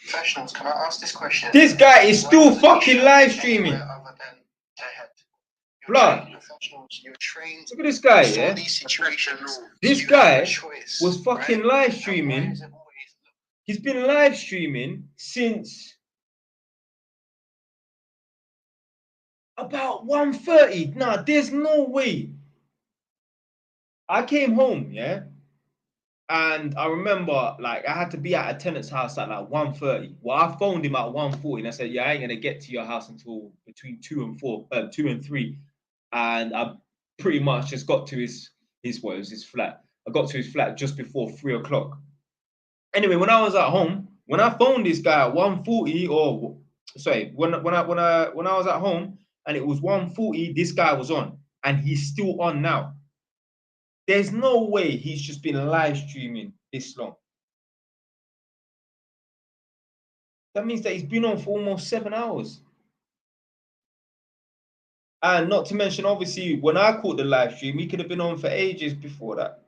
Professionals, can I ask this question? This guy is still fucking live streaming. Blood. Look at this guy, yeah? This guy was fucking live streaming. He's been live streaming since about 1:30. Nah, there's no way. I came home, yeah? And I remember, like, I had to be at a tenant's house at like 1:30. Well, I phoned him at 1:40 and I said, yeah, I ain't gonna get to your house until between 2 and 3. And I pretty much just got to his flat. I got to his flat just before 3 o'clock. Anyway, when I was at home, when I phoned this guy at 1:40, or sorry, when I was at home and it was 1:40, this guy was on, and he's still on now. There's no way he's just been live streaming this long. That means that he's been on for almost 7 hours. And not to mention, obviously, when I caught the live stream, he could have been on for ages before that.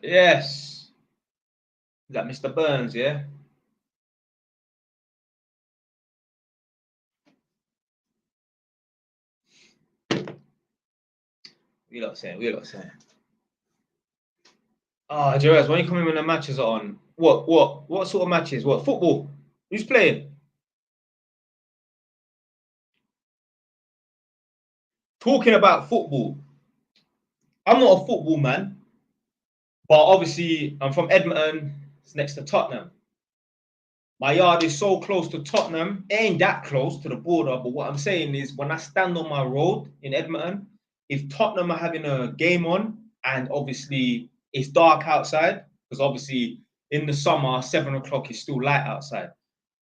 Yes. Is that Mr. Burns, yeah? We lot saying. Ah, Jerez, when you come in when the matches are on, what sort of matches? What football? Who's playing? Talking about football, I'm not a football man, but obviously I'm from Edmonton. It's next to Tottenham. My yard is so close to Tottenham. It ain't that close to the border, but what I'm saying is when I stand on my road in Edmonton, if Tottenham are having a game on and obviously it's dark outside, because obviously in the summer, 7 o'clock is still light outside.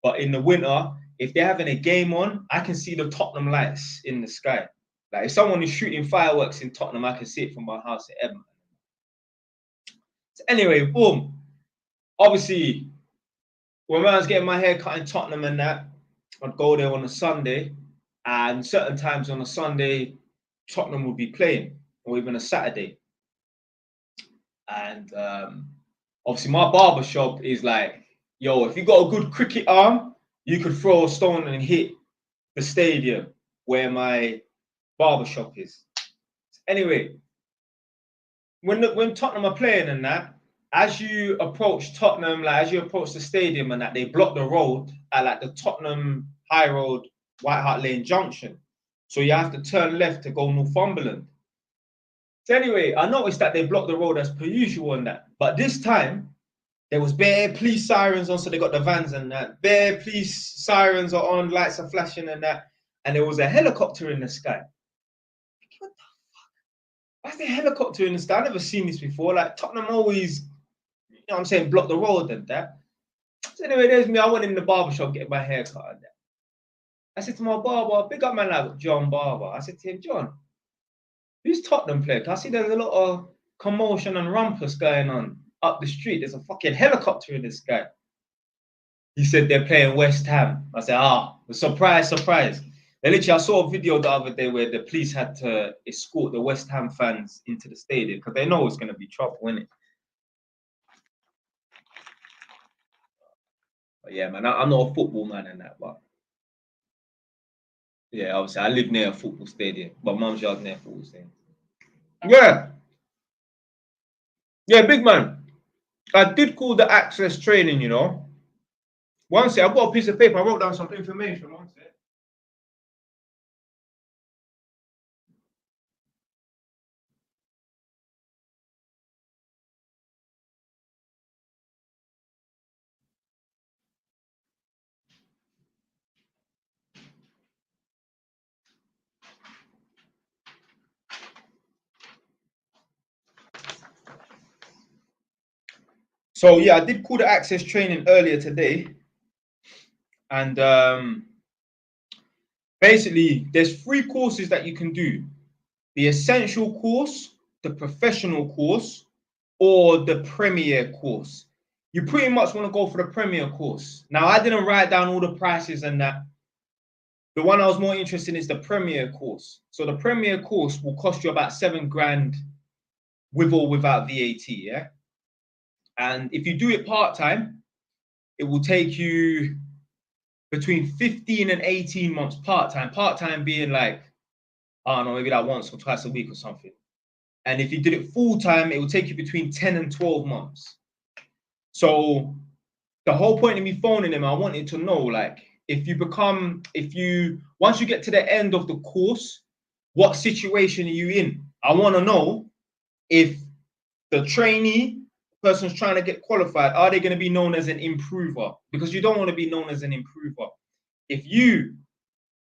But in the winter, if they're having a game on, I can see the Tottenham lights in the sky. Like if someone is shooting fireworks in Tottenham, I can see it from my house in Edmonton. So anyway, boom. Obviously, when I was getting my hair cut in Tottenham and that, I'd go there on a Sunday, and certain times on a Sunday, Tottenham would be playing, or even a Saturday. And obviously, my barber shop is like, yo, if you got a good cricket arm, you could throw a stone and hit the stadium where my barber shop is. Anyway, when Tottenham are playing and that, as you approach Tottenham, like as you approach the stadium and that, they block the road at like the Tottenham High Road, White Hart Lane Junction. So you have to turn left to go Northumberland. So anyway, I noticed that they blocked the road as per usual and that. But this time, there was bare police sirens on, so they got the vans and that. Bare police sirens are on, lights are flashing and that. And there was a helicopter in the sky. What the fuck? Why's there a helicopter in the sky? I've never seen this before. Like Tottenham always, you know what I'm saying, block the road and that. So anyway, there's me. I went in the barbershop getting my hair cut and that. I said to my barber, big up man like John Barber. I said to him, John, who's Tottenham player? I see there's a lot of commotion and rumpus going on up the street. There's a fucking helicopter in the sky. He said they're playing West Ham. I said, surprise. Then literally, I saw a video the other day where the police had to escort the West Ham fans into the stadium because they know it's going to be trouble, innit? But yeah, man, I'm not a football man and that, but yeah, obviously, I live near a football stadium. But mum's yard near a football stadium. Yeah. Yeah, big man. I did call the access training, you know. One sec, I've got a piece of paper. I wrote down some information. One sec. So yeah, I did call the access training earlier today. And basically, there's 3 courses that you can do. The essential course, the professional course, or the premier course. You pretty much want to go for the premier course. Now, I didn't write down all the prices and that. The one I was more interested in is the premier course. So the premier course will cost you about 7 grand with or without VAT, yeah? And if you do it part-time, it will take you between 15 and 18 months part-time. Part-time being like, I don't know, maybe like once or twice a week or something. And if you did it full-time, it will take you between 10 and 12 months. So the whole point of me phoning him, I wanted to know, like, once you get to the end of the course, what situation are you in? I want to know if the trainee person's trying to get qualified, are they going to be known as an improver? Because you don't want to be known as an improver. If you,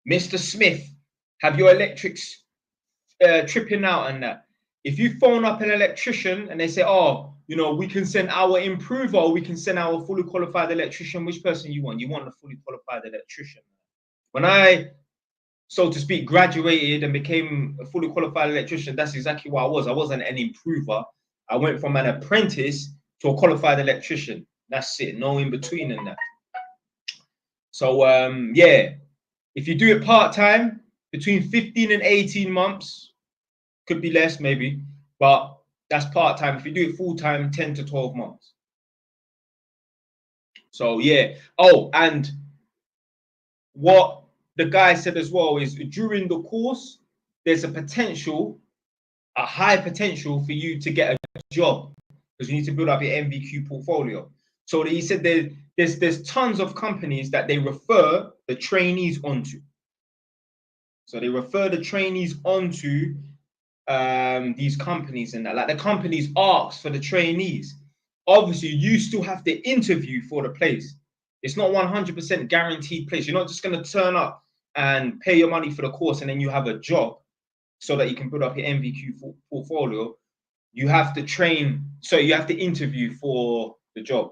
Mr. Smith, have your electrics tripping out and that, if you phone up an electrician and they say, oh, you know, we can send our improver or we can send our fully qualified electrician, which person you want? You want a fully qualified electrician. When I, so to speak, graduated and became a fully qualified electrician, that's exactly what I was. I wasn't an improver. I went from an apprentice to a qualified electrician. That's it. No in between in that. So, yeah, if you do it part-time, between 15 and 18 months, could be less maybe, but that's part-time. If you do it full-time, 10 to 12 months. So, yeah. Oh, and what the guy said as well is during the course, there's a potential a high potential for you to get a job, because you need to build up your MVQ portfolio. So he said there's tons of companies that they refer the trainees onto. So they refer the trainees onto these companies, and that, like, the companies ask for the trainees. Obviously, you still have to interview for the place. It's not 100% guaranteed place. You're not just going to turn up and pay your money for the course and then you have a job so that you can build up your MVQ portfolio. You have to train, so you have to interview for the job.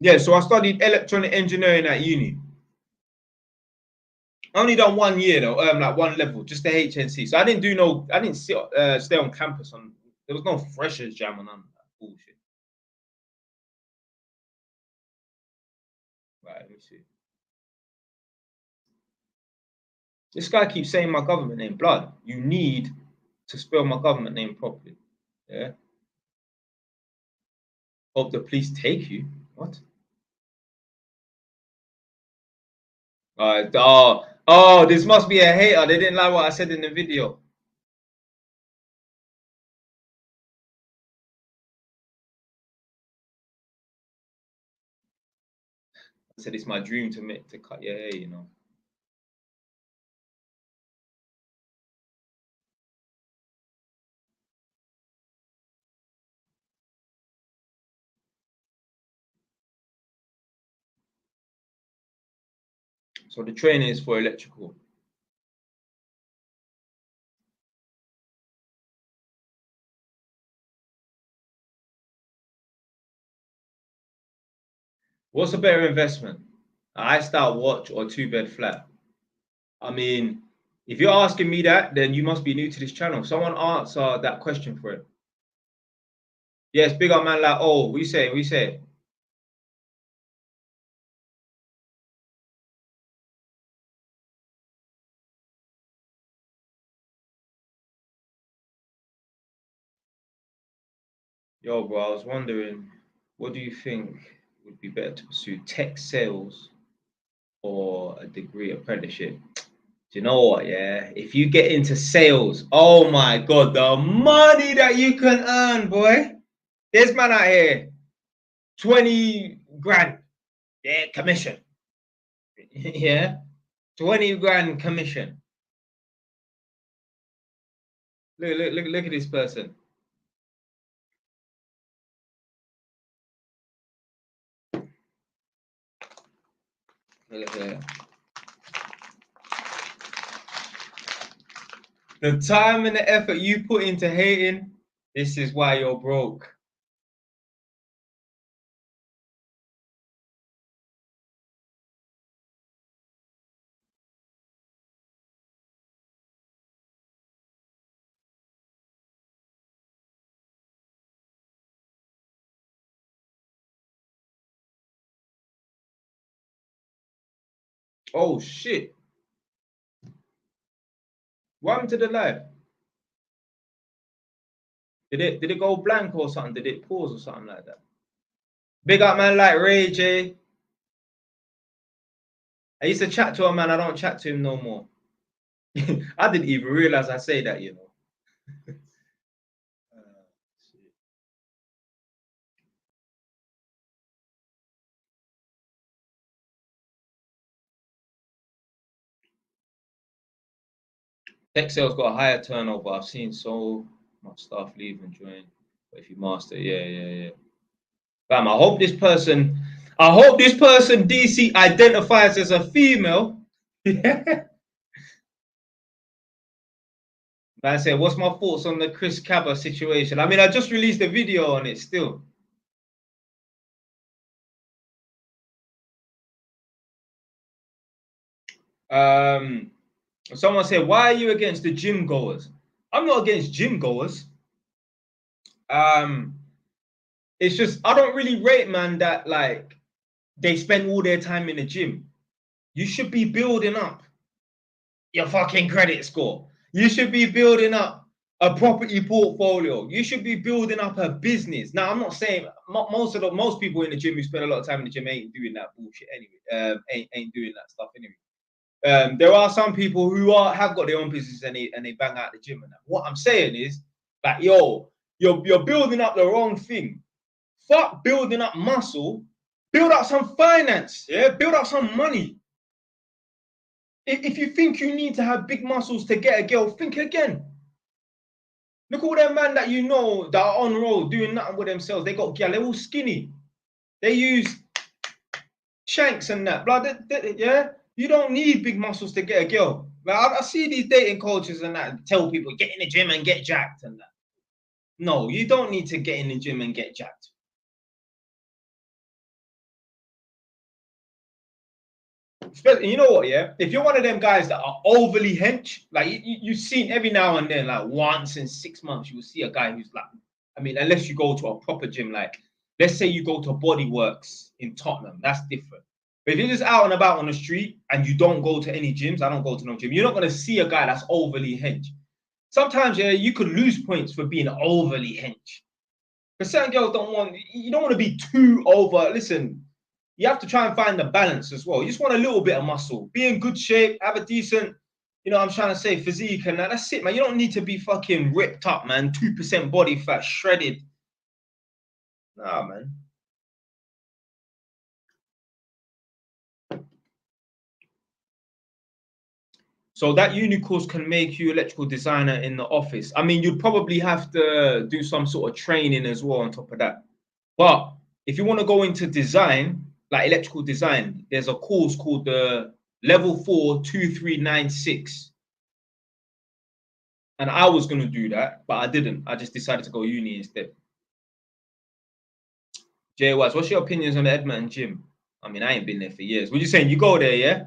Yeah, so I studied electronic engineering at uni. I only done 1 year though, like one level, just the HNC. So I didn't stay on campus. There was no freshers jam on that bullshit. Right, let me see. This guy keeps saying my government name, blood. You need to spell my government name properly. Yeah. Hope the police take you. What? Oh, this must be a hater. They didn't like what I said in the video. I said it's my dream to cut your hair, you know. So the training is for electrical. What's a better investment? An iced out watch or 2-bed flat? I mean, if you're asking me that, then you must be new to this channel. Someone answer that question for it. Yes, big up man, like, oh, we say. Yo, bro, I was wondering, what do you think would be better to pursue, tech sales or a degree apprenticeship? Do you know what? Yeah, if you get into sales, oh my god, the money that you can earn, boy. There's man out here, 20 grand, yeah, commission. Yeah, 20 grand commission. Look at this person. Look at that. The time and the effort you put into hating, this is why you're broke. Oh shit. What happened to the live? Did it go blank or something? Did it pause or something like that? Big up man like Ray J. I used to chat to a man, I don't chat to him no more. I didn't even realize I say that, you know. Tech sales got a higher turnover. I've seen so much stuff leave and join. But if you master, yeah. Bam, I hope this person DC identifies as a female. Man said, what's my thoughts on the Chris Cabba situation? I mean, I just released a video on it still. Someone said, why are you against the gym goers? I'm not against gym goers. It's just, I don't really rate, man, that like they spend all their time in the gym. You should be building up your fucking credit score. You should be building up a property portfolio. You should be building up a business. Now, I'm not saying most people in the gym who spend a lot of time in the gym ain't doing that bullshit anyway. Ain't doing that stuff anyway. There are some people who have got their own business and they bang out the gym and that. What I'm saying is that you're building up the wrong thing. Fuck building up muscle. Build up some finance. Yeah, build up some money. If you think you need to have big muscles to get a girl, think again. Look at all them man that you know that are on road doing nothing with themselves. They got gal, they're all skinny. They use shanks and that. Yeah, you don't need big muscles to get a girl. Like, I see these dating coaches and that tell people get in the gym and get jacked and that. No, you don't need to get in the gym and get jacked. You know what, yeah? If you're one of them guys that are overly hench, like you've seen every now and then, like once in 6 months, you will see a guy who's like, I mean, unless you go to a proper gym, like let's say you go to Bodyworks in Tottenham, that's different. But if you're just out and about on the street and you don't go to any gyms, I don't go to no gym, you're not going to see a guy that's overly hench. Sometimes, yeah, you could lose points for being overly hench. Because certain girls you don't want to be too over. Listen, you have to try and find the balance as well. You just want a little bit of muscle, be in good shape, have a decent, you know what I'm trying to say, physique and that's it, man. You don't need to be fucking ripped up, man. 2% body fat, shredded. Nah, man. So that uni course can make you electrical designer in the office. I mean, you'd probably have to do some sort of training as well on top of that. But if you want to go into design, like electrical design, there's a course called the Level 4 2396. And I was going to do that, but I didn't. I just decided to go uni instead. Jay Wise, what's your opinions on the Edmonton gym? I mean, I ain't been there for years. What you saying? You go there, yeah?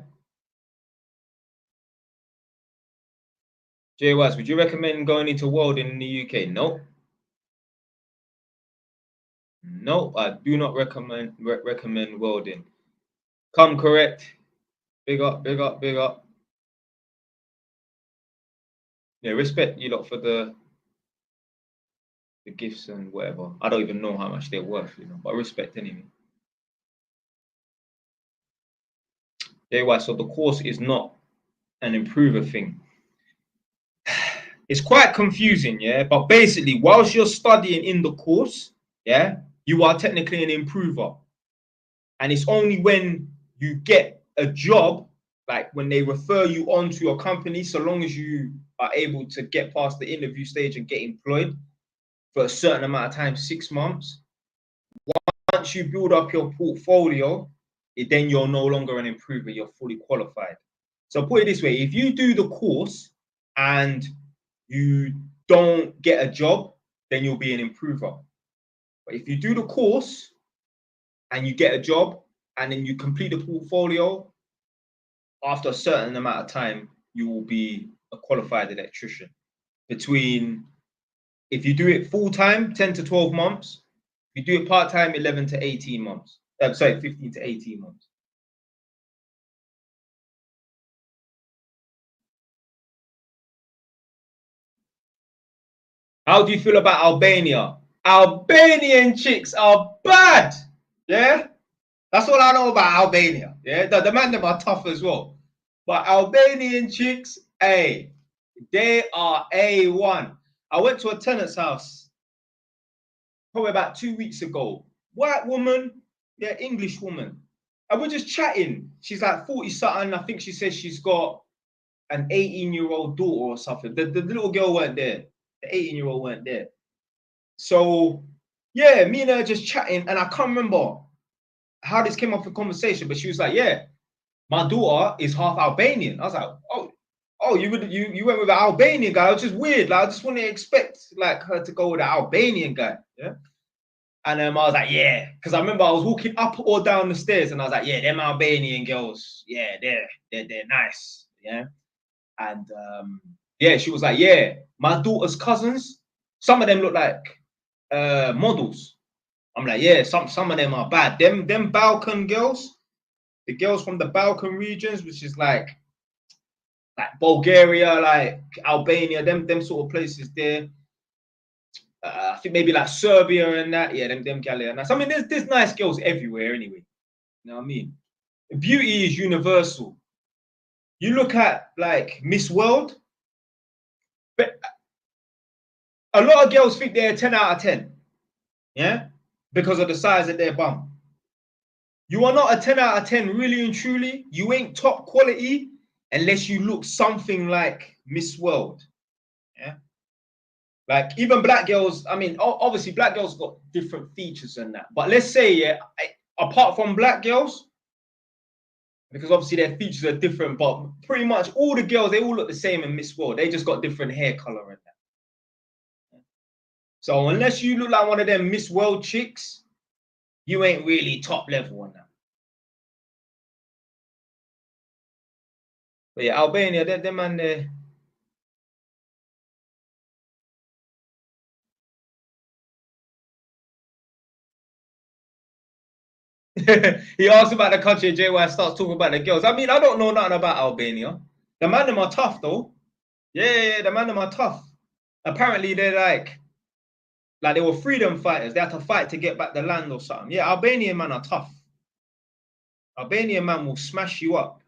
Jay Wise, would you recommend going into welding in the UK? No. No, I do not recommend welding. Come correct. Big up, big up, big up. Yeah, respect you lot for the gifts and whatever. I don't even know how much they're worth, you know, but respect anyway. So the course is not an improver thing. It's quite confusing, yeah. But basically, whilst you're studying in the course, yeah, you are technically an improver. And it's only when you get a job, like when they refer you on to a company, so long as you are able to get past the interview stage and get employed for a certain amount of time, 6 months. Once you build up your portfolio, then you're no longer an improver, you're fully qualified. So put it this way, if you do the course and you don't get a job, then you'll be an improver. But if you do the course and you get a job and then you complete the portfolio, after a certain amount of time, you will be a qualified electrician. If you do it full-time, 10 to 12 months. If you do it part-time, 11 to 18 months. 15 to 18 months. How do you feel about Albania? Albanian chicks are bad. Yeah? That's all I know about Albania. Yeah? The man them are tough as well. But Albanian chicks, hey, they are A1. I went to a tenant's house probably about 2 weeks ago. White woman, yeah, English woman. And we're just chatting. She's like 40-something. I think she says she's got an 18-year-old daughter or something. The little girl weren't there. The 18-year-old weren't there. So, yeah, me and her just chatting. And I can't remember how this came up in conversation, but she was like, yeah, my daughter is half Albanian. I was like, oh, you went with an Albanian guy. It was just weird. Like, I just wouldn't expect like her to go with an Albanian guy. Yeah. And I was like, yeah, because I remember I was walking up or down the stairs, and I was like, yeah, them Albanian girls, yeah, they're nice, yeah. And yeah, she was like, yeah, my daughter's cousins, some of them look like models. I'm like, yeah, some of them are bad. Them Balkan girls, the girls from the Balkan regions, which is like like Bulgaria, like Albania, them sort of places there. I think maybe like Serbia and that. Yeah, them Gallia. And I mean, there's nice girls everywhere anyway. You know what I mean? Beauty is universal. You look at like Miss World, but a lot of girls think they're 10 out of 10. Yeah? Because of the size of their bum. You are not a 10 out of 10, really and truly. You ain't top quality unless you look something like Miss World. Yeah. Like even black girls, I mean, obviously black girls got different features than that. But let's say, yeah, apart from black girls, because obviously their features are different, but pretty much all the girls, they all look the same in Miss World. They just got different hair color and that. So unless you look like one of them Miss World chicks, you ain't really top level on that. But yeah, Albania, them man there. He asked about the country, and JY starts talking about the girls. I mean, I don't know nothing about Albania. The man them are tough though. Yeah, the man them are tough. Apparently they're like they were freedom fighters. They had to fight to get back the land or something. Yeah, Albanian man are tough. Albanian man will smash you up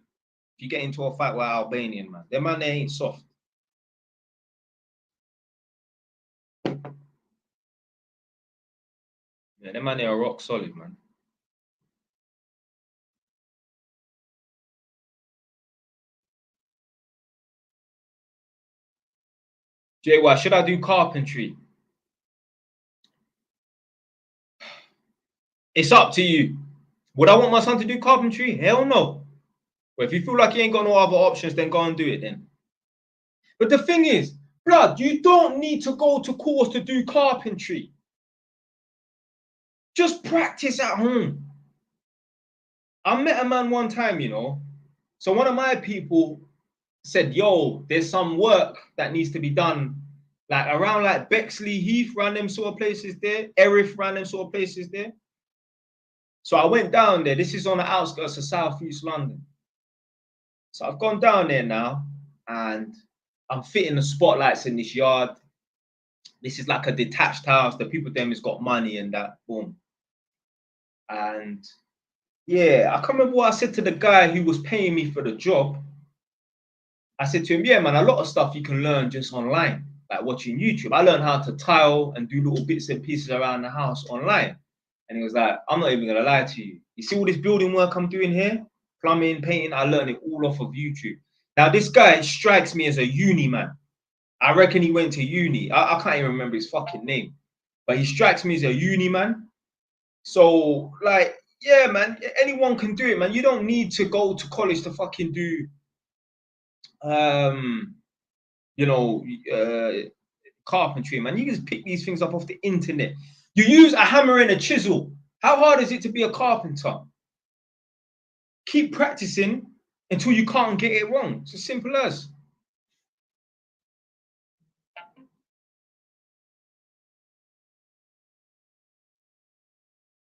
if you get into a fight with Albanian man. Their man, they ain't soft. Yeah, them man, they are rock solid, man. JY, should I do carpentry? It's up to you. Would I want my son to do carpentry? Hell no. But if you feel like you ain't got no other options, then go and do it then. But the thing is, blood, you don't need to go to course to do carpentry. Just practice at home. I met a man one time, you know. So one of my people said, yo, there's some work that needs to be done, like around like Bexley Heath, around them sort of places there, Erith, around them sort of places there. So I went down there. This is on the outskirts of South East London. So I've gone down there now and I'm fitting the spotlights in this yard. This is like a detached house. The people them has got money and that, boom. And yeah, I can't remember what I said to the guy who was paying me for the job. I said to him, yeah, man, a lot of stuff you can learn just online, like watching YouTube. I learned how to tile and do little bits and pieces around the house online. And he was like, I'm not even going to lie to you. You see all this building work I'm doing here? Plumbing, painting, I learned it all off of YouTube. Now, this guy strikes me as a uni man. I reckon he went to uni. I can't even remember his fucking name. But he strikes me as a uni man. So, like, yeah, man, anyone can do it, man. You don't need to go to college to fucking do, carpentry, man. You just pick these things up off the internet. You use a hammer and a chisel. How hard is it to be a carpenter? Keep practicing until you can't get it wrong. It's as simple as.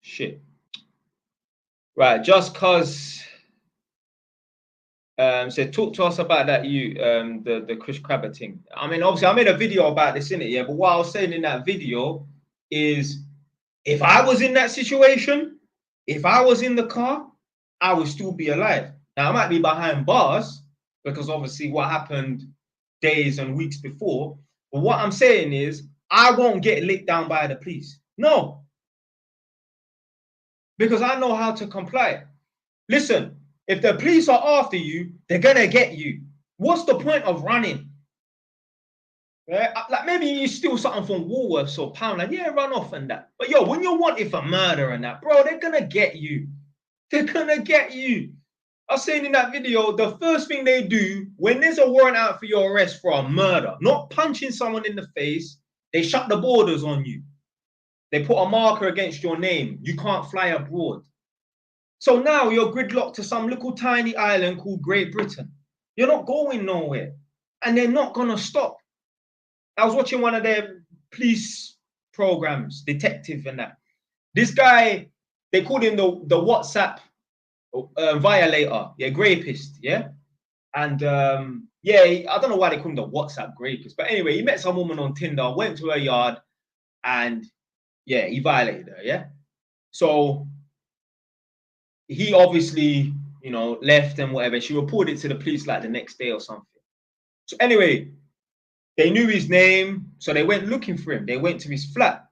Shit. Right, just cause said talk to us about that the Chris Crabber thing. I mean, obviously I made a video about this in it, yeah. But what I was saying in that video is if I was in that situation, if I was in the car, I would still be alive. Now I might be behind bars because obviously what happened days and weeks before. But what I'm saying is I won't get licked down by the police. No. Because I know how to comply. Listen, if the police are after you, they're gonna get you. What's the point of running? Yeah, like maybe you steal something from Woolworths or Poundland, yeah, run off and that. But yo, when you're wanted for murder and that, bro, they're gonna get you. They're gonna get you. I was saying in that video, the first thing they do when there's a warrant out for your arrest for a murder, not punching someone in the face, they shut the borders on you. They put a marker against your name. You can't fly abroad. So now you're gridlocked to some little tiny island called Great Britain. You're not going nowhere. And they're not going to stop. I was watching one of their police programs, detective and that. This guy, they called him the WhatsApp violator, yeah, rapist, yeah? And Yeah, I don't know why they call him the WhatsApp rapist, but anyway, he met some woman on Tinder, went to her yard, and yeah, he violated her. Yeah, so he obviously, you know, left and whatever. She reported it to the police like the next day or something. So anyway, they knew his name, so they went looking for him. They went to his flat.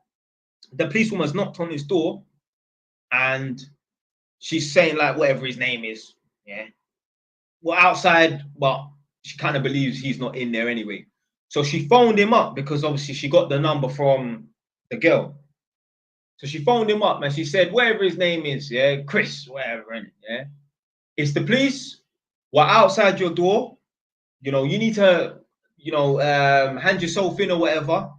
The policewoman's knocked on his door, and she's saying like whatever his name is. Yeah, well outside, but she kind of believes he's not in there anyway. So she phoned him up because obviously she got the number from the girl. So she phoned him up and she said, whatever his name is, yeah, Chris, whatever, yeah, it's the police. We're outside your door. You know, you need to, you know, hand yourself in or whatever.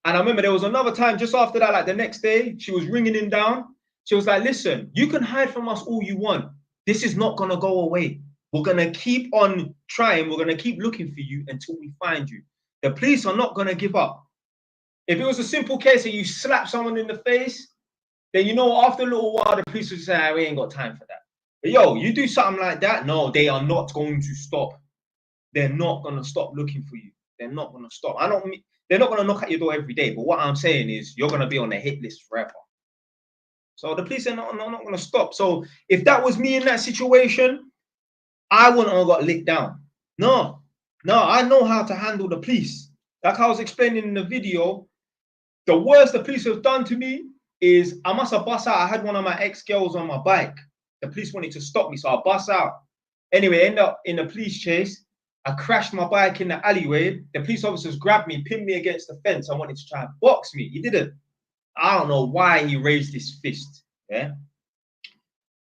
And I remember there was another time just after that, like the next day, she was ringing him down. She was like, listen, you can hide from us all you want. This is not going to go away. We're going to keep on trying. We're going to keep looking for you until we find you. The police are not going to give up. If it was a simple case of you slap someone in the face, then, you know, after a little while, the police would say, we ain't got time for that. But yo, you do something like that, no, they are not going to stop. They're not going to stop looking for you. They're not going to stop. They're not going to knock at your door every day. But what I'm saying is you're going to be on the hit list forever. So the police are not going to stop. So if that was me in that situation, I wouldn't have got licked down. No, I know how to handle the police. Like I was explaining in the video, the worst the police have done to me is I must have bust out. I had one of my ex-girls on my bike. The police wanted to stop me, so I bust out. Anyway, end up in a police chase. I crashed my bike in the alleyway. The police officers grabbed me, pinned me against the fence. I wanted to try and box me. He didn't. I don't know why he raised his fist. Yeah.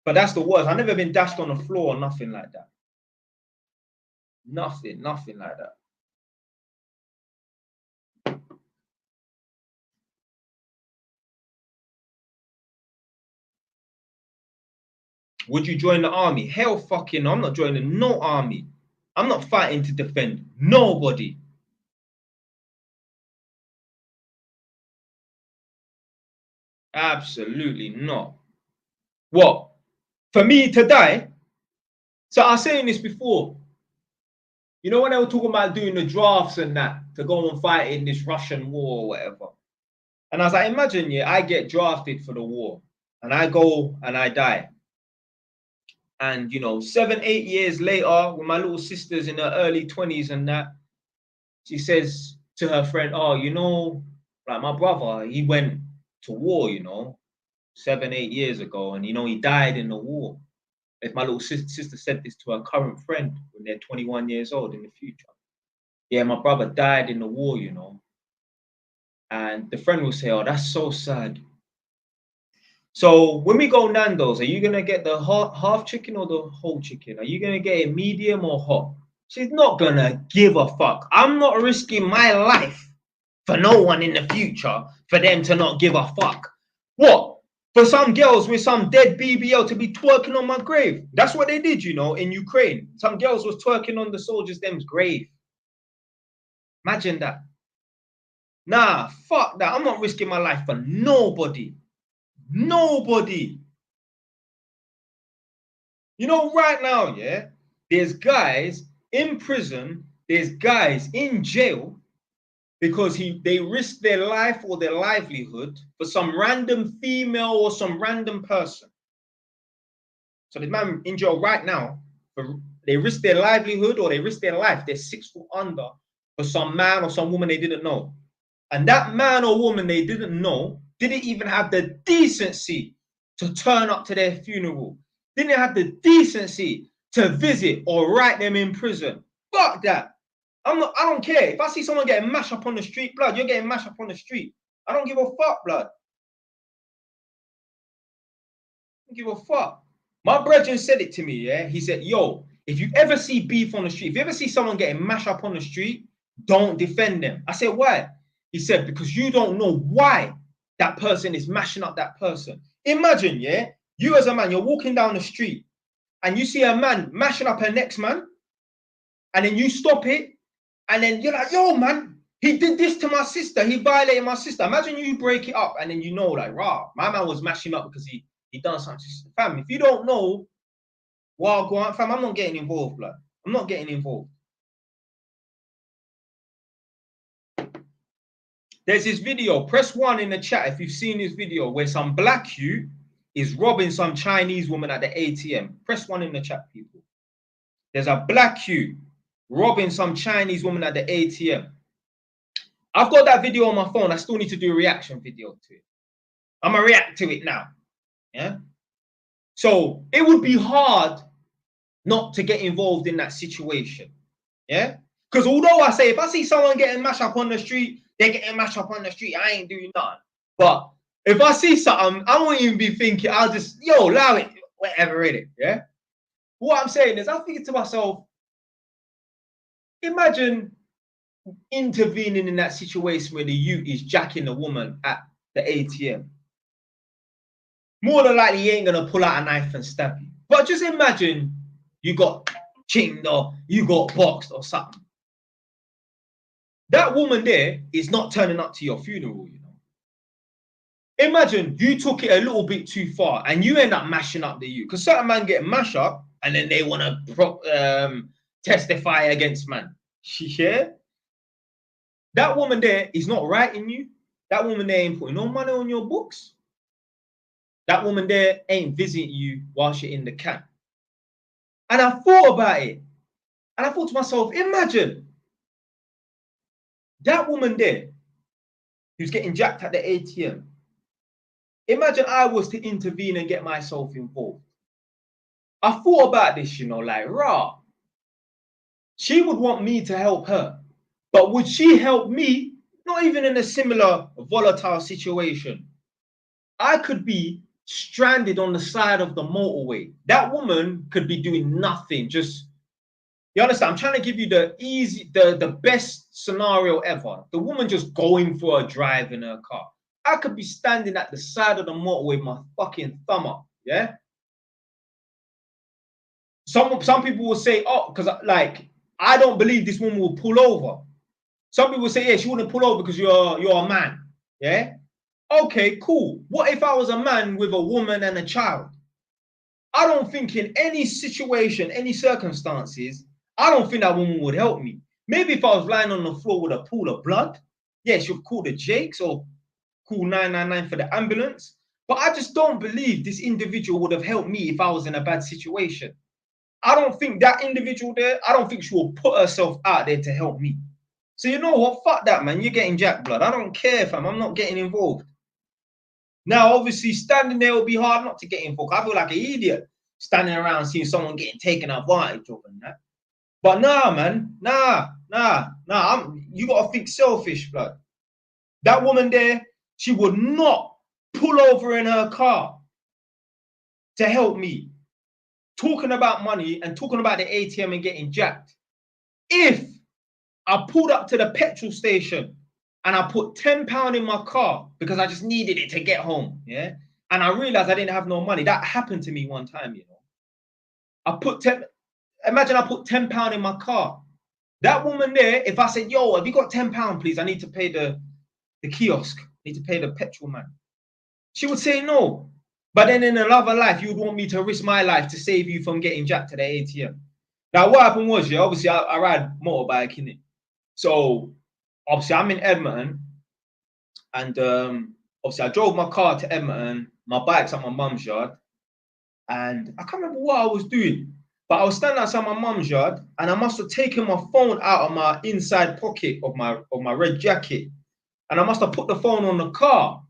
But that's the worst. I've never been dashed on the floor or nothing like that. Nothing like that. Would you join the army? Hell fucking no. I'm not joining no army. I'm not fighting to defend nobody. Absolutely not. What? For me to die? So I was saying this before. You know when they were talking about doing the drafts and that to go and fight in this Russian war or whatever. And I was like, imagine, yeah, I get drafted for the war and I go and I die. And, you know, 7, 8 years later, with my little sisters in her early 20s and that, she says to her friend, oh, you know, like my brother, he went to war, you know, 7, 8 years ago. And, you know, he died in the war. If my little sister said this to her current friend when they're 21 years old in the future. Yeah, my brother died in the war, you know. And the friend will say, oh, that's so sad. So when we go Nando's, are you going to get the half chicken or the whole chicken? Are you going to get it medium or hot? She's not going to give a fuck. I'm not risking my life for no one in the future for them to not give a fuck. What? For some girls with some dead BBL to be twerking on my grave. That's what they did, you know, in Ukraine. Some girls was twerking on the soldiers' them's grave. Imagine that. Nah, fuck that. I'm not risking my life for nobody. Nobody. You know, right now, yeah, there's guys in prison, there's guys in jail because they risk their life or their livelihood for some random female or some random person. So the man in jail right now, they risk their livelihood or they risk their life. They're 6 foot under for some man or some woman they didn't know. And that man or woman they didn't know didn't even have the decency to turn up to their funeral. Didn't have the decency to visit or write them in prison. Fuck that. I don't care. If I see someone getting mashed up on the street, blood, you're getting mashed up on the street. I don't give a fuck, blood. I don't give a fuck. My brethren said it to me, yeah? He said, yo, if you ever see beef on the street, if you ever see someone getting mashed up on the street, don't defend them. I said, why? He said, because you don't know why that person is mashing up that person. Imagine, yeah, you as a man, you're walking down the street and you see a man mashing up her next man, and then you stop it, and then you're like, yo, man, he did this to my sister. He violated my sister. Imagine you break it up and then you know, like, rah, my man was mashing up because he done something. Fam, if you don't know, well, go on, fam, I'm not getting involved, blood. I'm not getting involved. There's this video. Press 1 in the chat if you've seen this video where some black youth is robbing some Chinese woman at the ATM. Press 1 in the chat, people. There's a black youth robbing some Chinese woman at the ATM. I've got that video on my phone. I still need to do a reaction video to it. I'm going to react to it now. Yeah. So it would be hard not to get involved in that situation. Yeah. Because although I say, if I see someone getting mashed up on the street, they're getting mashed up on the street, I ain't doing nothing. But if I see something, I won't even be thinking, I'll just, yo, allow it, whatever it is. Yeah. What I'm saying is, I'm thinking to myself, imagine intervening in that situation where the youth is jacking the woman at the ATM. More than likely, he ain't gonna pull out a knife and stab you. But just imagine you got chinged or you got boxed or something. That woman there is not turning up to your funeral, you know. Imagine you took it a little bit too far and you end up mashing up the youth. Because certain men get mashed up and then they want to testify against man. Yeah? That woman there is not writing you. That woman there ain't putting no money on your books. That woman there ain't visiting you whilst you're in the camp. And I thought about it. And I thought to myself, imagine that woman there who's getting jacked at the ATM. Imagine I was to intervene and get myself involved. I thought about this, you know, like, rah. She would want me to help her. But would she help me? Not even in a similar volatile situation. I could be stranded on the side of the motorway. That woman could be doing nothing. Just, you understand? I'm trying to give you the best scenario ever. The woman just going for a drive in her car. I could be standing at the side of the motorway with my fucking thumb up. Yeah. Some people will say, oh, because like I don't believe this woman will pull over. Some people say, yeah, she wouldn't pull over because you're a man. Yeah. Okay, cool. What if I was a man with a woman and a child? I don't think in any situation, any circumstances, I don't think that woman would help me. Maybe if I was lying on the floor with a pool of blood, yeah, she'll call the Jakes or call 999 for the ambulance. But I just don't believe this individual would have helped me if I was in a bad situation. I don't think that individual there, I don't think she will put herself out there to help me. So you know what? Fuck that, man. You're getting jack blood. I don't care, fam. I'm not getting involved. Now, obviously, standing there will be hard not to get involved. I feel like an idiot standing around seeing someone getting taken advantage of and that. But nah, man. Nah. You got to think selfish, blood. That woman there, she would not pull over in her car to help me. Talking about money and talking about the ATM and getting jacked. If I pulled up to the petrol station and I put £10 in my car because I just needed it to get home, yeah? And I realized I didn't have no money. That happened to me one time, you know. Imagine I put £10 in my car. That woman there, if I said, yo, have you got £10, please? I need to pay the kiosk. I need to pay the petrol man. She would say no. But then in another life, you would want me to risk my life to save you from getting jacked to the ATM. Now, what happened was, yeah, obviously I ride motorbike, innit? So, obviously, I'm in Edmonton. And obviously, I drove my car to Edmonton. My bike's at my mum's yard. And I can't remember what I was doing. But I was standing outside my mum's yard. And I must have taken my phone out of my inside pocket of my red jacket. And I must have put the phone on the car.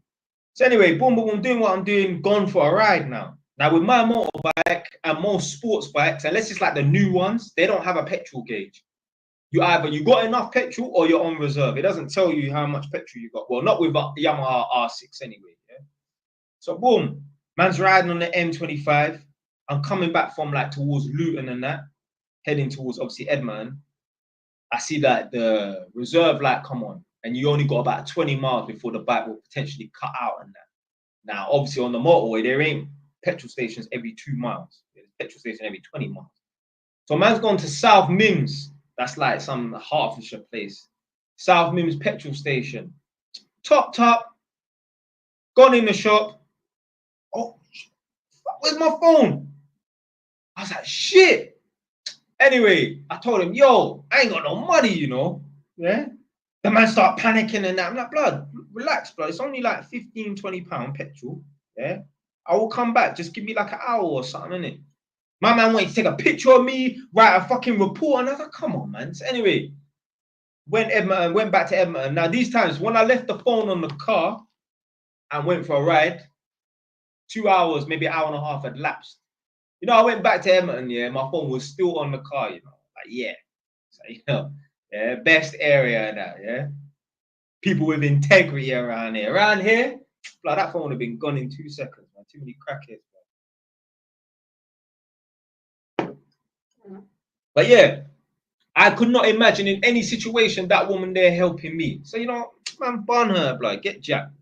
So anyway, boom, boom, I'm doing what I'm doing, gone for a ride now. Now with my motorbike and most sports bikes, unless it's like the new ones, they don't have a petrol gauge. You either you got enough petrol or you're on reserve. It doesn't tell you how much petrol you got. Well, not with the Yamaha R6 anyway. Yeah. So boom, man's riding on the M25. I'm coming back from like towards Luton and that, heading towards obviously Edmonton. I see that the reserve light come on. And you only got about 20 miles before the bike will potentially cut out and that. Now, obviously on the motorway, there ain't petrol stations every 2 miles. There's petrol station every 20 miles. So man's gone to South Mims. That's like some Hertfordshire place. South Mims petrol station. Top. Gone in the shop. Oh, where's my phone? I was like, shit. Anyway, I told him, yo, I ain't got no money, you know. Yeah. The man start panicking and that. I'm like, blood, relax, blood. It's only like 15, 20 pound petrol. Yeah. I will come back. Just give me like an hour or something, innit? My man wanted to take a picture of me, write a fucking report, and I was like, come on, man. So anyway, went back to Edmonton. Now, these times, when I left the phone on the car and went for a ride, 2 hours, maybe an hour and a half had lapsed. You know, I went back to Edmonton, yeah, my phone was still on the car, you know. Like, yeah. So, you know, yeah, best area and that, yeah. People with integrity around here. Around here, like, that phone would have been gone in 2 seconds, man. Too many crackheads, man. But yeah, I could not imagine in any situation that woman there helping me. So, you know, man, bun her, blood. Get jacked.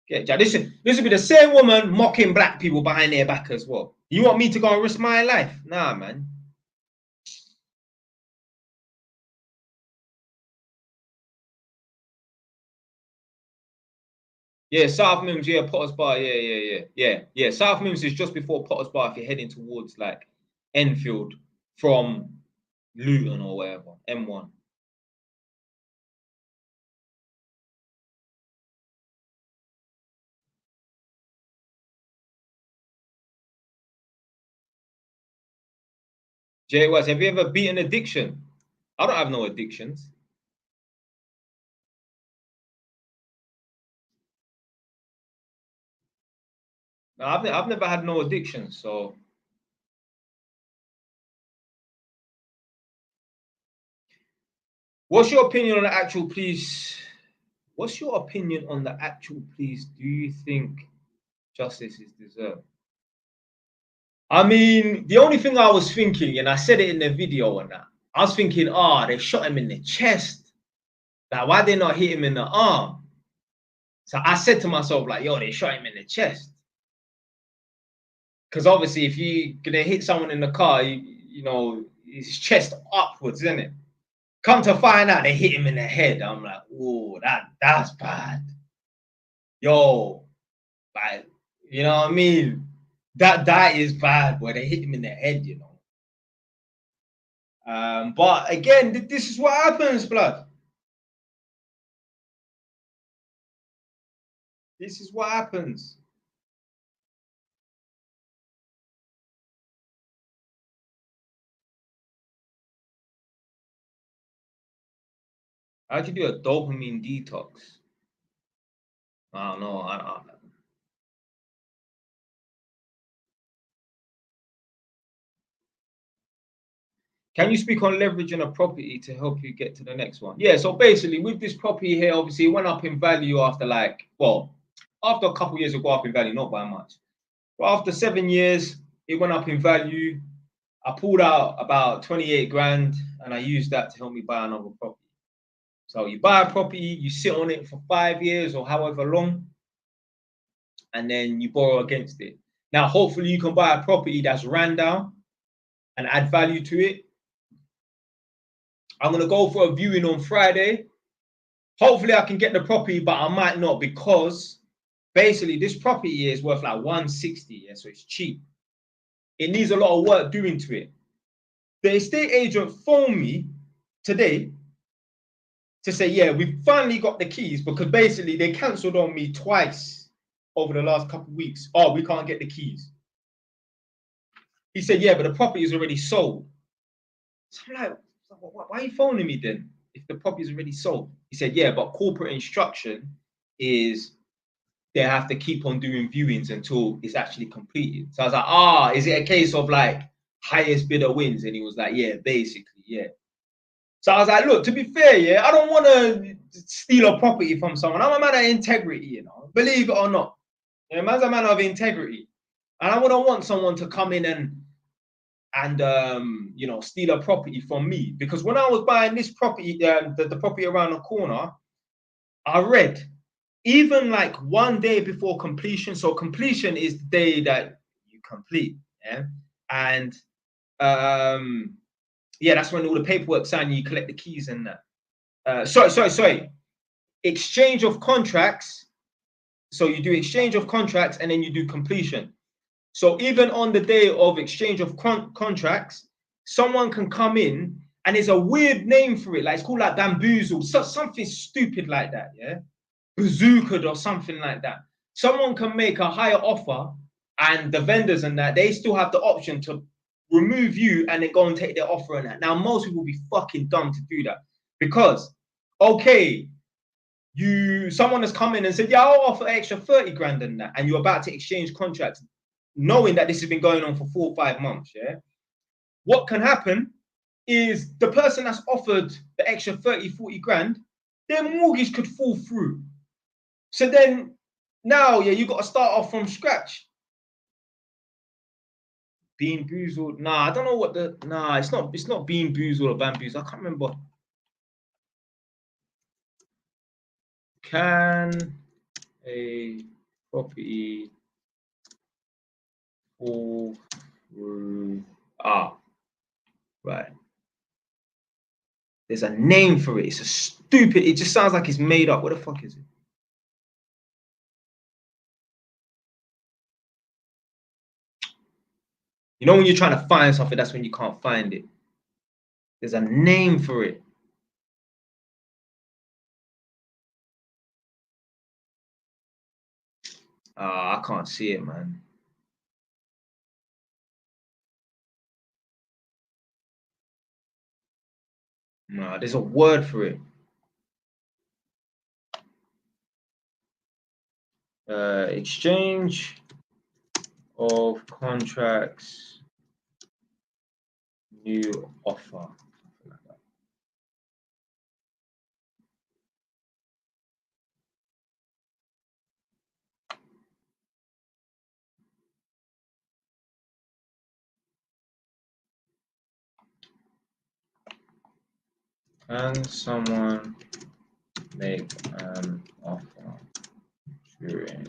Get jacked. This would be the same woman mocking black people behind their back as well. You want me to go and risk my life? Nah, man. Yeah, South Mims, yeah, Potter's Bar, yeah. South Mims is just before Potter's Bar if you're heading towards like Enfield from Luton or wherever, M1. Jay West, have you ever beaten addiction? I don't have no addictions. No, I've never had no addictions, so. What's your opinion on the actual police? What's your opinion on the actual police? Do you think justice is deserved? I mean, the only thing I was thinking, and I said it in the video and that, I was thinking, they shot him in the chest. Like, why they not hit him in the arm? So I said to myself, like, yo, they shot him in the chest. Because obviously, if you're gonna hit someone in the car, you know, his chest upwards, isn't it? Come to find out, they hit him in the head. I'm like, oh, that's bad. Yo, like, you know what I mean? That is bad, boy. They hit him in the head, you know. But again, this is what happens, blood. This is what happens. How do you do a dopamine detox? I don't know. I don't know. Can you speak on leveraging a property to help you get to the next one? Yeah, so basically with this property here, obviously it went up in value after after a couple of years it got up in value, not by much. But after 7 years, it went up in value. I pulled out about 28 grand and I used that to help me buy another property. So you buy a property, you sit on it for 5 years or however long, and then you borrow against it. Now, hopefully you can buy a property that's ran down and add value to it. I'm gonna go for a viewing on Friday. Hopefully I can get the property, but I might not because basically this property is worth like 160, yeah, so it's cheap. It needs a lot of work doing to it. The estate agent phoned me today to say, yeah, we finally got the keys because basically they cancelled on me twice over the last couple of weeks. Oh, we can't get the keys. He said, yeah, but the property is already sold. So I'm like, why are you phoning me then if the property is already sold? He said, yeah, but corporate instruction is they have to keep on doing viewings until it's actually completed. So I was like, is it a case of like highest bidder wins? And he was like, yeah, basically, yeah. So I was like, look, to be fair, yeah, I don't want to steal a property from someone. I'm a man of integrity, you know, believe it or not. Yeah, man's a man of integrity. And I wouldn't want someone to come in and you know, steal a property from me. Because when I was buying this property, the property around the corner, I read even like 1 day before completion. So completion is the day that you complete, yeah. And yeah, that's when all the paperwork's signed. You collect the keys and that. Sorry. Exchange of contracts. So you do exchange of contracts and then you do completion. So even on the day of exchange of contracts, someone can come in And there's a weird name for it, like it's called like bamboozle, so, something stupid like that, yeah? Bazooka or something like that. Someone can make a higher offer, and the vendors and that, they still have the option to remove you and then go and take their offer and that. Now, most people will be fucking dumb to do that because, okay, someone has come in and said, yeah, I'll offer extra 30 grand and that, and you're about to exchange contracts, knowing that this has been going on for 4 or 5 months, yeah? What can happen is the person that's offered the extra 30, 40 grand, their mortgage could fall through. So then now, yeah, you got to start off from scratch. Being boozled. Nah, I don't know what the. Nah, it's not being boozled or bamboozled. I can't remember. Can a property fall through? Ah, right. There's a name for it. It's a stupid. It just sounds like it's made up. What the fuck is it? You know when you're trying to find something, that's when you can't find it. There's a name for it. I can't see it, man. No, there's a word for it. Exchange of contracts, new offer. Can someone make an offer during?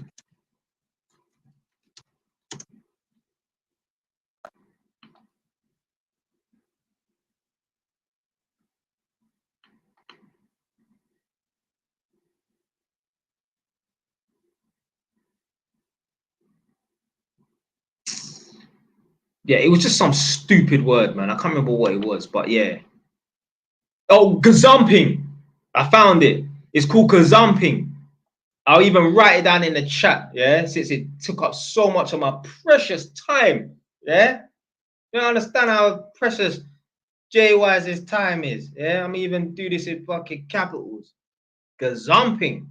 Yeah, it was just some stupid word, man. I can't remember what it was, but yeah. Oh, gazumping. I found it. It's called gazumping. I'll even write it down in the chat, yeah, since it took up so much of my precious time, yeah? You don't understand how precious J-Wise's time is, yeah? I'm even do this in fucking capitals. Gazumping.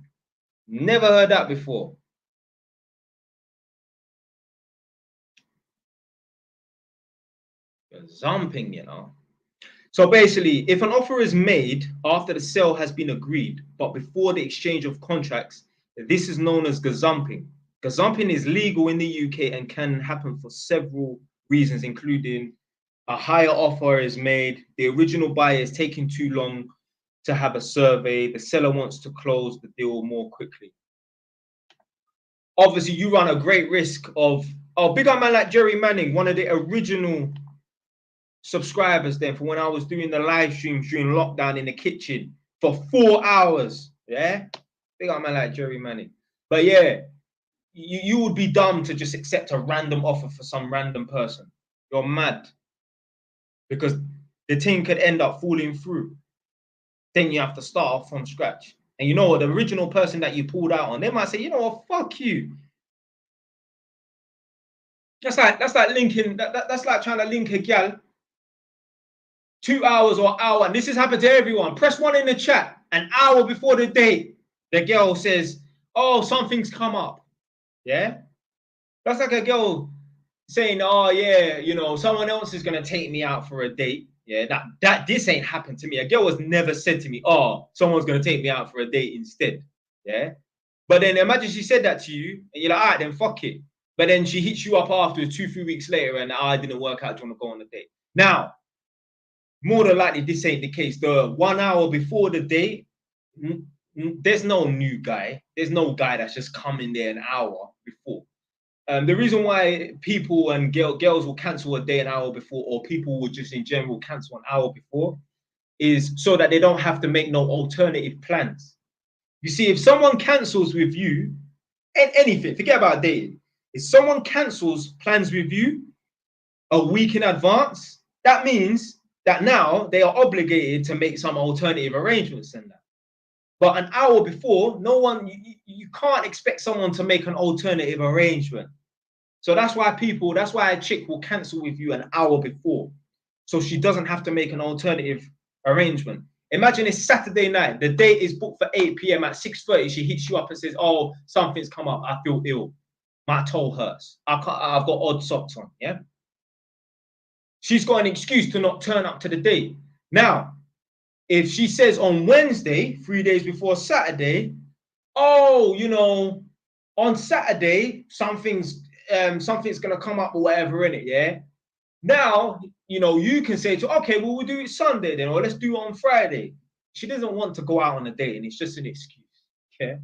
Never heard that before. Gazumping, you know? So basically, if an offer is made after the sale has been agreed, but before the exchange of contracts, this is known as gazumping. Gazumping is legal in the UK and can happen for several reasons, including a higher offer is made, the original buyer is taking too long to have a survey, the seller wants to close the deal more quickly. Obviously, you run a great risk of, oh, big up man like Jerry Manning, one of the original subscribers then for when I was doing the live streams during lockdown in the kitchen for 4 hours. Yeah, big up man like Jerry Manning. But yeah, you would be dumb to just accept a random offer for some random person. You're mad because the thing could end up falling through. Then you have to start off from scratch. And you know what? The original person that you pulled out on, they might say, you know what, fuck you. That's like linking. That's like trying to link a gal 2 hours or hour. And this has happened to everyone. Press 1 in the chat. An hour before the date, the girl says, oh, something's come up. Yeah? That's like a girl saying, oh, yeah, you know, someone else is going to take me out for a date. Yeah, this ain't happened to me. A girl has never said to me, oh, someone's going to take me out for a date instead. Yeah? But then imagine she said that to you and you're like, all right, then fuck it. But then she hits you up after 2-3 weeks later and I didn't work out. Do you want to go on a date? Now, more than likely, this ain't the case. The 1 hour before the date, there's no new guy. There's no guy that's just come in there an hour before. The reason why people and girls will cancel a day an hour before, or people would just in general cancel an hour before, is so that they don't have to make no alternative plans. You see, if someone cancels with you, anything, forget about dating. If someone cancels plans with you a week in advance, that means that now they are obligated to make some alternative arrangements and that. But an hour before, no one, you can't expect someone to make an alternative arrangement. So that's why a chick will cancel with you an hour before. So she doesn't have to make an alternative arrangement. Imagine it's Saturday night. The date is booked for 8 p.m. At 6:30, she hits you up and says, oh, something's come up. I feel ill. My toe hurts. I've got odd socks on, yeah? She's got an excuse to not turn up to the date. Now, if she says on Wednesday, 3 days before Saturday, oh, you know, on Saturday, something's gonna come up or whatever in it, yeah? Now, you know, you can say to, okay, well, we'll do it Sunday then, or let's do it on Friday. She doesn't want to go out on a date, and it's just an excuse, okay?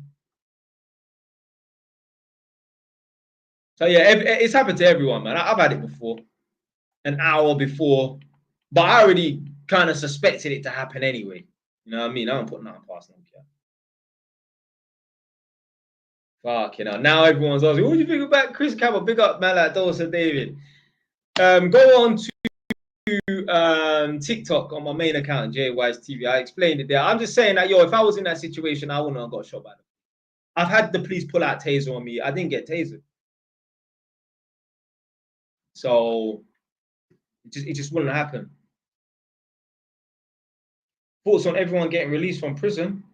So yeah, it's happened to everyone, man. I've had it before, an hour before, but I already kind of suspected it to happen anyway. You know what I mean? I don't put nothing past them. Fuck, you know. Now everyone's asking, what do you think about Chris Campbell? Big up, man, like Dawson David. Go on to TikTok on my main account, JWise TV. I explained it there. I'm just saying that, yo, if I was in that situation, I wouldn't have got shot by them. I've had the police pull out taser on me. I didn't get tasered. So it just wouldn't happen. Thoughts on everyone getting released from prison?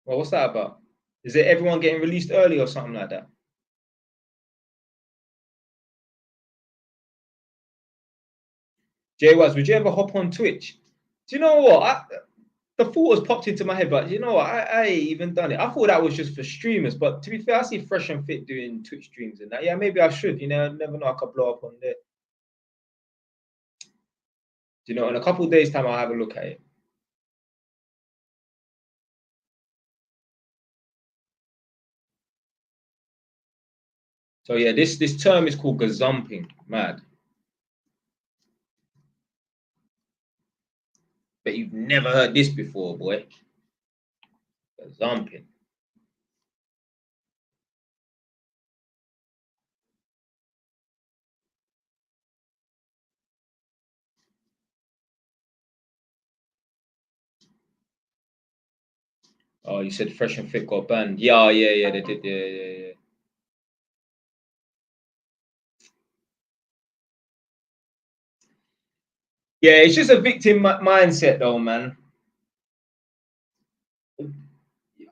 Well, what's that about? Is it everyone getting released early or something like that? JWise, would you ever hop on Twitch? Do you know what? The thought has popped into my head, but you know what? I ain't even done it. I thought that was just for streamers, but to be fair, I see Fresh and Fit doing Twitch streams and that. Yeah, maybe I should. You know, never know. I could blow up on there. You know, in a couple of days' time, I'll have a look at it. So yeah, this term is called gazumping. Mad. But you've never heard this before, boy. Gazumping. Oh, you said Fresh and Fit got banned. Yeah, they did. Yeah. Yeah, it's just a victim mindset, though, man.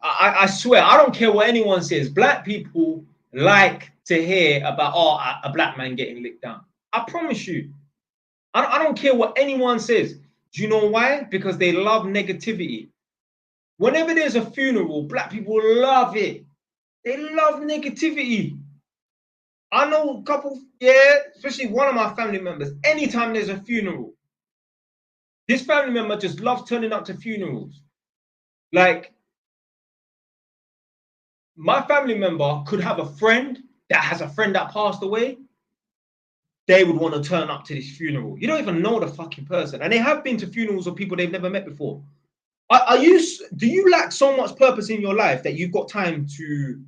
I swear, I don't care what anyone says. Black people like to hear about, oh, a black man getting licked down. I promise you. I don't care what anyone says. Do you know why? Because they love negativity. Whenever there's a funeral, black people love it. They love negativity. I know a couple, yeah, especially one of my family members. Anytime there's a funeral, this family member just loves turning up to funerals. Like, my family member could have a friend that has a friend that passed away. They would want to turn up to this funeral. You don't even know the fucking person. And they have been to funerals of people they've never met before. Do you lack so much purpose in your life that you've got time to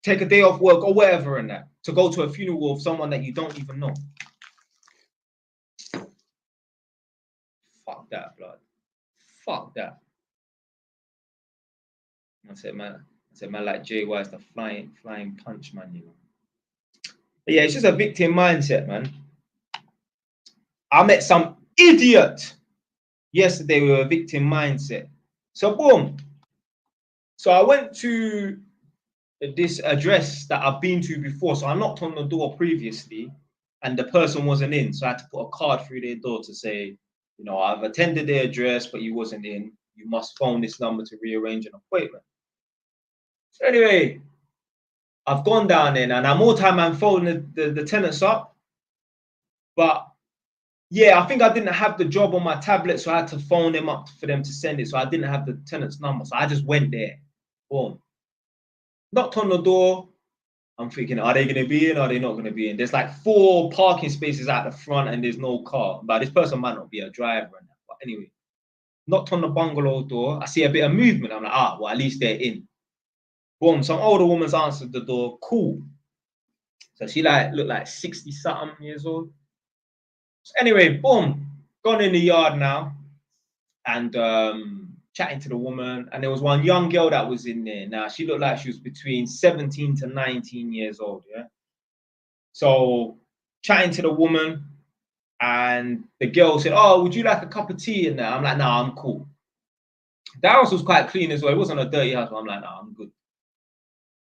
take a day off work or whatever and that to go to a funeral of someone that you don't even know? Fuck that, blood. Fuck that. I said, man, like JWise, the flying punch, man, you know. But yeah, it's just a victim mindset, man. I met some idiot yesterday with a victim mindset. So boom. So I went to this address that I've been to before. So I knocked on the door previously and the person wasn't in. So I had to put a card through their door to say, you know, I've attended their address, but you wasn't in. You must phone this number to rearrange an appointment. So anyway, I've gone down there and I'm more time I'm phoning the tenants up. But yeah, I think I didn't have the job on my tablet, so I had to phone them up for them to send it. So I didn't have the tenant's number. So I just went there. Boom. Knocked on the door. I'm thinking, are they going to be in? Or are they not going to be in? There's like 4 parking spaces at the front and there's no car. But this person might not be a driver. But anyway, knocked on the bungalow door. I see a bit of movement. I'm like, well, at least they're in. Boom. Some older woman's answered the door. Cool. So she looked like 60-something years old. So anyway, boom. gone in the yard now and chatting to the woman. And there was one young girl that was in there. Now, she looked like she was between 17 to 19 years old, yeah? So chatting to the woman, and the girl said, oh, would you like a cup of tea in there? I'm like, nah, I'm cool. The house was quite clean as well. It wasn't a dirty house, but I'm like, nah, I'm good.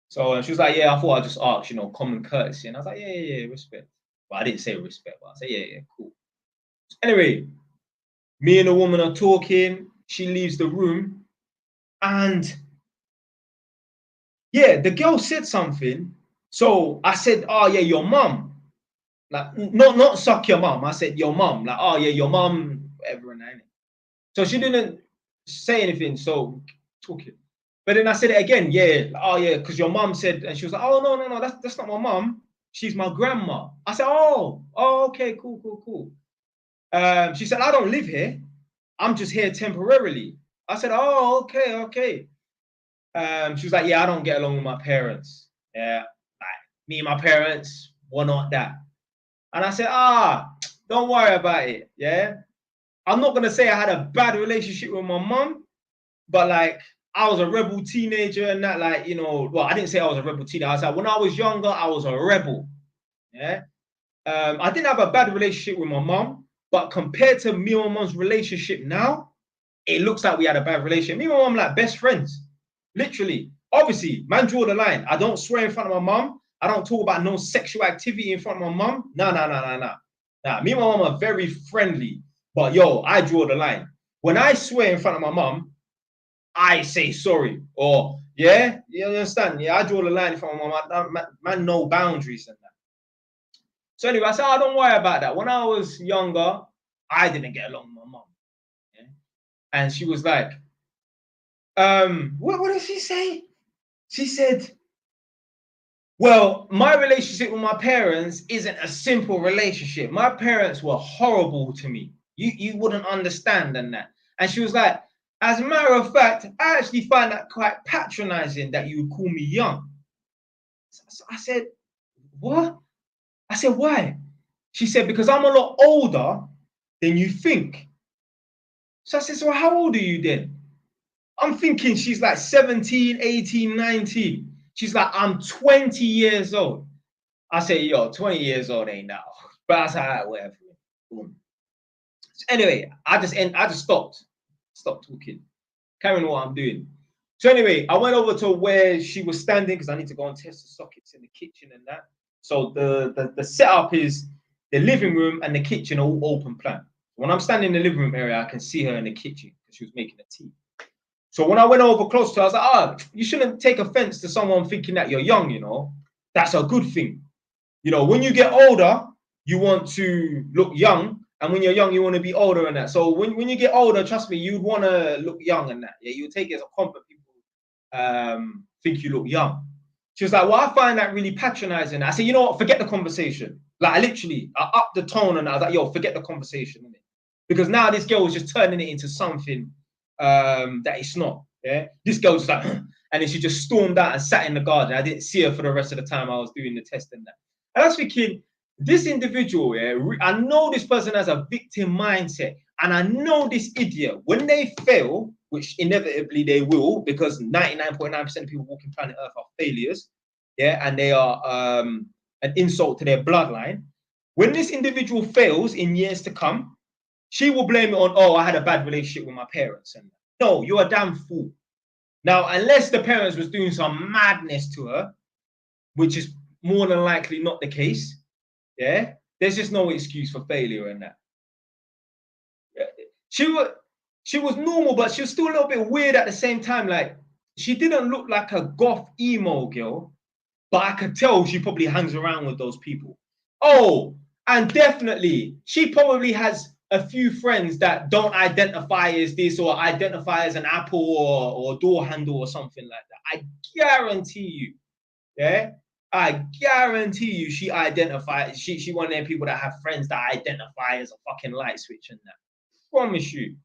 So she was like, yeah, I thought I'd just ask, you know, common courtesy. And I was like, yeah, respect. Well, I didn't say respect, but I said, yeah, cool. Anyway, me and the woman are talking. She leaves the room. And yeah, the girl said something. So I said, oh, yeah, your mum. Like, not suck your mum. I said, your mum. Like, oh, yeah, your mum, whatever. And so she didn't say anything. So talking. But then I said it again, yeah, oh yeah, because your mum said, and she was like, oh no, that's not my mum, she's my grandma. I said, oh, okay, cool. She said, I don't live here, I'm just here temporarily. I said, oh, okay. She was like, yeah, I don't get along with my parents. Yeah, like me and my parents, we're not that. And I said, don't worry about it. Yeah, I'm not gonna say I had a bad relationship with my mum, but like, I was a rebel teenager and that, like, you know, well, I didn't say I was a rebel teenager. I was like, when I was younger, I was a rebel. Yeah. I didn't have a bad relationship with my mom, but compared to me and my mom's relationship now, it looks like we had a bad relationship. Me and my mom like best friends, literally. Obviously, man, draw the line. I don't swear in front of my mom. I don't talk about no sexual activity in front of my mom. No. Nah, me and my mom are very friendly, but yo, I draw the line. When I swear in front of my mom, I say sorry, or yeah, you understand? Yeah, I draw the line from my man, no boundaries and that. So anyway, I said, oh, don't worry about that. When I was younger, I didn't get along with my mom. Yeah? And she was like, what did she say? She said, well, my relationship with my parents isn't a simple relationship. My parents were horrible to me. You wouldn't understand and that. And she was like, as a matter of fact, I actually find that quite patronizing that you would call me young. So I said, what? I said, why? She said, because I'm a lot older than you think. So I said, so how old are you then? I'm thinking she's like 17, 18, 19. She's like, I'm 20 years old. I said, yo, 20 years old ain't that old. But I said, all right, whatever. Boom. So anyway, I just stopped talking, carrying what I'm doing. So anyway, I went over to where she was standing because I need to go and test the sockets in the kitchen and that. So the setup is the living room and the kitchen all open plan. When I'm standing in the living room area, I can see her in the kitchen because she was making a tea. So when I went over close to her, I was like, you shouldn't take offense to someone thinking that you're young, you know. That's a good thing. You know, when you get older, you want to look young. And when you're young, you want to be older and that. So when you get older, trust me, you'd want to look young and that. Yeah, you take it as a compliment. People think you look young. She was like, well, I find that really patronizing. I said, you know what? Forget the conversation. Like, I upped the tone and I was like, yo, forget the conversation. Because now this girl was just turning it into something that it's not. Yeah, this girl was like, and then she just stormed out and sat in the garden. I didn't see her for the rest of the time I was doing the test and that. And I was thinking, this individual, yeah, I know this person has a victim mindset, and I know this idiot, when they fail, which inevitably they will, because 99.9% of people walking planet Earth are failures, yeah, and they are an insult to their bloodline. When this individual fails in years to come, she will blame it on, oh, I had a bad relationship with my parents. And no, you're a damn fool. Now, unless the parents was doing some madness to her, which is more than likely not the case, yeah, there's just no excuse for failure in that. Yeah. She was normal, but she was still a little bit weird at the same time. Like, she didn't look like a goth emo girl, but I could tell she probably hangs around with those people. Oh, and definitely, she probably has a few friends that don't identify as this or identify as an apple or door handle or something like that. I guarantee you, yeah, I guarantee you she identifies, she one of them people that have friends that identify as a fucking light switch and that. Promise you.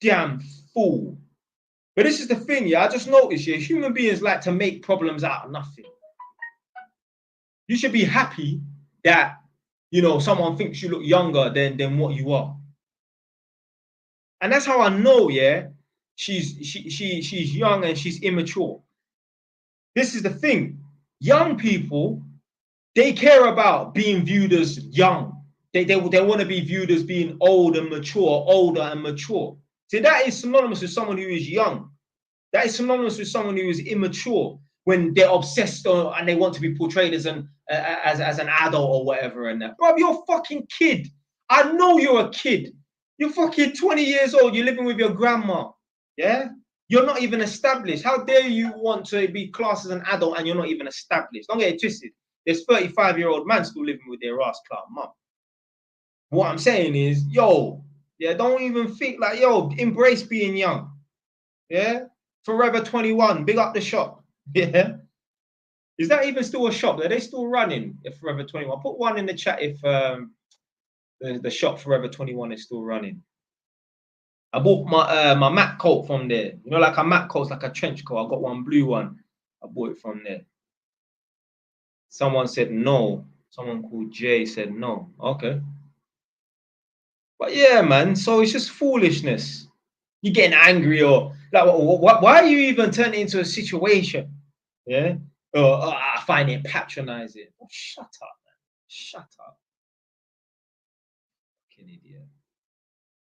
Damn fool. But this is the thing, yeah, I just noticed, yeah, human beings like to make problems out of nothing. You should be happy that, you know, someone thinks you look younger than what you are. And that's how I know, yeah, she's young and she's immature. This is the thing. Young people, they care about being viewed as young. They want to be viewed as being old and mature, older and mature. See, that is synonymous with someone who is young. That is synonymous with someone who is immature when they're obsessed and they want to be portrayed as an adult or whatever and that. Bro, you're a fucking kid. I know you're a kid. You're fucking 20 years old. You're living with your grandma. Yeah? You're not even established. How dare you want to be classed as an adult and you're not even established? Don't get it twisted. There's 35-year-old man still living with their ass clout mum. What I'm saying is, yo, yeah, don't even think like, yo, embrace being young. Yeah? Forever 21, big up the shop. Yeah. Is that even still a shop? Are they still running if Forever 21? Put one in the chat if the shop Forever 21 is still running. I bought my Mac coat from there. You know, like a Mac coat's like a trench coat. I got one blue one. I bought it from there. Someone said no. Someone called Jay said no. Okay. But yeah, man. So it's just foolishness. You're getting angry or like, why are you even turning into a situation? Yeah. I find it patronizing. Oh, shut up, man. Shut up. Fucking idiot.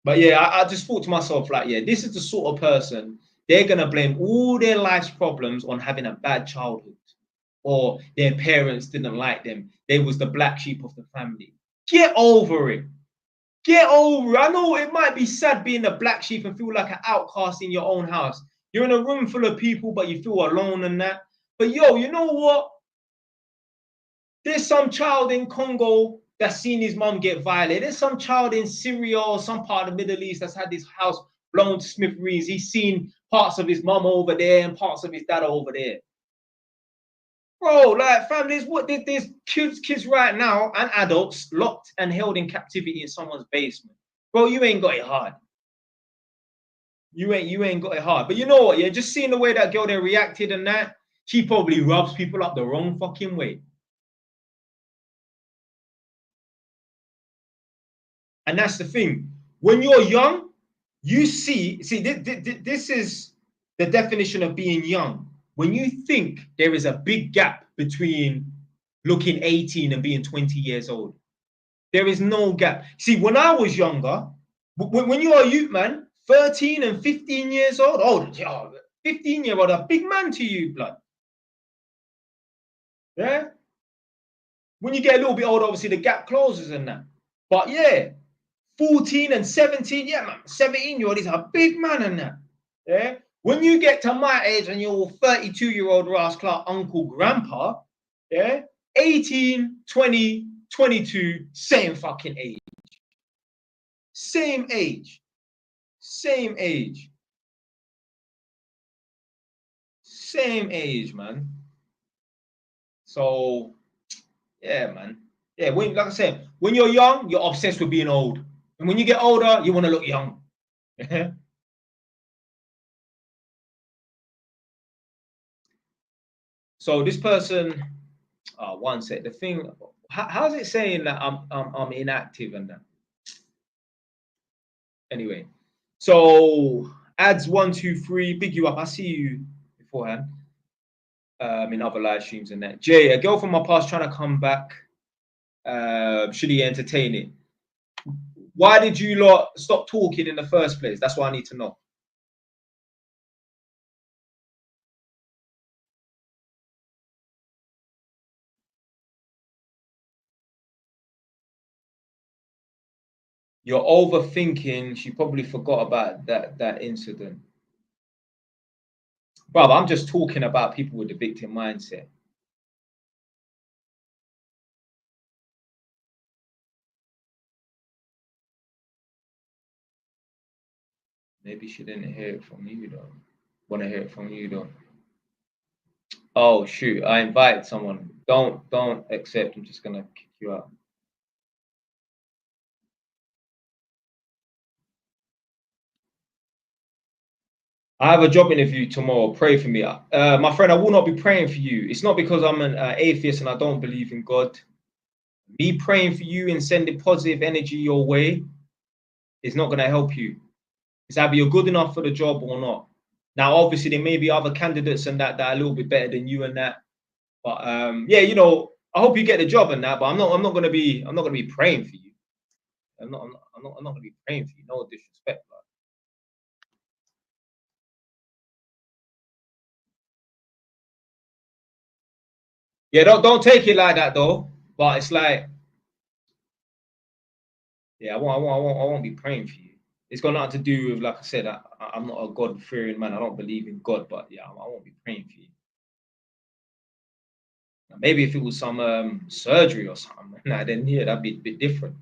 But yeah, I just thought to myself, like, yeah, this is the sort of person, they're going to blame all their life's problems on having a bad childhood or their parents didn't like them. They was the black sheep of the family. Get over it. Get over it. I know it might be sad being a black sheep and feel like an outcast in your own house. You're in a room full of people, but you feel alone and that. But yo, you know what? There's some child in Congo that's seen his mom get violated. There's some child in Syria or some part of the Middle East that's had his house blown to smithereens. He's seen parts of his mom over there and parts of his dad over there. Bro, like, fam, there's kids right now and adults locked and held in captivity in someone's basement. Bro, you ain't got it hard. You ain't got it hard. But you know what? Yeah, just seeing the way that girl there reacted and that, she probably rubs people up the wrong fucking way. And that's the thing. When you're young, you see, this is the definition of being young. When you think there is a big gap between looking 18 and being 20 years old, there is no gap. See, when I was younger, when you are a youth man, 13 and 15 years old, oh, 15-year-old, a big man to you, blood. Yeah? When you get a little bit older, obviously the gap closes and that. But yeah, 14 and 17, yeah, man, 17-year-old is a big man and that. Yeah. When you get to my age and you're 32-year-old rascal, uncle, grandpa, yeah, 18, 20, 22, same fucking age. Same age. Same age. Same age, man. So, yeah, man. Yeah, when, like I said, when you're young, you're obsessed with being old. And when you get older, you want to look young. So this person, one sec. The thing, how's it saying that I'm inactive and that? Anyway, so ads 1, 2, 3, big you up. I see you beforehand. In other live streams and that. Jay, a girl from my past trying to come back. Should he entertain it? Why did you lot stop talking in the first place? That's what I need to know. You're overthinking. She probably forgot about that incident. Bro, I'm just talking about people with the victim mindset. Maybe she didn't hear it from you though. Want to hear it from you though. Oh shoot! I invited someone. Don't accept. I'm just gonna kick you out. I have a job interview tomorrow. Pray for me. My friend, I will not be praying for you. It's not because I'm an atheist and I don't believe in God. Me praying for you and sending positive energy your way is not going to help you. It's either you're good enough for the job or not. Now, obviously, there may be other candidates and that are a little bit better than you and that. But yeah, you know, I hope you get the job and that. But I'm not gonna be praying for you. I'm not gonna be praying for you. No disrespect, but yeah, don't take it like that though. But it's like, yeah, I won't be praying for you. It's got nothing to do with, like I said, I'm not a God-fearing man. I don't believe in God, but yeah, I won't be praying for you. Maybe if it was some surgery or something, nah, then yeah, that'd be a bit different.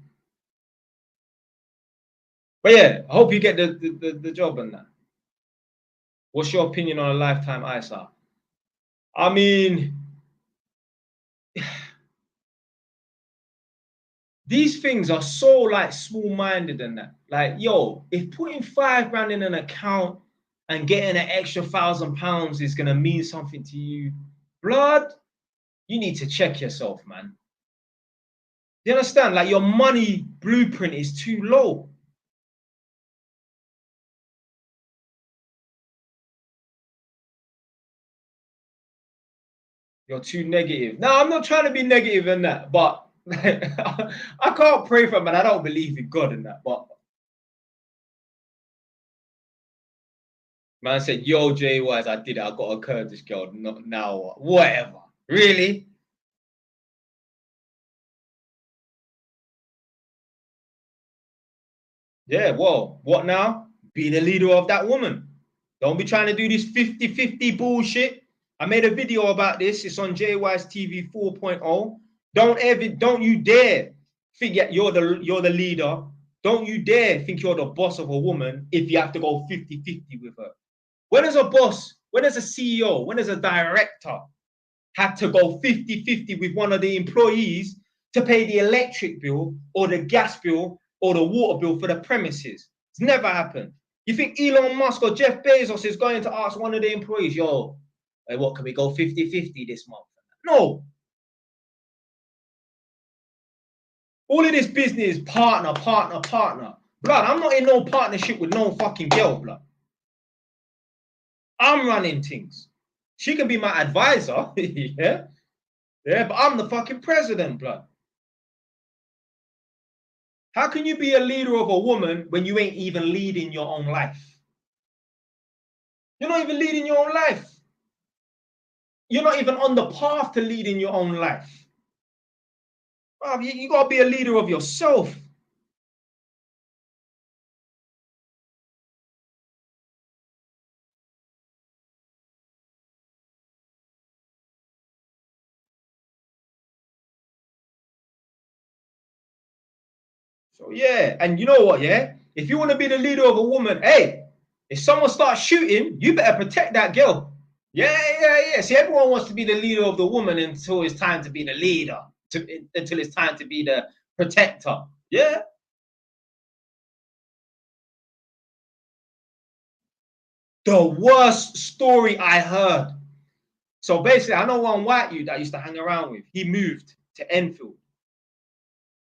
But yeah, I hope you get the job and that. What's your opinion on a lifetime ISA? I mean, these things are so like small-minded and that. Like, yo, if putting £5 in an account and getting an extra £1,000 is gonna mean something to you, blood, you need to check yourself, man. You understand? Like, your money blueprint is too low. You're too negative. No, I'm not trying to be negative in that, but I can't pray for him, and I don't believe in God in that. But man said, yo, Jay Wise, I did it. I got a Kurdish girl. Not now, whatever. Really? Yeah, well, what now? Be the leader of that woman. Don't be trying to do this 50-50 bullshit. I made a video about this. It's on JY's TV 4.0. Don't you dare think you're the leader. Don't you dare think you're the boss of a woman if you have to go 50-50 with her. When is a boss, when is a CEO, when is a director had to go 50-50 with one of the employees to pay the electric bill or the gas bill or the water bill for the premises? It's never happened. You think Elon Musk or Jeff Bezos is going to ask one of the employees, yo, hey, what, can we go 50-50 this month? No. All of this business, partner. Blood, I'm not in no partnership with no fucking girl, blood. I'm running things. She can be my advisor, yeah? Yeah, but I'm the fucking president, blood. How can you be a leader of a woman when you ain't even leading your own life? You're not even leading your own life. You're not even on the path to leading your own life. Well, you got to be a leader of yourself. So, yeah, and you know what, yeah? If you want to be the leader of a woman, hey, if someone starts shooting, you better protect that girl. Yeah. See, everyone wants to be the leader of the woman until it's time to be the leader, until it's time to be the protector. Yeah. The worst story I heard. So basically, I know one white youth that I used to hang around with. He moved to Enfield.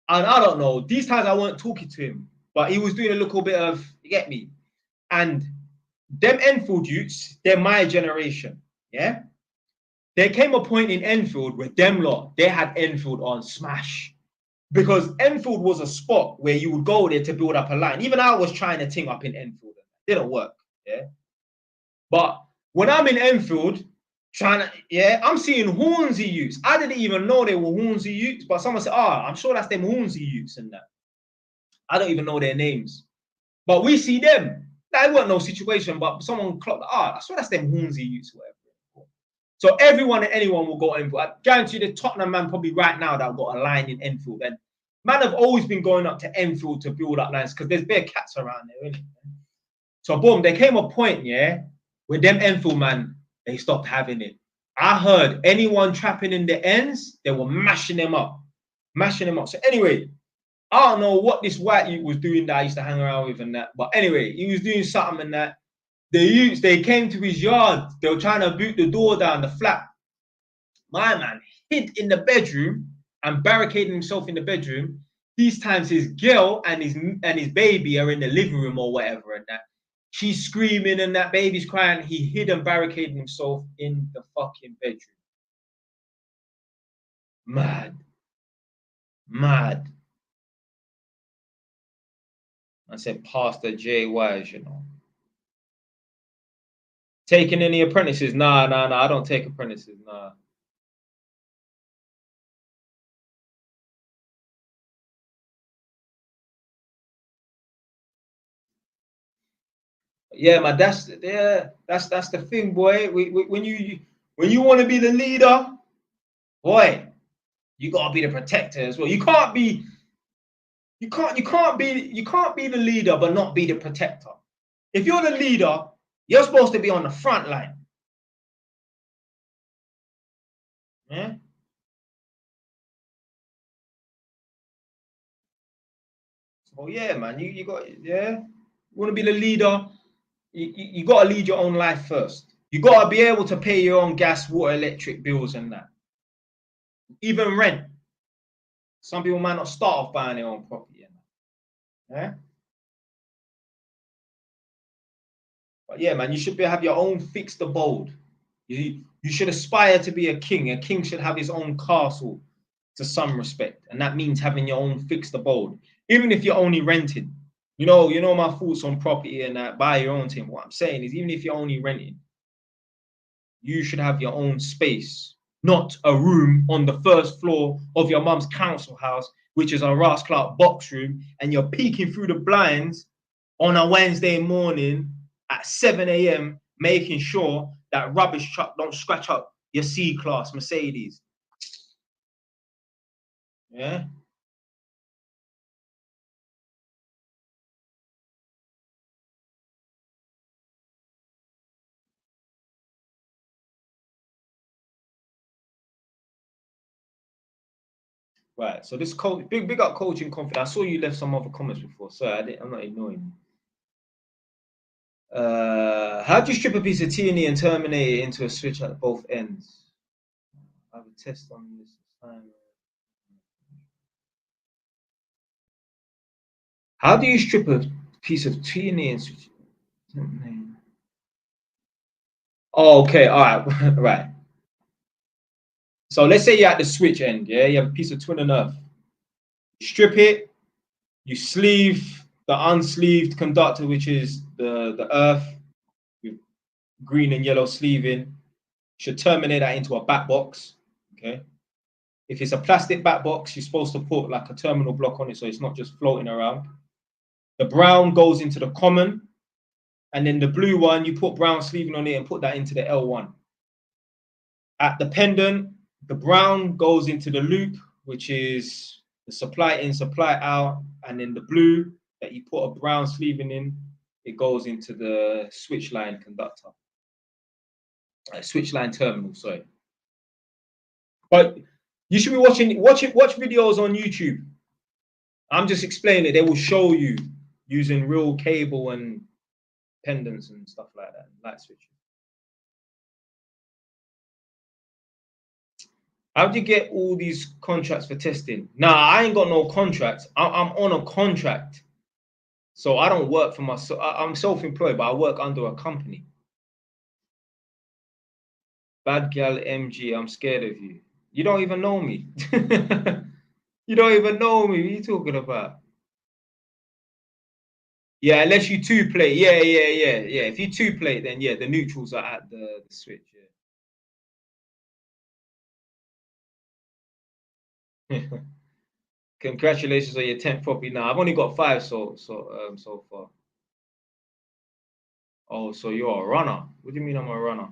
And I don't know, these times I weren't talking to him, but he was doing a little bit of, you get me? And them Enfield youths, they're my generation. Yeah. There came a point in Enfield where them lot, they had Enfield on smash. Because Enfield was a spot where you would go there to build up a line. Even I was trying to ting up in Enfield. It didn't work. Yeah. But when I'm in Enfield, I'm seeing Hornsey youths. I didn't even know they were Hornsey youths, but someone said, I'm sure that's them Hornsey youths and that. I don't even know their names. But we see them. That wasn't no situation, but someone clocked, I swear that's them Hornsey youths, whatever. So everyone and anyone will go Enfield. I guarantee you the Tottenham man probably right now that got a line in Enfield. And man have always been going up to Enfield to build up lines because there's bare cats around there, isn't it? So boom, there came a point, yeah, where them Enfield man, they stopped having it. I heard anyone trapping in the ends, they were mashing them up. So anyway, I don't know what this white youth was doing that I used to hang around with and that. But anyway, he was doing something and that. The youths, they came to his yard. They were trying to boot the door down, the flat. My man hid in the bedroom and barricading himself in the bedroom. These times his girl and his baby are in the living room or whatever, and that she's screaming and that baby's crying. He hid and barricaded himself in the fucking bedroom. Mad. Mad. I said, Pastor J. Wise, you know. Taking any apprentices? Nah. I don't take apprentices. Nah. Yeah, man. That's the thing, boy. When you want to be the leader, boy, you gotta be the protector as well. You can't be the leader but not be the protector. If you're the leader, you're supposed to be on the front line. Yeah. So yeah, man, you got You want to be the leader, you got to lead your own life first. You got to be able to pay your own gas, water, electric bills and that. Even rent. Some people might not start off buying their own property. Yeah. But yeah, man, you should have your own fixed abode. You should aspire to be a king. A king should have his own castle to some respect. And that means having your own fixed abode. Even if you're only renting. You know my thoughts on property and that, buy your own thing. What I'm saying is, even if you're only renting, you should have your own space, not a room on the first floor of your mum's council house, which is a Ross Clark box room, and you're peeking through the blinds on a Wednesday morning at 7 a.m., making sure that rubbish truck don't scratch up your C-Class Mercedes. Yeah. Right. So this coach, big up coaching confidence. I saw you left some other comments before. Sorry, I'm not ignoring you. How do you strip a piece of T&E and terminate it into a switch at both ends? I have a test on this assignment. How do you strip a piece of T&E and switch it? Oh, okay. All right. Right. So let's say you're at the switch end. Yeah. You have a piece of twin and earth. Strip it. You sleeve the unsleeved conductor, which is the earth with green and yellow sleeving. Should terminate that into a back box. Okay. If it's a plastic back box, you're supposed to put like a terminal block on it so it's not just floating around. The brown goes into the common, and then the blue one, you put brown sleeving on it and put that into the L1. At the pendant, the brown goes into the loop, which is the supply in, supply out, and then the blue that you put a brown sleeving in, it goes into the switch line conductor. Switch line terminal, sorry. But you should be watch videos on YouTube. I'm just explaining it. They will show you using real cable and pendants and stuff like that, light switches. How do you get all these contracts for testing? Nah, I ain't got no contracts. I'm on a contract. So I don't work for myself. I'm self-employed, but I work under a company. Bad gal MG, I'm scared of you. You don't even know me. You don't even know me. What are you talking about? Yeah, unless you two play. Yeah. If you two play, then yeah, the neutrals are at the switch. Yeah. Congratulations on your 10th property. Now I've only got 5 so far. Oh, so you're a runner. What do you mean I'm a runner?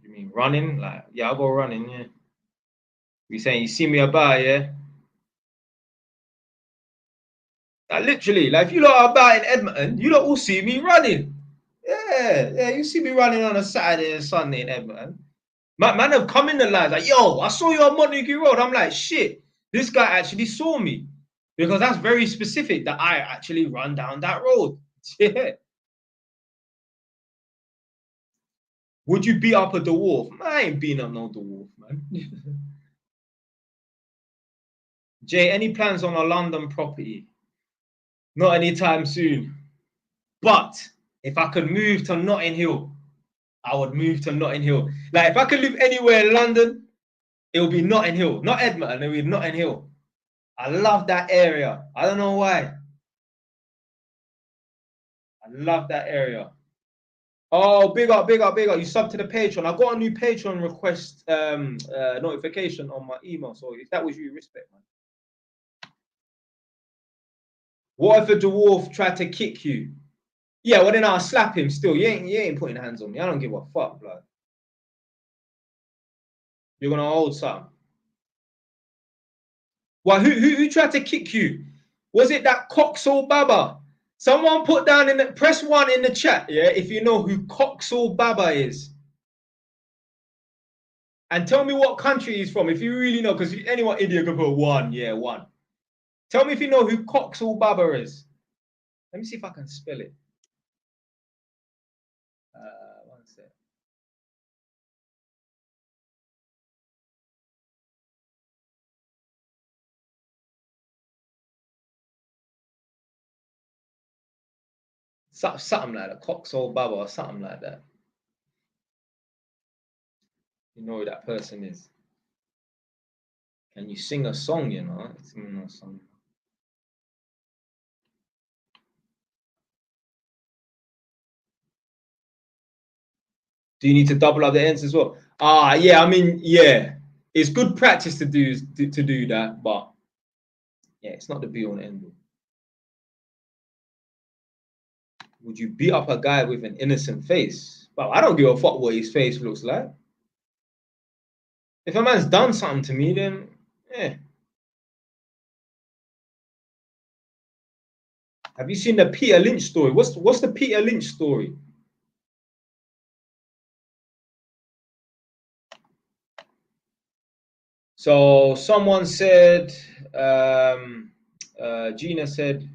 You mean running? Like, yeah, I'll go running, yeah. You saying you see me about, yeah? Like, literally, like if you lot are about in Edmonton, you lot will see me running. Yeah, you see me running on a Saturday and Sunday in Edmonton. Man have come in the lines like, yo, I saw you on Montague Road. I'm like, shit, this guy actually saw me. Because that's very specific that I actually run down that road. Yeah. Would you beat up a dwarf? I ain't beating up no dwarf, man. Jay, any plans on a London property? Not anytime soon. But if I could move to Notting Hill, I would move to Notting Hill. Like if I could live anywhere in London, it would be Notting Hill, not Edmonton. It would be Notting Hill. I love that area. I don't know why. I love that area. Oh, big up, big up, big up. You sub to the Patreon. I got a new Patreon request notification on my email. So if that was you, respect, man. What if a dwarf tried to kick you? Yeah, well then I'll slap him still. You ain't putting hands on me. I don't give a fuck, blood. You're gonna hold something. Well, who tried to kick you? Was it that Coxall Baba? Someone put down in the press 1 in the chat, yeah, if you know who Coxall Baba is. And tell me what country he's from, if you really know, because anyone idiot can put 1, yeah, 1. Tell me if you know who Coxall Baba is. Let me see if I can spell it. One sec. Something like that, Coxall Baba or something like that. You know who that person is. Can you sing a song, you know? Sing a song. Do you need to double up the ends as well? Yeah, I mean, yeah. It's good practice to do that, but yeah, it's not the be all and end all. Would you beat up a guy with an innocent face? Well, I don't give a fuck what his face looks like. If a man's done something to me, then yeah. Have you seen the Peter Lynch story? What's the Peter Lynch story? So someone said, Gina said,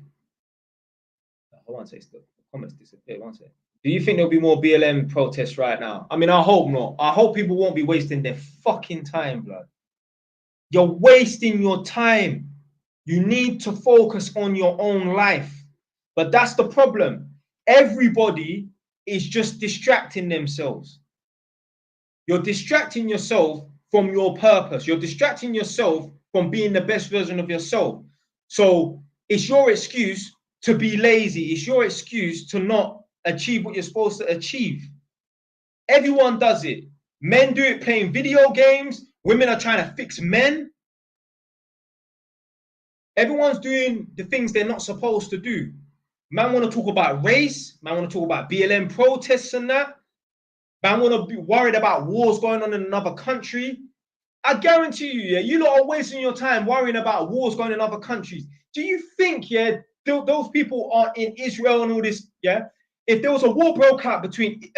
hold on, the comments disappeared. One second. Do you think there'll be more BLM protests right now? I mean, I hope not. I hope people won't be wasting their fucking time, blood. You're wasting your time. You need to focus on your own life. But that's the problem. Everybody is just distracting themselves. You're distracting yourself from your purpose. You're distracting yourself from being the best version of yourself. So it's your excuse to be lazy. It's your excuse to not achieve what you're supposed to achieve. Everyone does it. Men do it playing video games. Women are trying to fix men. Everyone's doing the things they're not supposed to do. Man want to talk about race. Man want to talk about BLM protests and that. Man want to be worried about wars going on in another country. I guarantee you, yeah, you lot are wasting your time worrying about wars going in other countries. Do you think, yeah, those people are in Israel and all this, yeah? If there was a war broke out between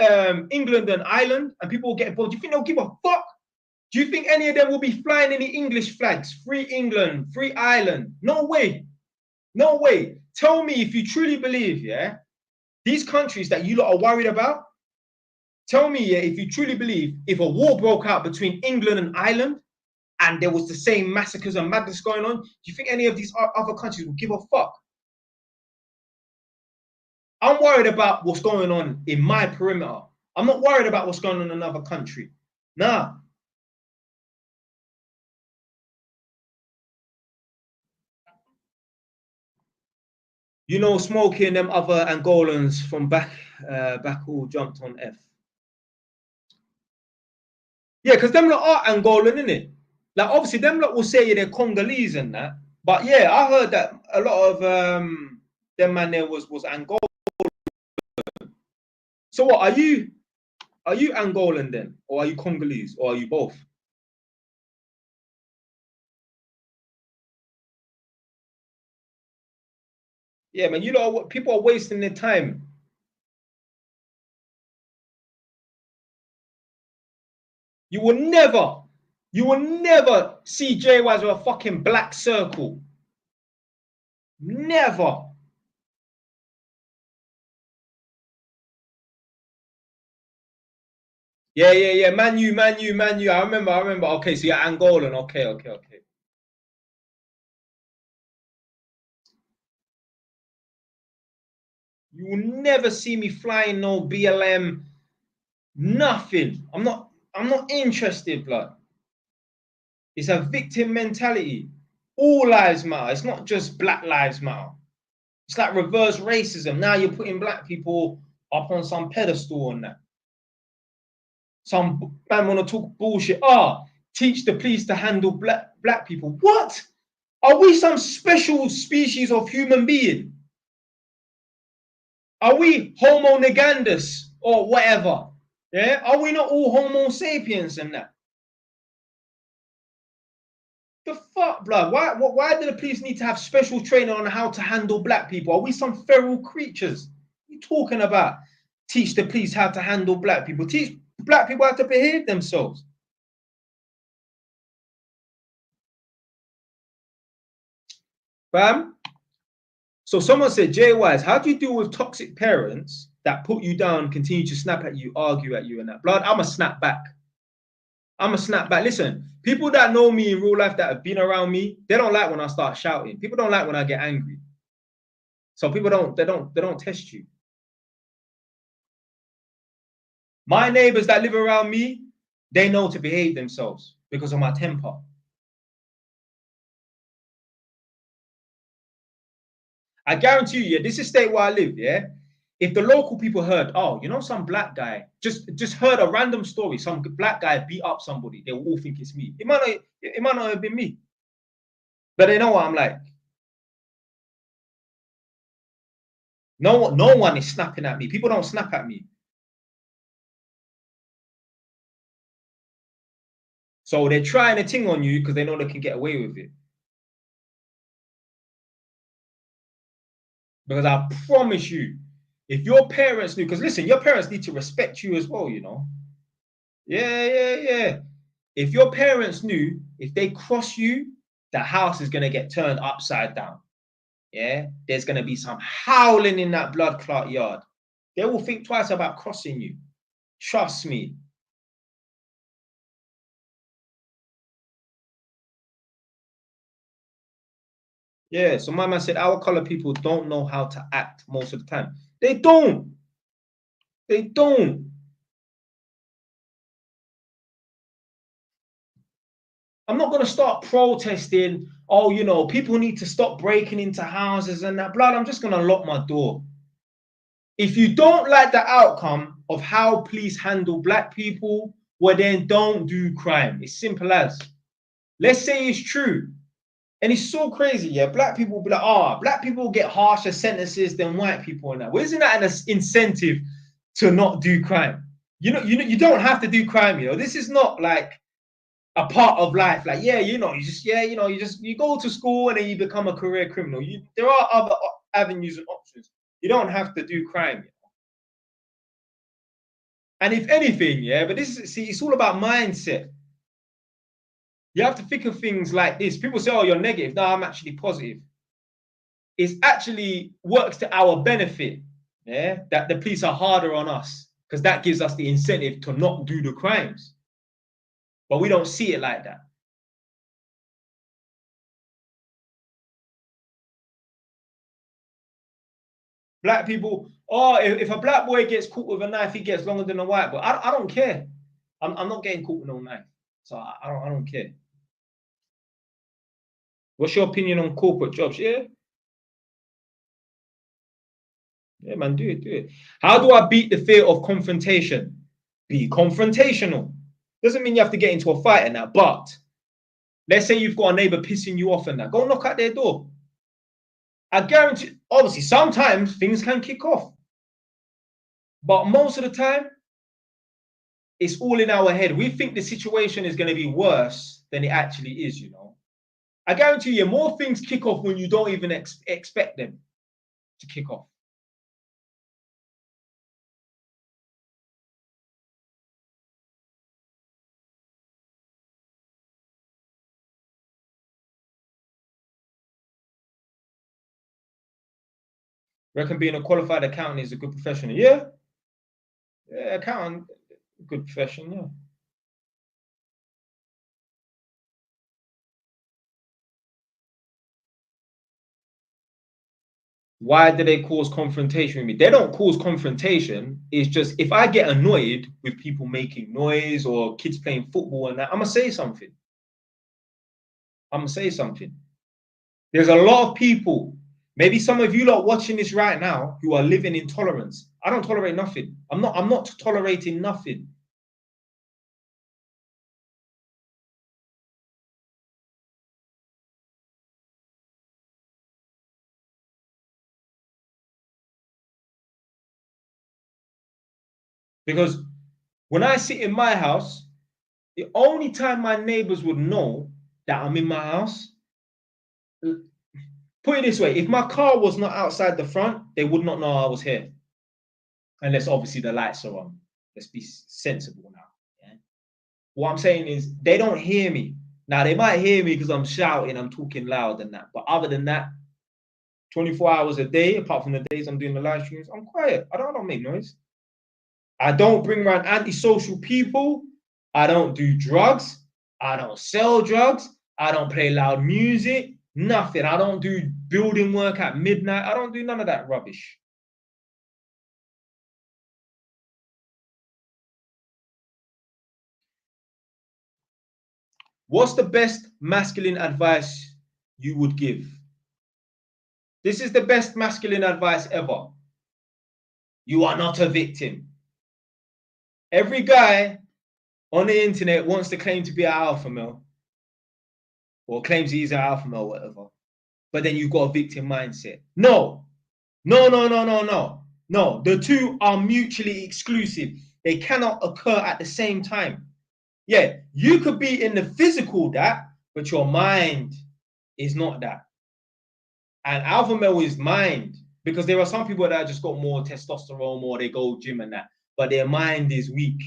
England and Ireland and people will get involved, do you think they'll give a fuck? Do you think any of them will be flying any English flags? Free England, free Ireland? No way. No way. Tell me if you truly believe, yeah, these countries that you lot are worried about, tell me, yeah, if you truly believe if a war broke out between England and Ireland and there was the same massacres and madness going on, do you think any of these other countries will give a fuck? I'm worried about what's going on in my perimeter. I'm not worried about what's going on in another country. Nah. You know, Smokey and them other Angolans from back all jumped on F. Yeah, because them lot are Angolan, innit? Like, obviously, them lot will say they're Congolese and that. But yeah, I heard that a lot of them man there was Angolan. So what, are you Angolan then? Or are you Congolese? Or are you both? Yeah, man, you know, people are wasting their time. You will never see JY as a fucking black circle. Never. Yeah. Man, you. I remember. Okay, so you're Angolan. Okay. You will never see me flying no BLM, nothing. I'm not interested, blood. It's a victim mentality. All lives matter. It's not just Black Lives Matter. It's like reverse racism. Now you're putting black people up on some pedestal on that. Some man want to talk bullshit. Teach the police to handle black people. What? Are we some special species of human being? Are we Homo negandus or whatever? Yeah? Are we not all Homo sapiens and that? The fuck, blood? Why do the police need to have special training on how to handle black people? Are we some feral creatures? What are you talking about? Teach the police how to handle black people. Teach black people how to behave themselves. Fam? So someone said, Jay Wise, how do you deal with toxic parents that put you down, continue to snap at you, argue at you and that? Blood, I'm a snap back. I'm a snap back. Listen, people that know me in real life that have been around me, they don't like when I start shouting. People don't like when I get angry. So people don't test you. My neighbors that live around me, they know to behave themselves because of my temper. I guarantee you, yeah, this is state where I live, yeah. If the local people heard, oh, you know, some black guy just heard a random story, some black guy beat up somebody, they will all think it's me. It might not have been me, but they know what I'm like. No one is snapping at me. People don't snap at me. So they're trying a thing on you because they know they can get away with it. Because I promise you, if your parents knew, because listen, your parents need to respect you as well, you know. Yeah. If your parents knew, if they cross you, the house is going to get turned upside down. Yeah, there's going to be some howling in that blood clot yard. They will think twice about crossing you. Trust me. Yeah, so my man said our color people don't know how to act most of the time. They don't. They don't. I'm not going to start protesting. Oh, you know, people need to stop breaking into houses and that. Blood, I'm just going to lock my door. If you don't like the outcome of how police handle black people, well, then don't do crime. It's simple as. Let's say it's true. And it's so crazy, yeah. Black people will be like, black people get harsher sentences than white people and that. Well, isn't that an incentive to not do crime? You don't have to do crime, you know. This is not like a part of life. Like, yeah, you go to school and then you become a career criminal. There are other avenues and options. You don't have to do crime. You know? And if anything, yeah, but it's all about mindset. You have to think of things like this. People say, oh, you're negative. No, I'm actually positive. It actually works to our benefit, yeah, that the police are harder on us because that gives us the incentive to not do the crimes. But we don't see it like that. Black people, if a black boy gets caught with a knife, he gets longer than a white boy. I don't care. I'm not getting caught with no knife. So I don't care. What's your opinion on corporate jobs? Yeah. Yeah, man, do it. How do I beat the fear of confrontation? Be confrontational. Doesn't mean you have to get into a fight and that, but let's say you've got a neighbor pissing you off and that. Go knock at their door. I guarantee, obviously, sometimes things can kick off. But most of the time, it's all in our head. We think the situation is going to be worse than it actually is, you know. I guarantee you, more things kick off when you don't even expect them to kick off. Reckon being a qualified accountant is a good profession. Yeah, accountant, good profession. Yeah. Why do they cause confrontation with me? They don't cause confrontation. It's just if I get annoyed with people making noise or kids playing football and that, I'm gonna say something. I'm gonna say something. There's a lot of people, maybe some of you lot watching this right now, who are living in tolerance. I don't tolerate nothing. I'm not tolerating nothing. Because when I sit in my house, the only time my neighbors would know that I'm in my house, put it this way, if my car was not outside the front, they would not know I was here. Unless obviously the lights are on. Let's be sensible now. Yeah? What I'm saying is they don't hear me. Now they might hear me because I'm shouting, I'm talking loud and that. But other than that, 24 hours a day, apart from the days I'm doing the live streams, I'm quiet. I don't make noise. I don't bring around antisocial people. I don't do drugs. I don't sell drugs. I don't play loud music. Nothing. I don't do building work at midnight. I don't do none of that rubbish. What's the best masculine advice you would give? This is the best masculine advice ever. You are not a victim. Every guy on the internet wants to claim to be an alpha male or claims he's an alpha male, whatever. But then you've got a victim mindset. No. No, the two are mutually exclusive. They cannot occur at the same time. Yeah, you could be in the physical that, but your mind is not that. And alpha male is mind, because there are some people that just got more testosterone, or they go gym and that, but their mind is weak.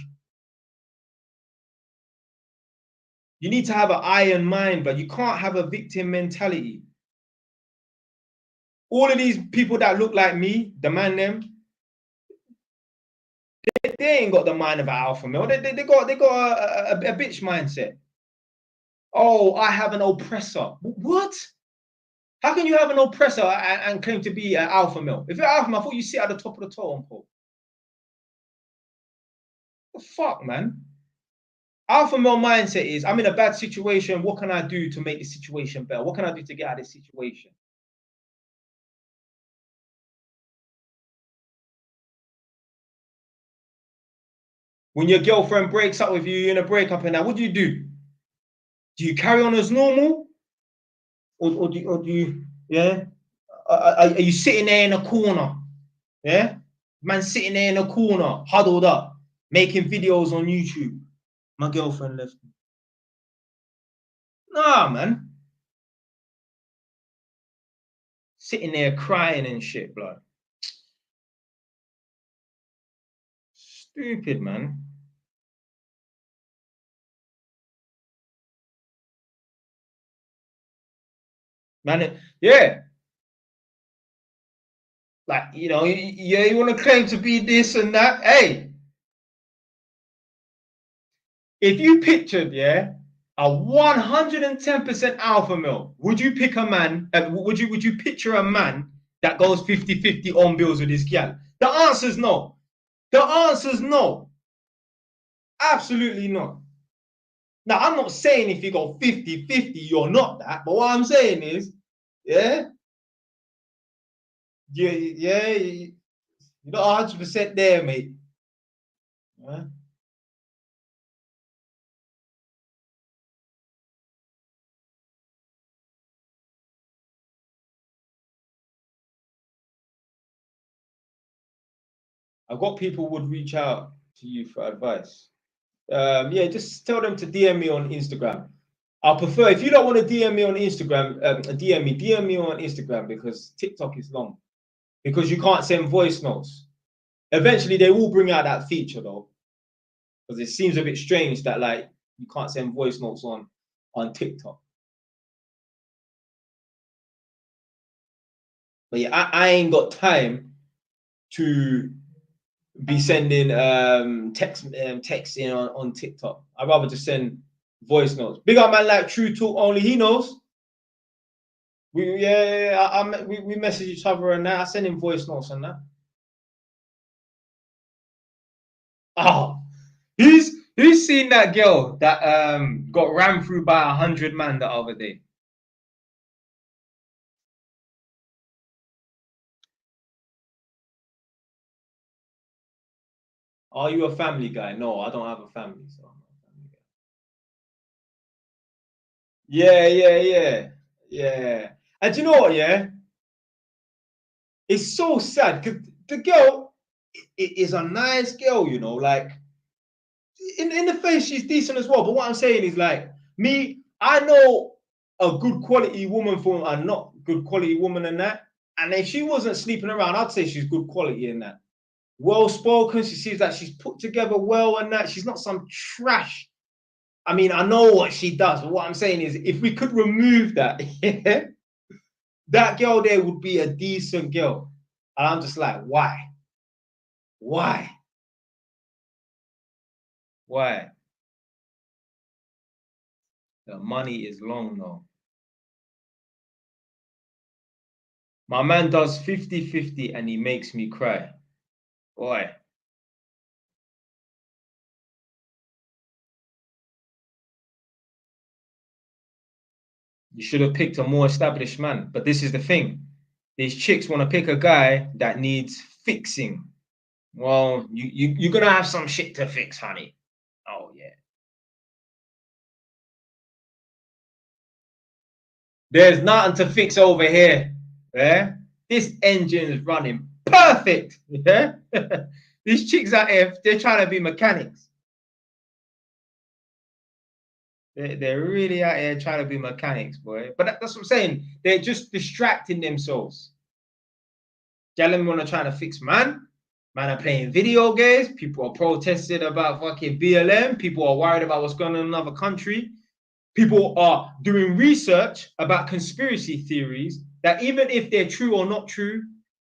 You need to have an iron mind, but you can't have a victim mentality. All of these people that look like me, the man them, they ain't got the mind of an alpha male. They got a bitch mindset. Oh, I have an oppressor. What? How can you have an oppressor and claim to be an alpha male? If you're alpha male, I thought you sit at the top of the totem pole. The fuck, man? Alpha male mindset is, I'm in a bad situation. What can I do to make the situation better? What can I do to get out of this situation? When your girlfriend breaks up with you, you're in a breakup and that, what do? Do you carry on as normal? Or do you, yeah? Are you sitting there in a corner? Yeah? Man sitting there in a corner, huddled up, making videos on YouTube. My girlfriend left me. Nah, man. Sitting there crying and shit, blood. Stupid, man. Man, yeah. Like, you know, yeah, you want to claim to be this and that. Hey, if you pictured, yeah, a 110% alpha male, would you pick a man, would you picture a man that goes 50-50 on bills with his gal? The answer is no. The answer is no. Absolutely not. Now, I'm not saying if you go 50-50, you're not that. But what I'm saying is, yeah, you're not 100% there, mate. Yeah. I've got people would reach out to you for advice. Yeah, just tell them to DM me on Instagram. I prefer, if you don't want to DM me on Instagram, DM me on Instagram, because TikTok is long. Because you can't send voice notes. Eventually, they will bring out that feature though, because it seems a bit strange that like you can't send voice notes on TikTok. But yeah, I ain't got time to be sending texting on TikTok. I'd rather just send voice notes. Big up man like True Talk Only, he knows. we message each other and that. I send him voice notes and that. Oh, who's seen that girl that got ran through by 100 man the other day? Are you a family guy? No, I don't have a family, so I'm not a family guy. Yeah. And do you know what? Yeah, it's so sad because the girl is a nice girl, you know, like in the face, she's decent as well. But what I'm saying is, like, me, I know a good quality woman from a not good quality woman and that. And if she wasn't sleeping around, I'd say she's good quality in that. Well spoken, she seems like she's put together well and that. She's not some trash. I mean, I know what she does, but what I'm saying is, if we could remove that, yeah, that girl there would be a decent girl. And I'm just like, why? Why? Why? The money is long though. My man does 50-50 and he makes me cry. Boy. You should have picked a more established man. But this is the thing. These chicks want to pick a guy that needs fixing. Well, you're going to have some shit to fix, honey. Oh, yeah. There's nothing to fix over here. Yeah? This engine is running perfect. Yeah? These chicks out here, they're trying to be mechanics. They're really out here trying to be mechanics, boy. But that's what I'm saying. They're just distracting themselves. Gentlemen want to try to fix man. Man are playing video games. People are protesting about fucking BLM. People are worried about what's going on in another country. People are doing research about conspiracy theories that even if they're true or not true,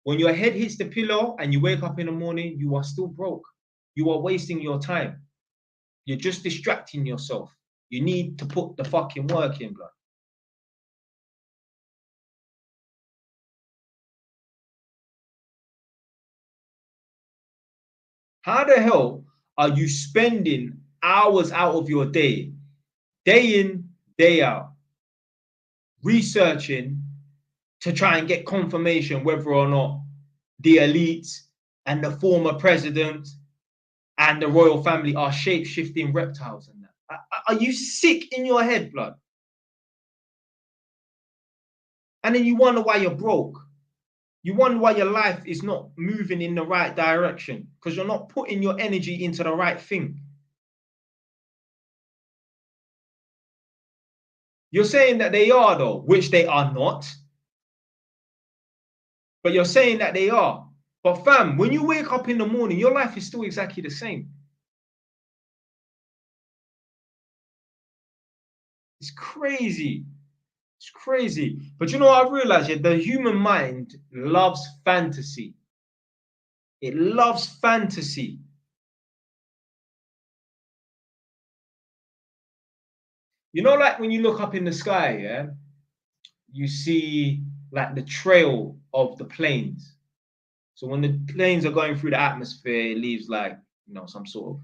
when your head hits the pillow and you wake up in the morning, you are still broke. You are wasting your time. You're just distracting yourself. You need to put the fucking work in, bro. How the hell are you spending hours out of your day in, day out, researching to try and get confirmation whether or not the elites and the former president and the royal family are shape-shifting reptiles and that? Are you sick in your head, blood? And then you wonder why you're broke. You wonder why your life is not moving in the right direction because you're not putting your energy into the right thing. You're saying that they are, though, which they are not. But you're saying that they are. But fam, when you wake up in the morning, your life is still exactly the same. It's crazy. It's crazy. But you know what I've realized? Yeah, the human mind loves fantasy. It loves fantasy. You know, like when you look up in the sky, yeah, you see like the trail of the planes. So when the planes are going through the atmosphere, it leaves like, you know, some sort of.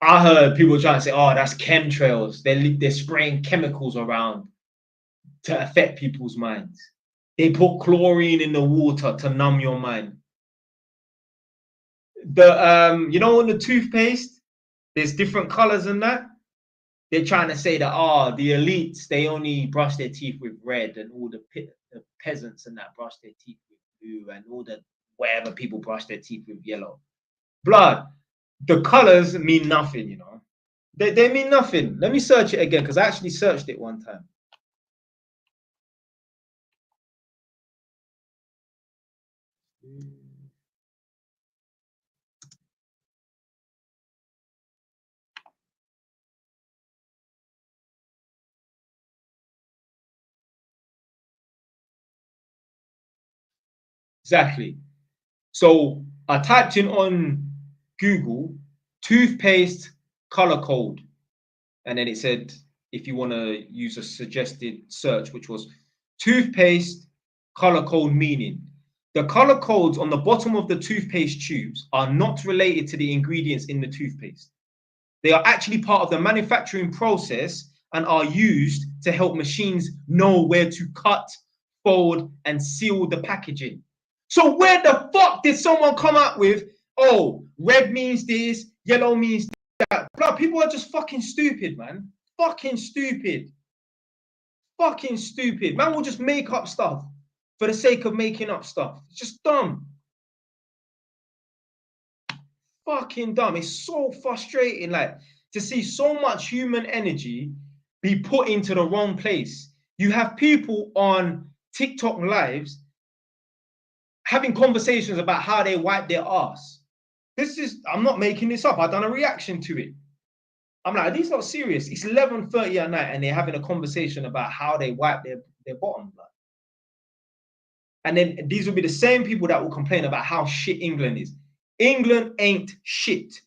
I heard people trying to say, oh, that's chemtrails. They're spraying chemicals around to affect people's minds. They put chlorine in the water to numb your mind. You know, in the toothpaste, there's different colors in that. They're trying to say that the elites, they only brush their teeth with red, and all the peasants and that brush their teeth with blue, and all the wherever people brush their teeth with yellow. Blood, the colors mean nothing, you know. They mean nothing. Let me search it again because I actually searched it one time. Exactly. So I typed in on Google toothpaste color code, and then it said if you want to use a suggested search, which was Toothpaste, color code meaning. The color codes on the bottom of the toothpaste tubes are not related to the ingredients in the toothpaste. They are actually part of the manufacturing process and are used to help machines know where to cut, fold, and seal the packaging. So where the fuck did someone come up with, oh, red means this, yellow means that? Bro, people are just fucking stupid, man. Fucking stupid. Fucking stupid. Man will just make up stuff for the sake of making up stuff. It's just dumb. Fucking dumb. It's so frustrating, like, to see so much human energy be put into the wrong place. You have people on TikTok lives having conversations about how they wipe their ass. This is, I'm not making this up. I've done a reaction to it. I'm like, these not serious. It's 11:30 at night and they're having a conversation about how they wipe their bottom. And then these will be the same people that will complain about how shit England is. England ain't shit.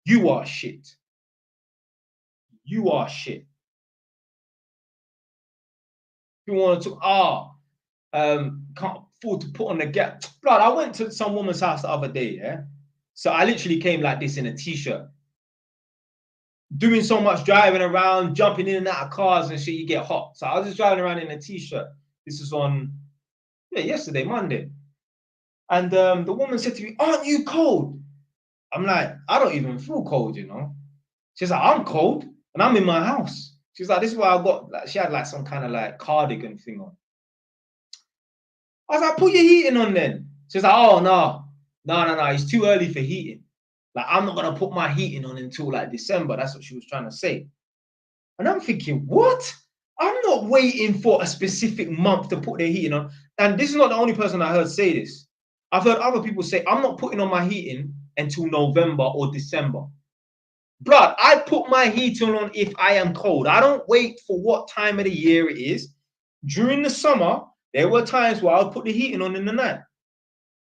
You are shit. You are shit. You want to, can't afford to put on the gap. Blood, I went to some woman's house the other day, yeah? So I literally came like this in a t-shirt. Doing so much driving around, jumping in and out of cars and shit, you get hot. So I was just driving around in a t-shirt. This was on, yesterday, Monday. And the woman said to me, aren't you cold? I'm like, I don't even feel cold, you know? She's like, I'm cold and I'm in my house. She's like, this is why I got, like, she had like some kind of like cardigan thing on. I was like, put your heating on then. She's like, oh, no, it's too early for heating. Like, I'm not going to put my heating on until like December. That's what she was trying to say. And I'm thinking, what? I'm not waiting for a specific month to put their heating on. And this is not the only person I heard say this. I've heard other people say, I'm not putting on my heating until November or December. Blood, I put my heating on if I am cold. I don't wait for what time of the year it is. During the summer, there were times where I'll put the heating on in the night.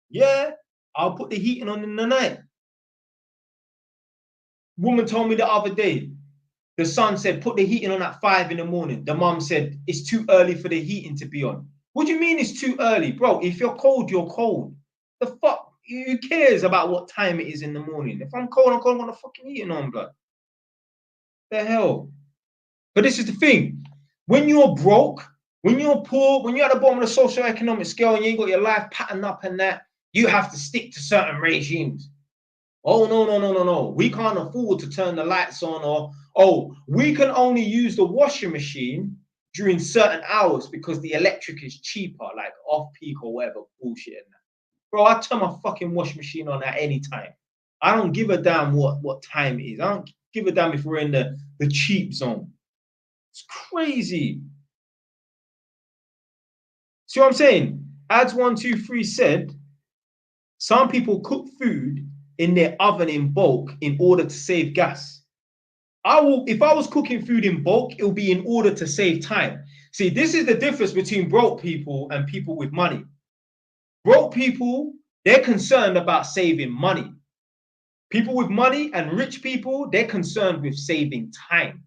Yeah, I'll put the heating on in the night. Woman told me the other day, the son said, put the heating on at 5 in the morning. The mom said, it's too early for the heating to be on. What do you mean it's too early? Bro, if you're cold, you're cold. The fuck? Who cares about what time it is in the morning? If I'm cold, I'm going to fucking heating on, blood. The hell? But this is the thing. When you're broke, when you're poor, when you're at the bottom of the socioeconomic scale and you ain't got your life patterned up and that, you have to stick to certain regimes. Oh, no. We can't afford to turn the lights on, or, oh, we can only use the washing machine during certain hours because the electric is cheaper, like off-peak or whatever bullshit. And that. Bro, I turn my fucking washing machine on at any time. I don't give a damn what time it is. I don't give a damn if we're in the cheap zone. It's crazy. See what I'm saying? Ads123 said, some people cook food in their oven in bulk in order to save gas. If I was cooking food in bulk, it will be in order to save time. See, this is the difference between broke people and people with money. Broke people, they're concerned about saving money. People with money and rich people, they're concerned with saving time.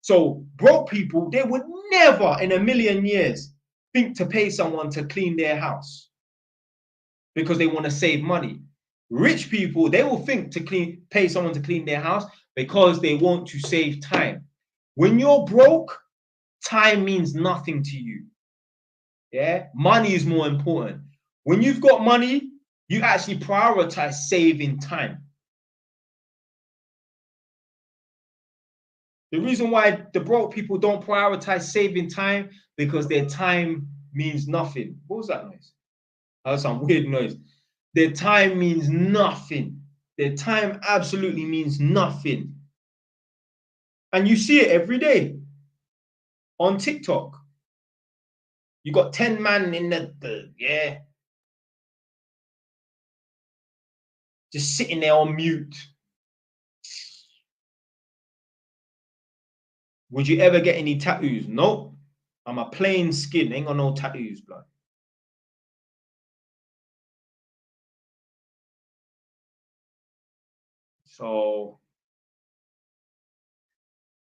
So broke people, they would never in a million years think to pay someone to clean their house because they want to save money. Rich people, they will think to pay someone to clean their house because they want to save time. When you're broke, time means nothing to you. Yeah, money is more important. When you've got money, you actually prioritize saving time. The reason why the broke people don't prioritize saving time, because their time means nothing. What was that noise? That was some weird noise. Their time means nothing. Their time absolutely means nothing. And you see it every day on TikTok. You got 10 man in the just sitting there on mute. Would you ever get any tattoos? Nope. I'm a plain skin. Ain't got no tattoos, blood. So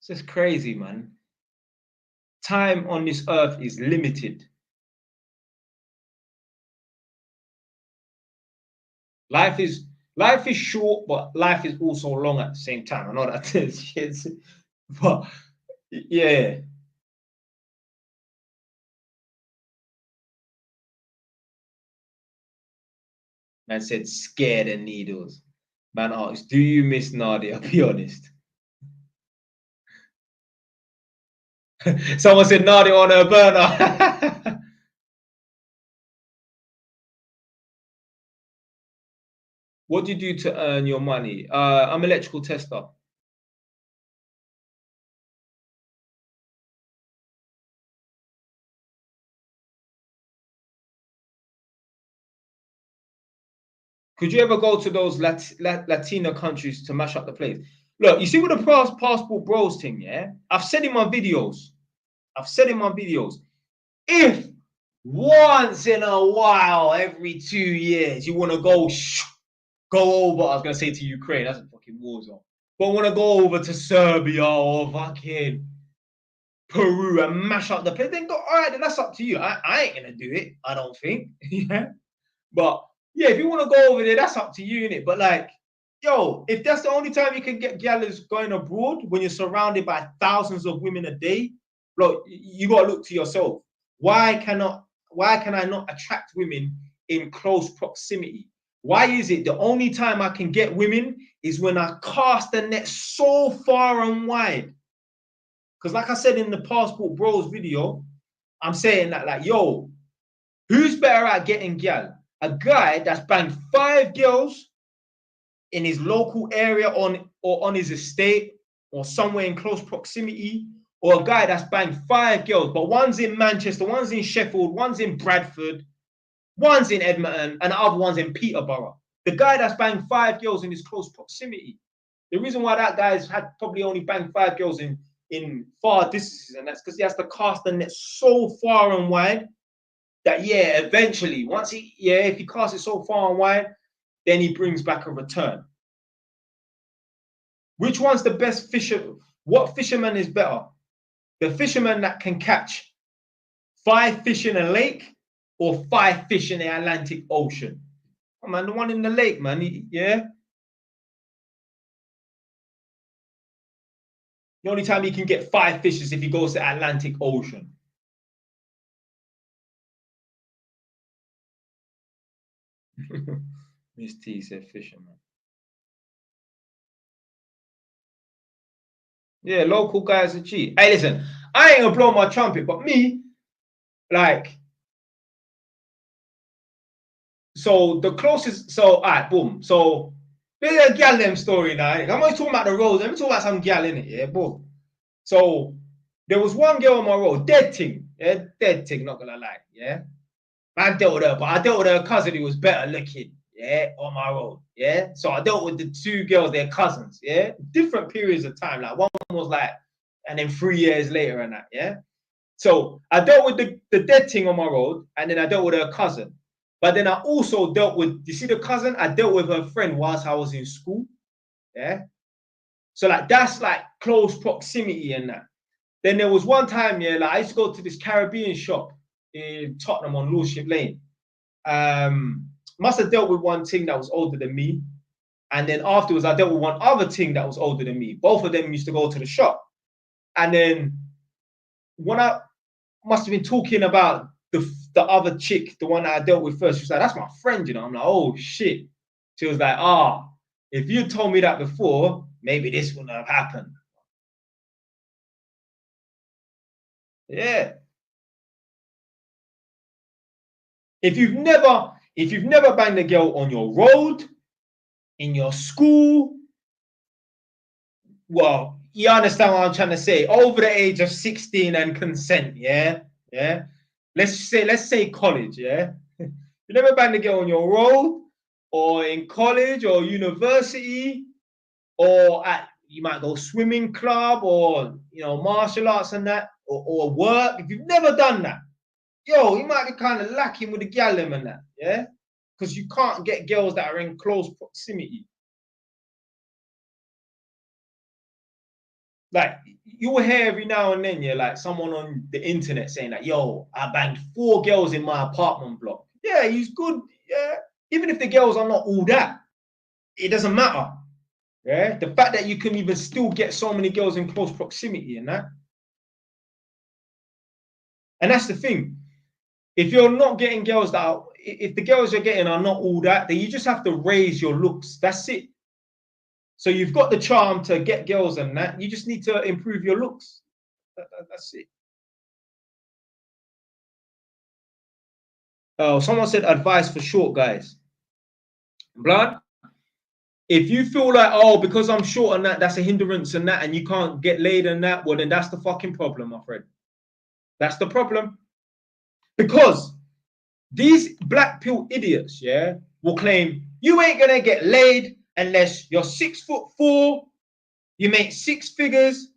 it's just crazy, man. Time on this earth is limited. Life is short, but life is also long at the same time. I know that shit, but yeah. Man said scared of needles. Man asked, do you miss Nadia? Be honest. Someone said Nadia on her burner. What do you do to earn your money? I'm an electrical tester. Could you ever go to those Latina countries to mash up the place? Look, you see with the passport bros thing, yeah? I've said in my videos, if once in a while, every 2 years, you want to go over, I was going to say to Ukraine, that's a fucking war zone, but want to go over to Serbia or fucking Peru and mash up the place, then go, all right, then that's up to you. I ain't going to do it, I don't think. Yeah. But yeah, if you want to go over there, that's up to you, innit? But like, yo, if that's the only time you can get gallons going abroad when you're surrounded by thousands of women a day, look, you gotta look to yourself. Why can I not attract women in close proximity? Why is it the only time I can get women is when I cast the net so far and wide? Because like I said in the Passport Bros video, I'm saying that like, yo, who's better at getting gal? A guy that's banged 5 girls in his local area on his estate or somewhere in close proximity, or a guy that's banged 5 girls, but one's in Manchester, one's in Sheffield, one's in Bradford, one's in Edmonton, and the other one's in Peterborough. The guy that's banged 5 girls in his close proximity. The reason why that guy's had probably only banged 5 girls in far distances, and that's because he has to cast the net so far and wide that yeah, eventually, once if he casts it so far and wide, then he brings back a return. Which one's the best fisher? What fisherman is better? The fisherman that can catch 5 fish in a lake or 5 fish in the Atlantic Ocean? Oh man, the one in the lake, man. Yeah. The only time he can get 5 fish is if he goes to the Atlantic Ocean. Miss T said fisherman. Yeah, local guys are cheap. Hey, listen, I ain't gonna blow my trumpet, but me, like, so the closest, so all right, boom. So there's a gal them story now. I'm only talking about the roads. Let me talk about some gal in it, yeah, boom. So there was one girl on my road, dead thing, yeah, dead thing, not gonna lie, yeah. I dealt with her, but I dealt with her cousin who was better looking, yeah, on my road, yeah. So I dealt with the 2 girls, their cousins, yeah, different periods of time. Like one was like, and then 3 years later and that, yeah. So I dealt with the dead thing on my road, and then I dealt with her cousin. But then I also dealt with, you see the cousin? I dealt with her friend whilst I was in school, yeah. So like that's like close proximity and that. Then there was one time, yeah, like I used to go to this Caribbean shop in Tottenham on Lordship Lane. Must have dealt with one thing that was older than me. And then afterwards, I dealt with one other thing that was older than me. Both of them used to go to the shop. And then when I must have been talking about the other chick, the one that I dealt with first, she was like, that's my friend, you know. I'm like, oh shit. She was like, if you told me that before, maybe this wouldn't have happened. Yeah. If you've never banged a girl on your road, in your school, well, you understand what I'm trying to say. Over the age of 16 and consent, yeah? Yeah. Let's say college, yeah? You never banged a girl on your road or in college or university or you might go swimming club or martial arts and that or work. If you've never done that, yo, you might be kind of lacking with the gal and that, yeah? Because you can't get girls that are in close proximity. Like you will hear every now and then, yeah, like someone on the internet saying that, yo, I banged 4 girls in my apartment block. Yeah, he's good. Yeah. Even if the girls are not all that, it doesn't matter. Yeah, the fact that you can even still get so many girls in close proximity and that. And that's the thing. If you're not getting girls that are, if the girls you're getting are not all that, then you just have to raise your looks. That's it. So you've got the charm to get girls and that. You just need to improve your looks. That's it. Oh, someone said advice for short guys. Blood, if you feel like, oh, because I'm short and that, that's a hindrance and that, and you can't get laid and that, well, then that's the fucking problem, my friend. That's the problem. Because these black pill idiots, yeah, will claim you ain't gonna get laid unless you're 6'4", you make 6 figures,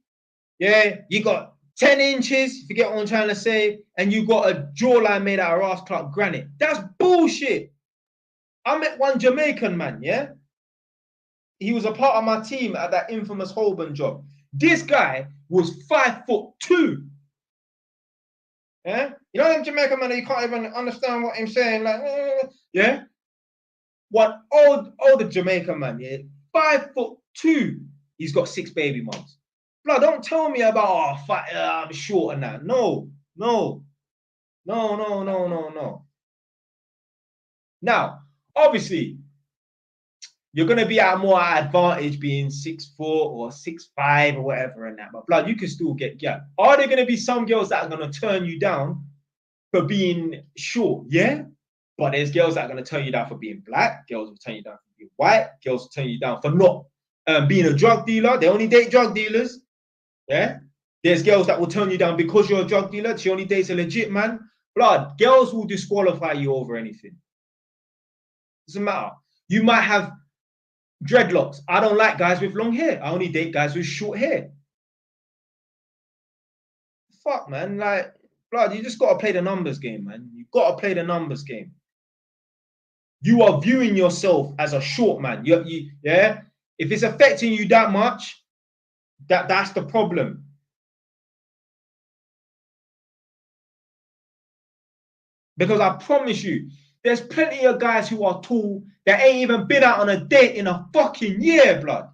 yeah, you got 10 inches, if you get what I'm trying to say, and you got a jawline made out of ass clock granite. That's bullshit. I met one Jamaican man, yeah? He was a part of my team at that infamous Holborn job. This guy was 5'2". Yeah? You know them Jamaican man, you can't even understand what I'm saying, like, yeah? One older Jamaican man, yeah? 5'2". He's got 6 baby moms. Blood, don't tell me about, oh, I'm short and that. No. Now, obviously, you're going to be at more advantage being 6'4" or 6'5" or whatever and that. But blood, you can still get, yeah. Are there going to be some girls that are going to turn you down for being short? Yeah. But there's girls that are going to turn you down for being black. Girls will turn you down for being white. Girls will turn you down for not being a drug dealer. They only date drug dealers. Yeah. There's girls that will turn you down because you're a drug dealer. She only dates a legit man. Blood, girls will disqualify you over anything. Doesn't matter. You might have dreadlocks. I don't like guys with long hair. I only date guys with short hair. Fuck, man. Like, blood, you just got to play the numbers game, man. You got to play the numbers game. You are viewing yourself as a short man. Yeah? If it's affecting you that much, that's the problem. Because I promise you, there's plenty of guys who are tall that ain't even been out on a date in a fucking year, blood.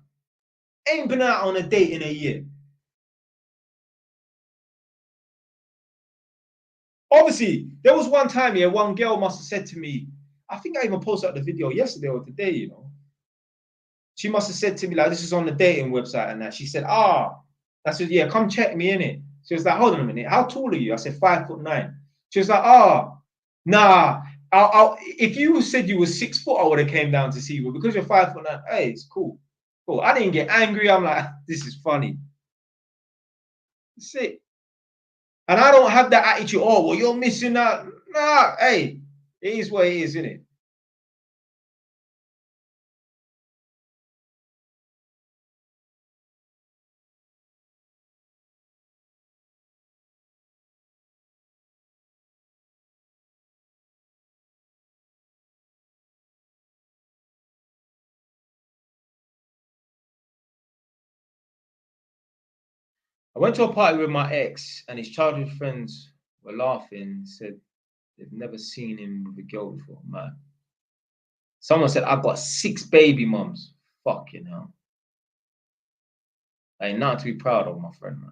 Ain't been out on a date in a year. Obviously, there was one time here, one girl must have said to me, I think I even posted up the video yesterday or today, you know. She must have said to me, like, this is on the dating website and that. She said, I said, yeah, come check me in it. She was like, hold on a minute, how tall are you? I said, 5'9". She was like, nah, if you said you were 6 foot, I would have came down to see you. But because you're 5'9", hey, it's cool. Cool. I didn't get angry. I'm like, this is funny. That's it. And I don't have that attitude, oh, well, you're missing out. Nah, hey, it is what it is, isn't it? I went to a party with my ex and his childhood friends were laughing, said they've never seen him with a girl before, man. Someone said, I've got 6 baby mums. Fucking hell. Ain't nothing to be proud of, my friend, man.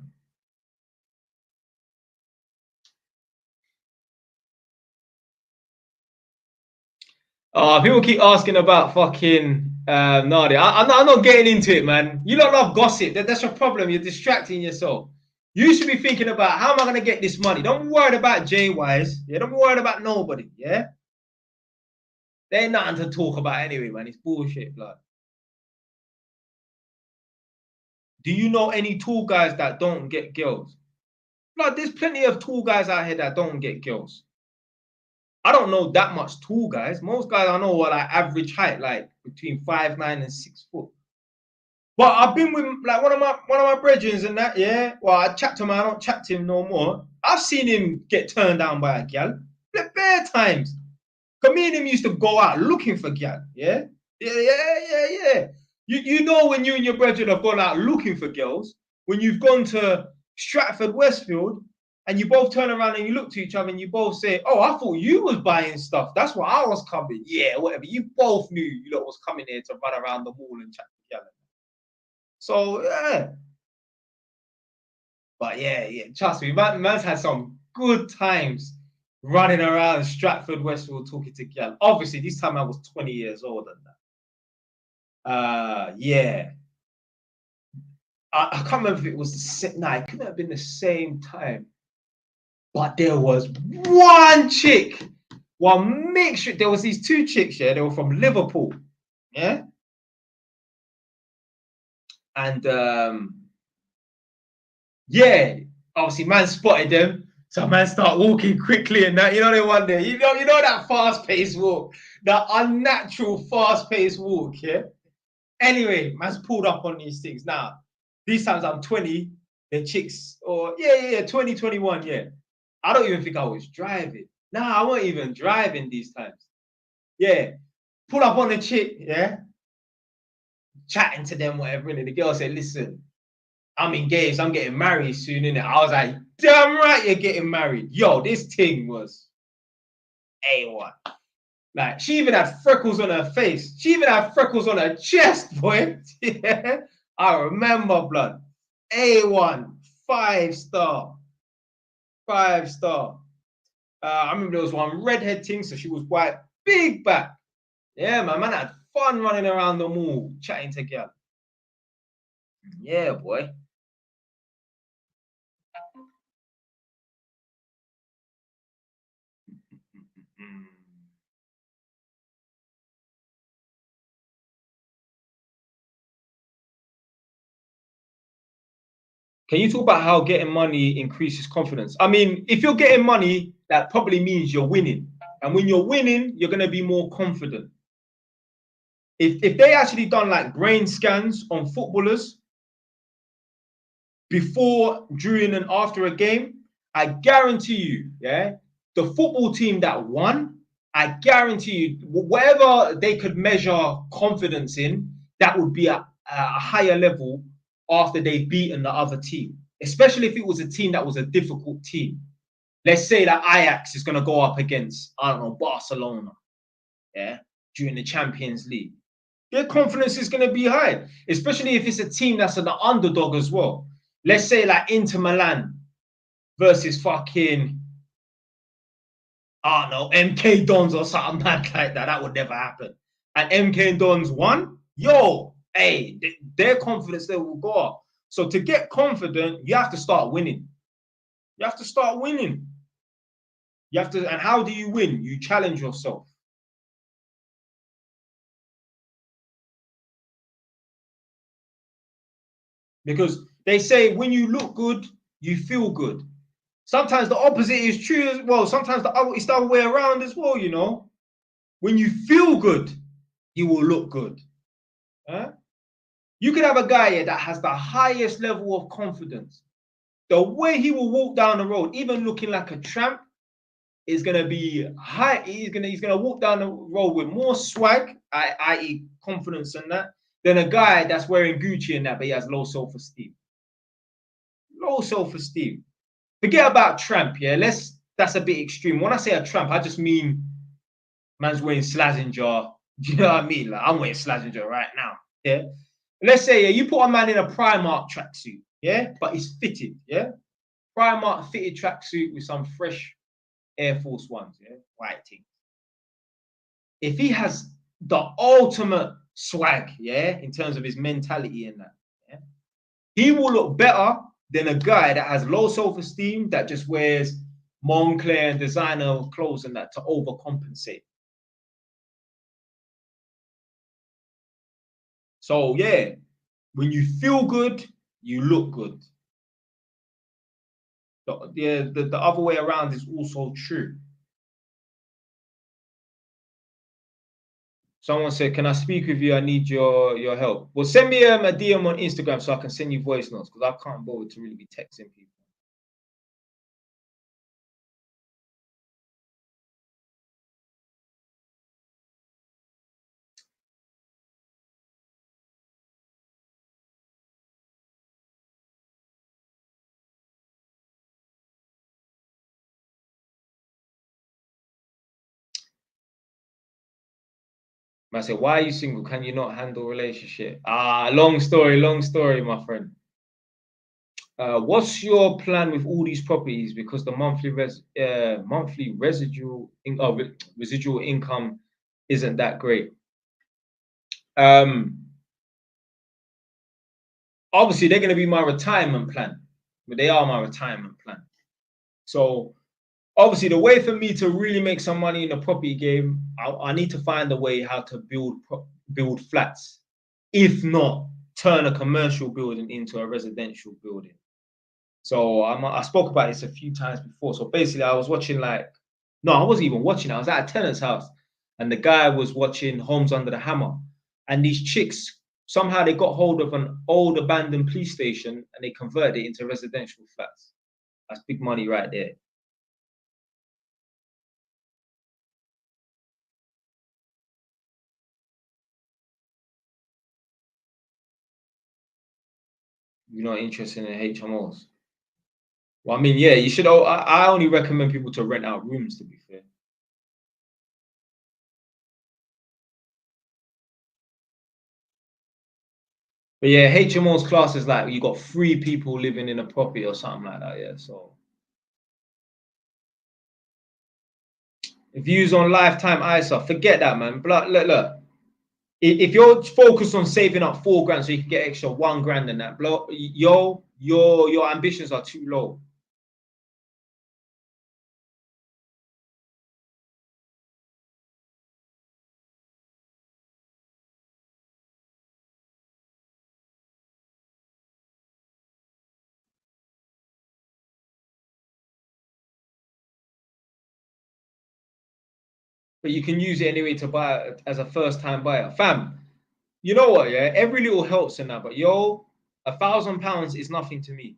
People keep asking about fucking Nadia. I'm not getting into it, man. You don't love gossip. That's your problem. You're distracting yourself. You should be thinking about how am I going to get this money. Don't be worried about J-Wise. Yeah, don't be worried about nobody. Yeah, there ain't nothing to talk about anyway, man. It's bullshit, blood. Do you know any tall guys that don't get girls? Blood, there's plenty of tall guys out here that don't get girls. I don't know that much tall guys. Most guys I know are like average height, like between 5'9" and 6 foot. But I've been with like one of my brethren and that, yeah. Well, I chat to him, I don't chat to him no more. I've seen him get turned down by a gal. Bare times. Cause me and him used to go out looking for gal, yeah? Yeah. You know when you and your brethren have gone out looking for girls, when you've gone to Stratford Westfield and you both turn around and you look to each other and you both say, "Oh, I thought you was buying stuff. That's why I was coming." Yeah, whatever. You both knew you lot was coming here to run around the mall and chat together. So yeah, but yeah, trust me, man's had some good times running around Stratford, Westfield, talking to girl. Obviously, this time I was 20 years old and that. Yeah. I can't remember if it was the same. No, it couldn't have been the same time. But there was one chick, one mixture. There was these two chicks, yeah. They were from Liverpool, yeah. And yeah, obviously, man spotted them. So man start walking quickly and that. You know they one day. You know that fast-paced walk, that unnatural fast-paced walk, yeah. Anyway, man's pulled up on these things. Now, these times I'm 20, the chicks, or yeah, 20, 21, yeah. I don't even think I was driving. Nah, I wasn't even driving these times. Yeah. Pull up on the chick, yeah, chatting to them, whatever. And the girl said, "Listen, I'm engaged, I'm getting married soon, innit?" I was like, "Damn right, you're getting married." Yo, this thing was A1. Like, she even had freckles on her face. She even had freckles on her chest, boy. Yeah. I remember, blood. A1, 5-star. 5-star. I remember there was one redhead thing, so she was quite big back. Yeah, man had fun running around the mall, chatting together. Yeah, boy. Mm. Can you talk about how getting money increases confidence? I mean, if you're getting money, that probably means you're winning. And when you're winning, you're going to be more confident. If they actually done like brain scans on footballers before, during, and after a game, I guarantee you, yeah, the football team that won, I guarantee you, whatever they could measure confidence in, that would be at a higher level after they've beaten the other team, especially if it was a team that was a difficult team. Let's say that Ajax is going to go up against, I don't know, Barcelona, yeah, during the Champions League. Their confidence is going to be high, especially if it's a team that's an underdog as well. Let's say like Inter Milan versus fucking, I don't know, MK Dons or something mad like that. That would never happen. And MK Dons won. Yo, hey, their confidence there will go up. So to get confident, you have to start winning. You have to start winning. You have to, and how do you win? You challenge yourself. Because they say when you look good, you feel good. Sometimes the opposite is true as well. Sometimes it's the other way around as well, you know. When you feel good, you will look good. Huh? You could have a guy here that has the highest level of confidence. The way he will walk down the road, even looking like a tramp, is gonna be high. He's gonna walk down the road with more swag, i.e., confidence in that, than a guy that's wearing Gucci and that, but he has low self-esteem. Low self-esteem. Forget about tramp, yeah. That's a bit extreme. When I say a tramp, I just mean man's wearing Slazenger. Do you know what I mean? Like I'm wearing Slazenger right now. Yeah. Let's say, yeah, you put a man in a Primark tracksuit, yeah, but it's fitted, yeah. Primark fitted tracksuit with some fresh Air Force Ones, yeah, white thing. If he has the ultimate swag, yeah, in terms of his mentality and that, yeah, he will look better than a guy that has low self-esteem that just wears Moncler and designer clothes and that to overcompensate. So yeah, when you feel good, you look good. The other way around is also true. Someone said, "Can I speak with you? I need your help." Well, send me a DM on Instagram so I can send you voice notes because I can't bother to really be texting people. I said, why are you single? Can you not handle relationship? Long story, my friend. What's your plan with all these properties? Because the monthly residual income isn't that great. Obviously, they're going to be my retirement plan, but they are my retirement plan. So obviously, the way for me to really make some money in the property game, I need to find a way how to build flats. If not, turn a commercial building into a residential building. So I spoke about this a few times before. So basically, I was watching I wasn't even watching. I was at a tenant's house, and the guy was watching Homes Under the Hammer. And these chicks, somehow they got hold of an old abandoned police station and they converted it into residential flats. That's big money right there. You're not interested in HMOs? Well, I mean, yeah, you should. I only recommend people to rent out rooms, to be fair. But yeah, HMOs class is like you got 3 people living in a property or something like that. Yeah, so views on lifetime ISA, forget that, man. But look. If you're focused on saving up 4 grand so you can get extra 1 grand in that, your ambitions are too low. But you can use it anyway to buy it as a first-time buyer. Fam, you know what, yeah? Every little helps in that, but £1,000 is nothing to me.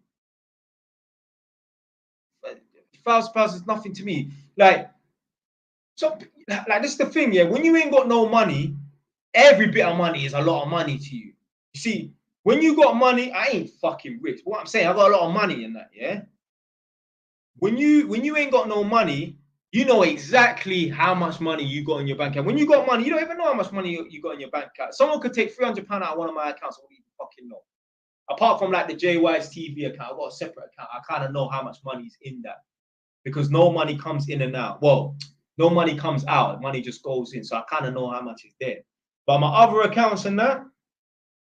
£1,000 is nothing to me. Like this is the thing, yeah. When you ain't got no money, every bit of money is a lot of money to you. You see, when you got money, I ain't fucking rich. What I'm saying, I got a lot of money in that, yeah. When you ain't got no money, you know exactly how much money you got in your bank account. When you got money, you don't even know how much money you got in your bank account. Someone could take £300 out of one of my accounts. I wouldn't even fucking know. Apart from like the JY's TV account, I've got a separate account. I kind of know how much money is in that because no money comes in and out. Well, no money comes out. Money just goes in. So I kind of know how much is there. But my other accounts and that,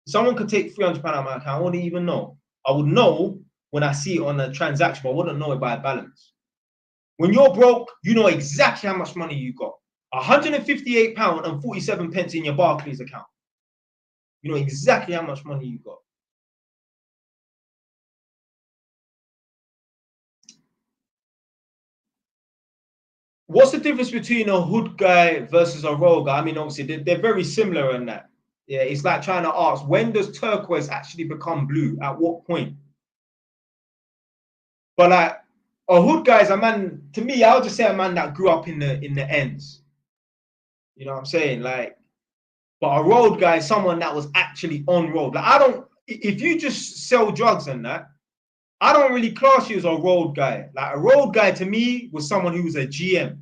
someone could take £300 out of my account. I wouldn't even know. I would know when I see it on the transaction, but I wouldn't know it by balance. When you're broke, you know exactly how much money you got. £158.47 in your Barclays account. You know exactly how much money you got. What's the difference between a hood guy versus a road guy? I mean, obviously, they're very similar in that. Yeah, it's like trying to ask, when does turquoise actually become blue? At what point? But like, a hood guy is a man, to me, I would just say a man that grew up in the ends. You know what I'm saying? Like, but a road guy is someone that was actually on road. Like, if you just sell drugs and that, I don't really class you as a road guy. Like, a road guy to me was someone who was a GM.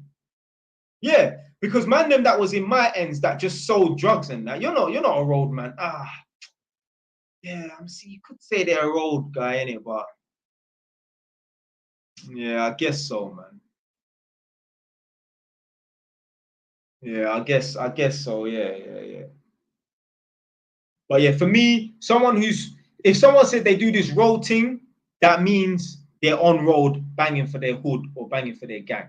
Yeah, because man, them that was in my ends that just sold drugs and that, you're not a road man. Yeah, you could say they're a road guy, innit? But yeah, I guess so, man. Yeah, I guess so. Yeah. But yeah, for me, if someone said they do this road thing, that means they're on road banging for their hood or banging for their gang.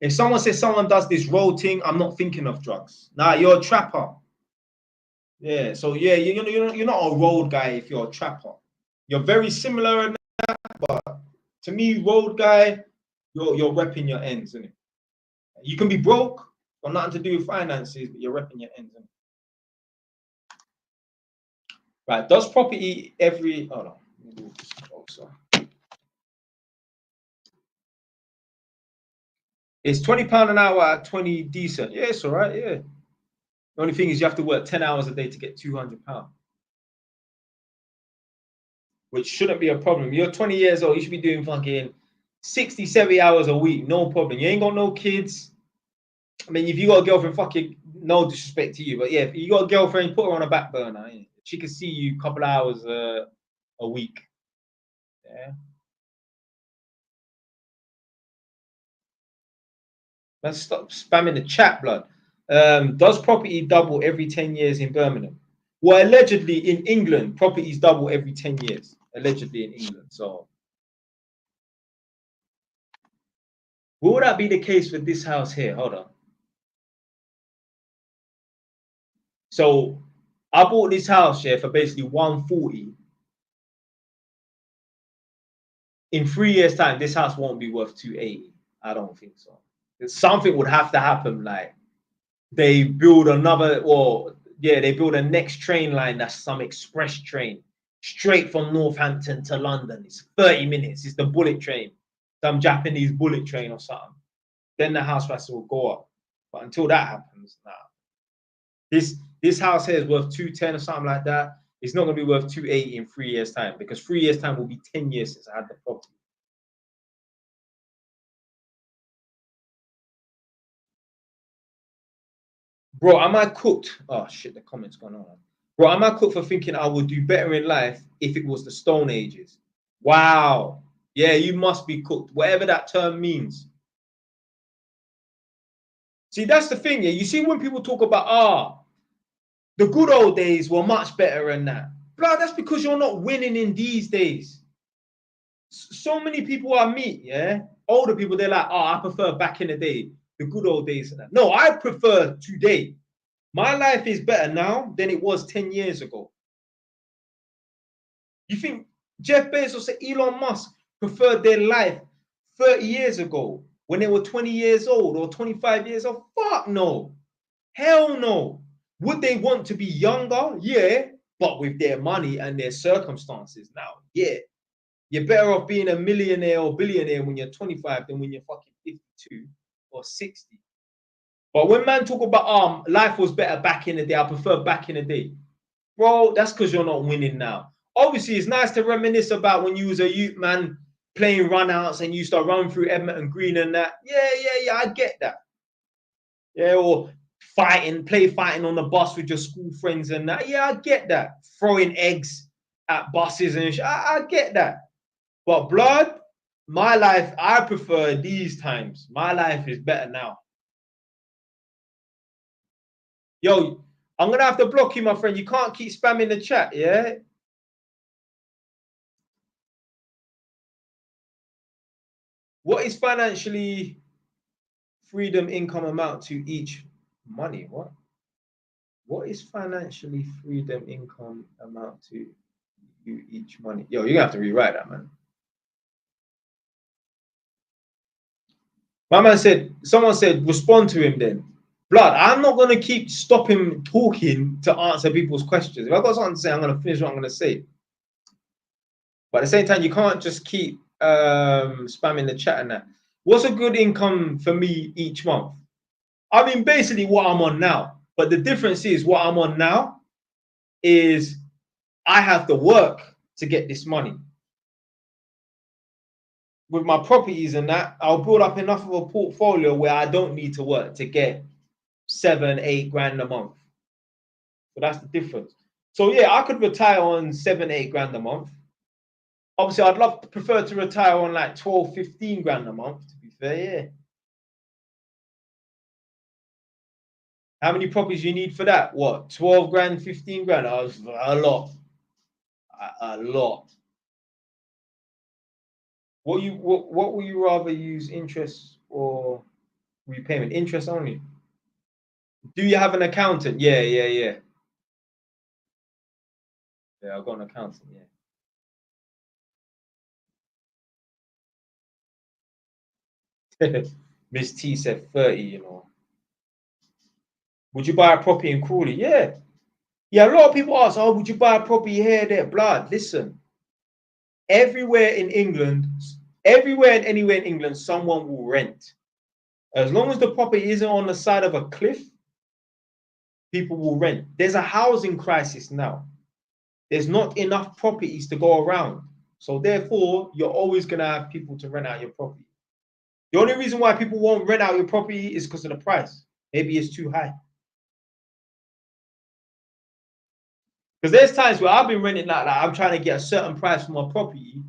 If someone says someone does this road thing, I'm not thinking of drugs. Nah, you're a trapper. Yeah, so yeah, you're not a road guy if you're a trapper. You're very similar in that, but to me, road guy, you're repping your ends, isn't it? You can be broke, got nothing to do with finances, but you're repping your ends, isn't it? Right, does property hold on. It's £20 an hour at 20 decent. Yeah, it's all right, yeah. The only thing is you have to work 10 hours a day to get £200, which shouldn't be a problem. You're 20 years old, you should be doing fucking 60, 70 hours a week, no problem. You ain't got no kids. I mean, if you got a girlfriend, fucking no disrespect to you, but yeah, if you got a girlfriend, put her on a back burner. Yeah. She can see you a couple of hours a week. Yeah. Let's stop spamming the chat, blood. Does property double every 10 years in Birmingham? Well, allegedly in England, properties double every 10 years. Allegedly in England. So, will that be the case for this house here? Hold on. So, I bought this house here for basically 140. In 3 years' time, this house won't be worth 280. I don't think so. Something would have to happen, like they build another, or yeah, they build a next train line that's some express train straight from Northampton to London. It's 30 minutes. It's the bullet train, some Japanese bullet train or something. Then the house price will go up. But until that happens, nah. This house here is worth 210 or something like that. It's not going to be worth 280 in 3 years' time, because 3 years' time will be 10 years since I had the property. Bro, am I cooked? Oh shit, the comments going on. Bro, am I cooked for thinking I would do better in life if it was the Stone Ages? Wow. Yeah, you must be cooked, whatever that term means. See, that's the thing. Yeah, you see when people talk about the good old days were much better than that. Bro, that's because you're not winning in these days. So many people I meet, yeah, older people, they're like, I prefer back in the day, the good old days. No, I prefer today. My life is better now than it was 10 years ago. You think Jeff Bezos and Elon Musk preferred their life 30 years ago when they were 20 years old or 25 years old? Fuck no. Hell no. Would they want to be younger? Yeah, but with their money and their circumstances now, yeah. You're better off being a millionaire or billionaire when you're 25 than when you're fucking 52 or 60. But when man talk about life was better back in the day, I prefer back in the day. Bro, that's because you're not winning now. Obviously, it's nice to reminisce about when you was a youth man playing runouts and you used to run through Edmonton Green and that. Yeah, I get that. Yeah, or fighting on the bus with your school friends and that. Yeah, I get that. Throwing eggs at buses and shit. I get that. But blood, my life, I prefer these times. My life is better now. Yo, I'm gonna have to block you, my friend. You can't keep spamming the chat, yeah? What is financially freedom income amount to each money? What is financially freedom income amount to you each money? Yo, you're gonna have to rewrite that, man. My man said, someone said, respond to him then. Blood, I'm not gonna keep stopping talking to answer people's questions. If I've got something to say, I'm gonna finish what I'm gonna say. But at the same time, you can't just keep spamming the chat and that. What's a good income for me each month? I mean, basically what I'm on now. But the difference is what I'm on now is I have to work to get this money. With my properties and that, I'll build up enough of a portfolio where I don't need to work to get 7, 8 grand a month. So that's the difference. So yeah, I could retire on 7, 8 grand a month. Obviously, I'd prefer to retire on like 12, 15 grand a month, to be fair, yeah. How many properties you need for that? What, 12 grand, 15 grand? A lot. A lot. What will you rather use, interest or repayment? Interest only. Do you have an accountant? Yeah. Yeah, I've got an accountant, yeah. Miss T said 30, you know. Would you buy a property in Crawley? Yeah. Yeah, a lot of people ask, oh, would you buy a property here, there? Blood, listen. Everywhere in England, everywhere and anywhere in England, someone will rent. As long as the property isn't on the side of a cliff, people will rent. There's a housing crisis now. There's not enough properties to go around. So therefore, you're always going to have people to rent out your property. The only reason why people won't rent out your property is because of the price. Maybe it's too high. Because there's times where I've been renting like I'm trying to get a certain price for my property,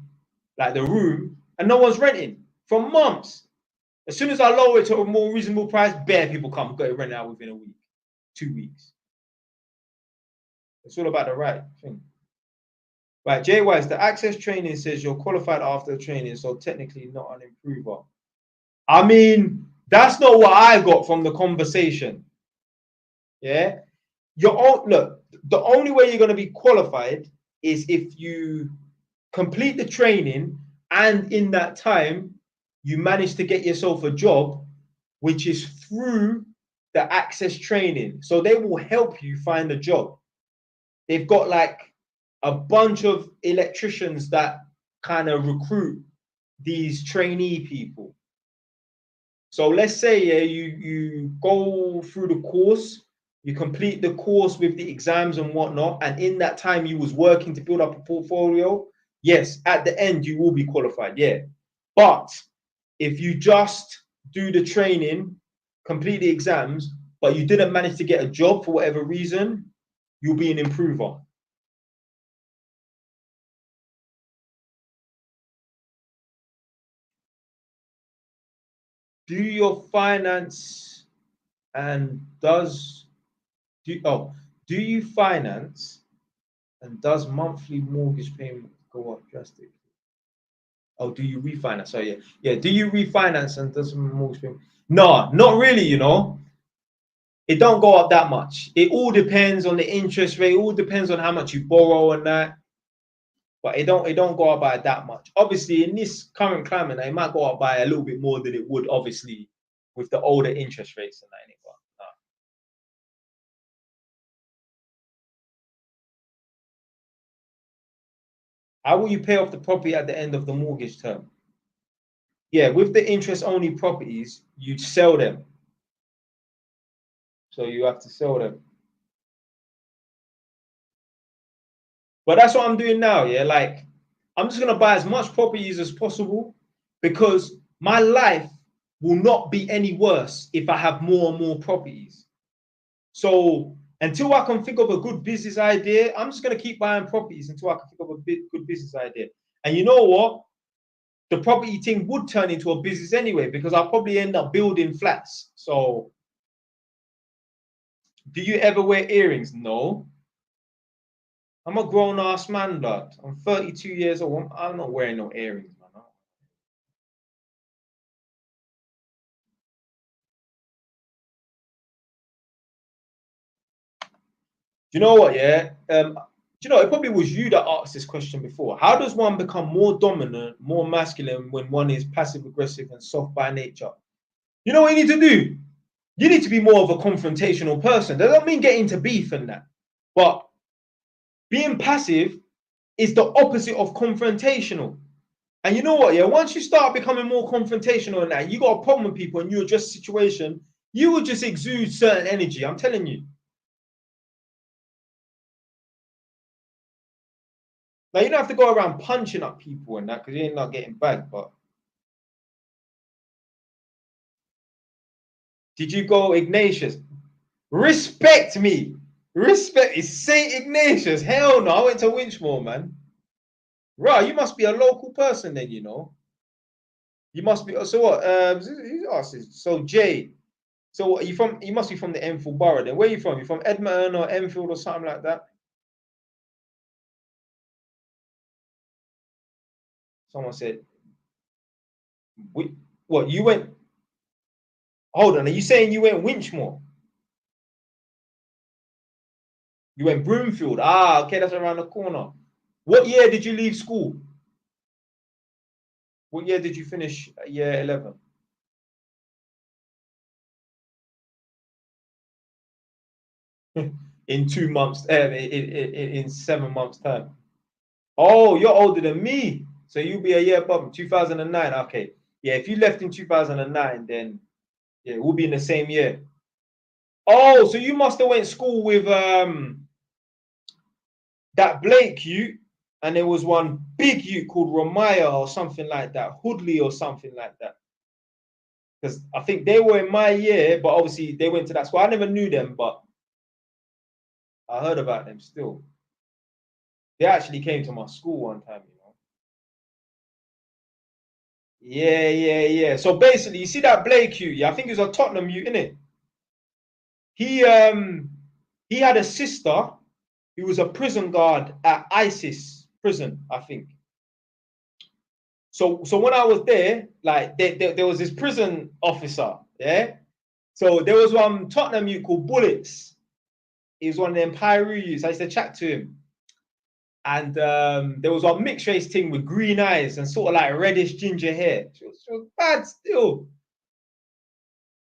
like the room, and no one's renting for months. As soon as I lower it to a more reasonable price, bare people come, got it rented out within a week, 2 weeks. It's all about the right thing. Right, Jay Wise, the access training says you're qualified after the training, so technically not an improver. I mean, that's not what I got from the conversation. Yeah. Look, the only way you're going to be qualified is if you complete the training and in that time you manage to get yourself a job, which is through the access training. So they will help you find a job. They've got like a bunch of electricians that kind of recruit these trainee people. So let's say you go through the course, you complete the course with the exams and whatnot, and in that time you was working to build up a portfolio. Yes, at the end you will be qualified, yeah. But if you just do the training, complete the exams, but you didn't manage to get a job for whatever reason, you'll be an improver. Do your finance and do you finance and does monthly mortgage payment go up drastically? Oh, do you refinance? So yeah. Do you refinance and does mortgage payment? No, not really. You know, it don't go up that much. It all depends on the interest rate. It all depends on how much you borrow and that. But it don't go up by that much. Obviously, in this current climate, it might go up by a little bit more than it would, obviously, with the older interest rates and that. But no. How will you pay off the property at the end of the mortgage term? Yeah, with the interest-only properties, you'd sell them. So you have to sell them. But that's what I'm doing now, yeah? Like, I'm just going to buy as much properties as possible because my life will not be any worse if I have more and more properties. So until I can think of a good business idea, I'm just going to keep buying properties until I can think of a good business idea. And you know what? The property thing would turn into a business anyway because I'll probably end up building flats. So do you ever wear earrings? No. I'm a grown-ass man, blood. I'm 32 years old. I'm not wearing no earrings, man. Do you know what, yeah? Do you know, it probably was you that asked this question before. How does one become more dominant, more masculine when one is passive-aggressive and soft by nature? You know what you need to do? You need to be more of a confrontational person. That doesn't mean getting into beef and that. But being passive is the opposite of confrontational. And you know what, yeah? Once you start becoming more confrontational and that, you got a problem with people and you address the situation, you will just exude certain energy. I'm telling you. Like, you don't have to go around punching up people and that because you're not getting bagged. But did you go Ignatius? Respect me. Respect is Saint Ignatius. Hell no, I went to Winchmore, man. Right, you must be a local person then, you know. You must be. So what? Who asked this? So Jay. So what, are you from? You must be from the Enfield borough then. Where are you from? You from Edmonton or Enfield or something like that? Someone said, what, you went, hold on, are you saying you went Winchmore? You went Broomfield. Ah, okay, that's around the corner. What year did you leave school? What year did you finish year 11? In 2 months, in 7 months' time. Oh, you're older than me. So you'll be a year above me, 2009. Okay. Yeah, if you left in 2009, then yeah, we'll be in the same year. Oh, so you must have went to school with that Blake Ute, and there was one big Ute called Ramaya or something like that, Hoodley or something like that. because I think they were in my year, but obviously they went to that school. I never knew them, but I heard about them still. They actually came to my school one time, you know. Yeah. So basically, you see that Blake youth, yeah, I think he was a Tottenham youth, innit? He had a sister who was a prison guard at ISIS prison, I think. So when I was there, like there was this prison officer, yeah. So there was one Tottenham youth called Bullies. He was one of them Pyru youths. I used to chat to him. And there was one mixed race thing with green eyes and sort of like reddish ginger hair. She was bad still.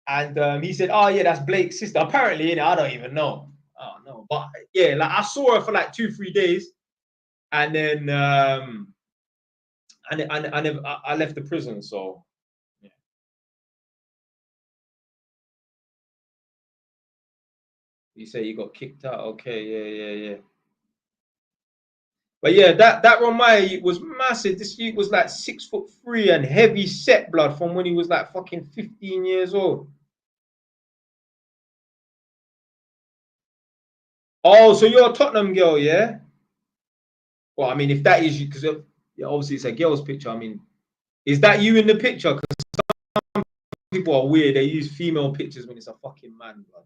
And he said, "Oh yeah, that's Blake's sister." Apparently, I don't even know. I don't know, but yeah, like I saw her for like 2-3 days, and then I left the prison. So yeah. You say you got kicked out? Okay, yeah. But yeah, that Romaya was massive. This youth was like 6'3" and heavy set blood from when he was like fucking 15 years old. Oh, so you're a Tottenham girl, yeah? Well, I mean, if that is you, because obviously it's a girl's picture. I mean, is that you in the picture? Because people are weird. They use female pictures when it's a fucking man, bro.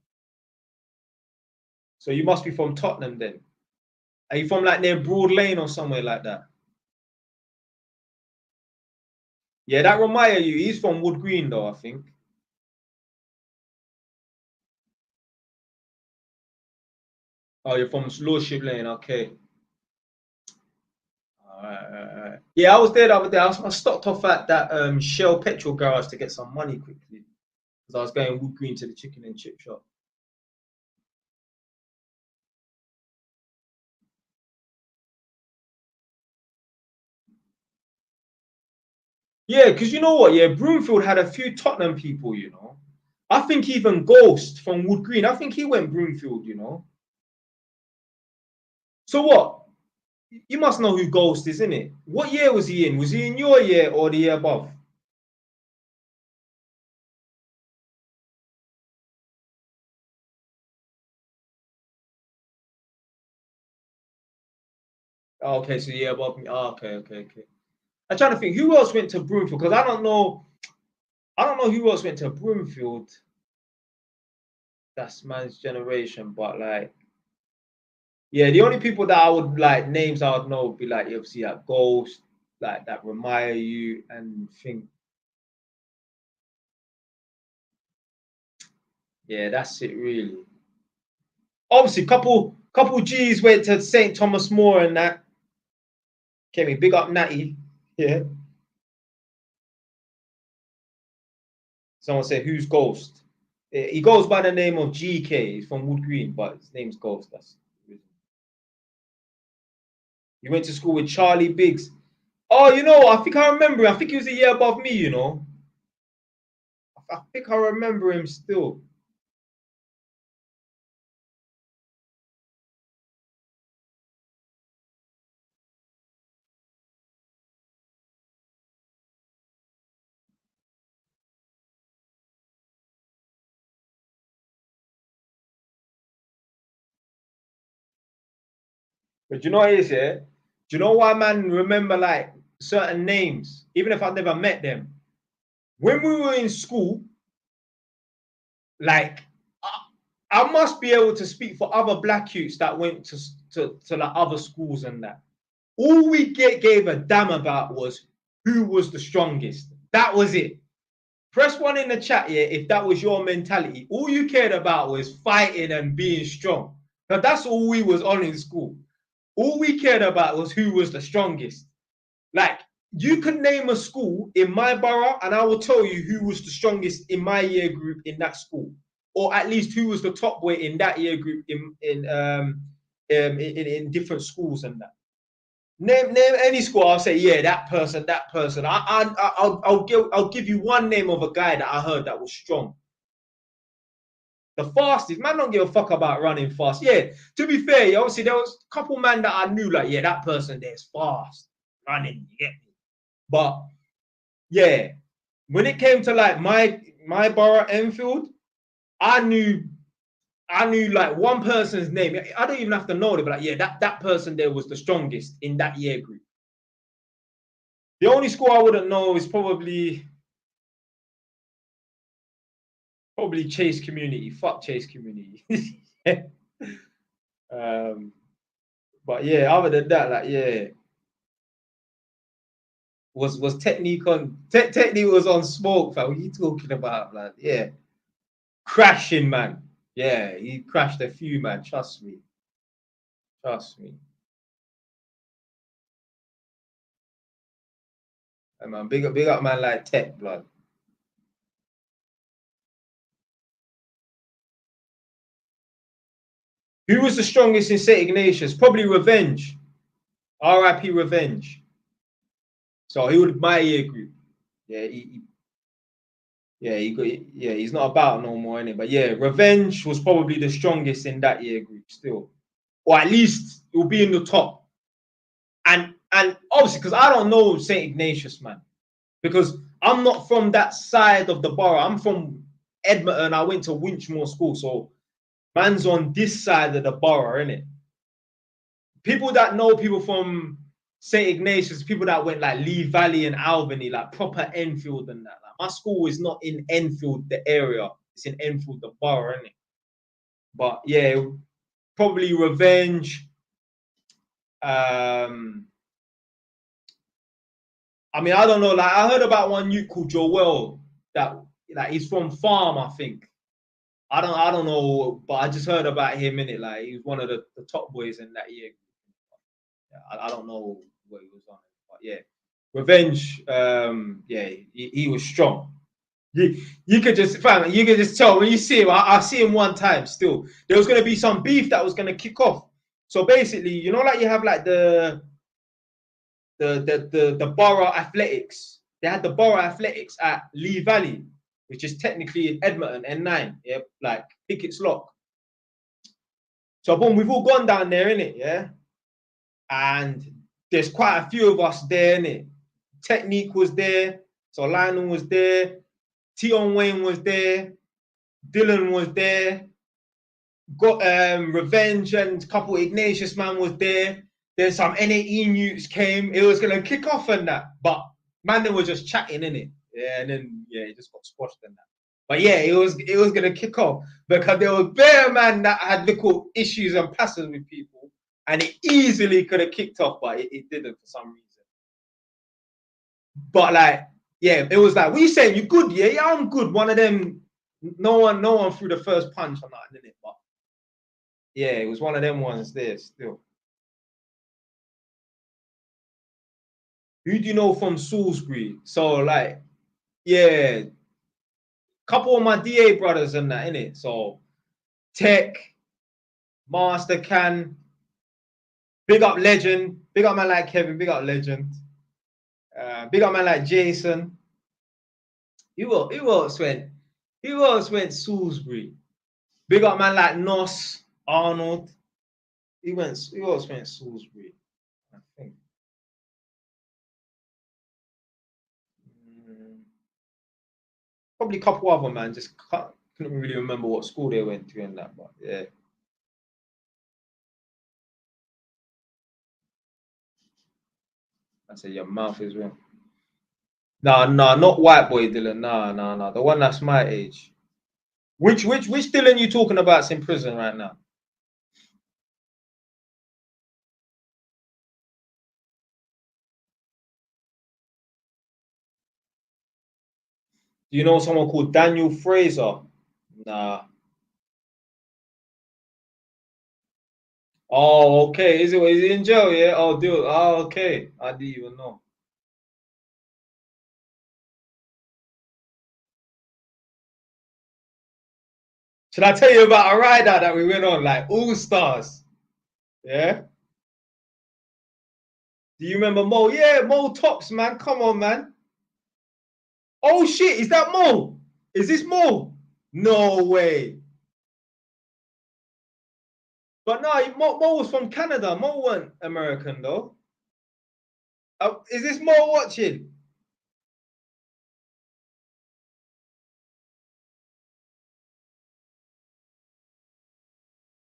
So you must be from Tottenham then. Are you from like near Broad Lane or somewhere like that? Yeah, that Romaya you. He's from Wood Green though, I think. Oh, you're from Lordship Lane. Okay. All right. Yeah, I was there the other day. I stopped off at that Shell petrol garage to get some money quickly because I was going Wood Green to the chicken and chip shop. Yeah, because you know what? Yeah, Broomfield had a few Tottenham people, you know. I think even Ghost from Wood Green, I think he went Broomfield, you know. So what? You must know who Ghost is, innit? What year was he in? Was he in your year or the year above? Oh, okay, so the year above me. Oh, okay. I'm trying to think who else went to Broomfield because I don't know. I don't know who else went to Broomfield. That's man's generation, but like, yeah, the only people that I would like names I would know would be like obviously like Ghost, like that remind you and think. Yeah, that's it really. Obviously, couple G's went to St. Thomas More and that. Okay, me big up Natty. Yeah. Someone said who's Ghost? He goes by the name of GK. He's from Wood Green, but his name's Ghost. That's he went to school with Charlie Biggs. Oh, you know, I think I remember. I think he was a year above me. You know, I think I remember him still. But you know what it is, yeah? Do you know why man remember like certain names, even if I've never met them? When we were in school, like I must be able to speak for other black youths that went to like other schools and that. All we gave a damn about was who was the strongest. That was it. Press one in the chat, yeah, if that was your mentality. All you cared about was fighting and being strong. Now that's all we was on in school. All we cared about was who was the strongest. Like you could name a school in my borough, and I will tell you who was the strongest in my year group in that school, or at least who was the top boy in that year group in different schools and that. Name any school. I'll say yeah, that person. I'll give you one name of a guy that I heard that was strong. The fastest man don't give a fuck about running fast. Yeah, to be fair, obviously there was a couple man that I knew like yeah, that person there's fast running. You get me? But yeah, when it came to like my borough, Enfield, I knew like one person's name. I don't even have to know it, but like, yeah, that person there was the strongest in that year group. The only school I wouldn't know is probably Chase Community. Fuck Chase Community. But yeah, other than that, like yeah, was Technique on Technique was on smoke, fam. What are you talking about, man? Yeah, crashing, man. Yeah, he crashed a few, man. Trust me, trust me. Hey, man, big up, man, like Tech, blood. Who was the strongest in St. Ignatius? Probably Revenge. R.I.P. Revenge. So he would my year group. Yeah, he's not about no more, innit? But yeah, Revenge was probably the strongest in that year group still. Or at least it will be in the top. And obviously, because I don't know St. Ignatius, man. Because I'm not from that side of the borough. I'm from Edmonton. I went to Winchmore School. So man's on this side of the borough, innit? People that know people from St. Ignatius, people that went like Lee Valley and Albany, like proper Enfield and that. Like, my school is not in Enfield, the area. It's in Enfield, the borough, innit? But yeah, probably Revenge. I mean, I don't know. Like, I heard about one youth called Joel that like he's from Farm, I think. I don't know, but I just heard about him in it. Like he was one of the top boys in that year. Yeah, I don't know what he was on, but yeah, Revenge. Yeah, he was strong. You could just tell when you see him. I see him one time. Still, there was gonna be some beef that was gonna kick off. So basically, you know, like you have like the borough athletics. They had the borough athletics at Lee Valley, which is technically in Edmonton, N9. Yeah, like Pickett's Lock. So boom, we've all gone down there, innit? Yeah. And there's quite a few of us there, innit? Technique was there, so Lionel was there, Tion Wayne was there, Dylan was there, got Revenge and a couple Ignatius man was there. Then some NAE newts came. It was gonna kick off and that, but man, they were just chatting in it. Yeah, and then yeah, it just got squashed and that. But yeah, it was gonna kick off because there was bare man that had little issues and passes with people, and it easily could have kicked off, but it didn't for some reason. But like, yeah, it was like, what you saying? You good? Yeah, yeah, I'm good. One of them, no one threw the first punch or nothing in it, but yeah, it was one of them ones there still. Who do you know from Salisbury? So like, yeah, couple of my DA brothers and that, innit? So Tech, Master Can, big up Legend, big up man like Kevin, big up Legend, big up man like Jason. Who else went? Who else went Salisbury? Big up man like Nos, Arnold. Who else went Salisbury? I think. Probably a couple other man. Just couldn't really remember what school they went to and that, but yeah. I said your mouth as well. Nah, not white boy Dylan. Nah. The one that's my age. Which Dylan you talking about's in prison right now? Do you know someone called Daniel Fraser? Nah. Oh, okay. Is he in jail? Yeah. Oh, dude. Oh, okay. I didn't even know. Should I tell you about a ride out that we went on, like All Stars? Yeah. Do you remember Mo? Yeah, Mo Tops, man. Come on, man. Oh shit, is that Mo? Is this Mo? No way. But no, Mo was from Canada. Mo wasn't American though. Is this Mo watching?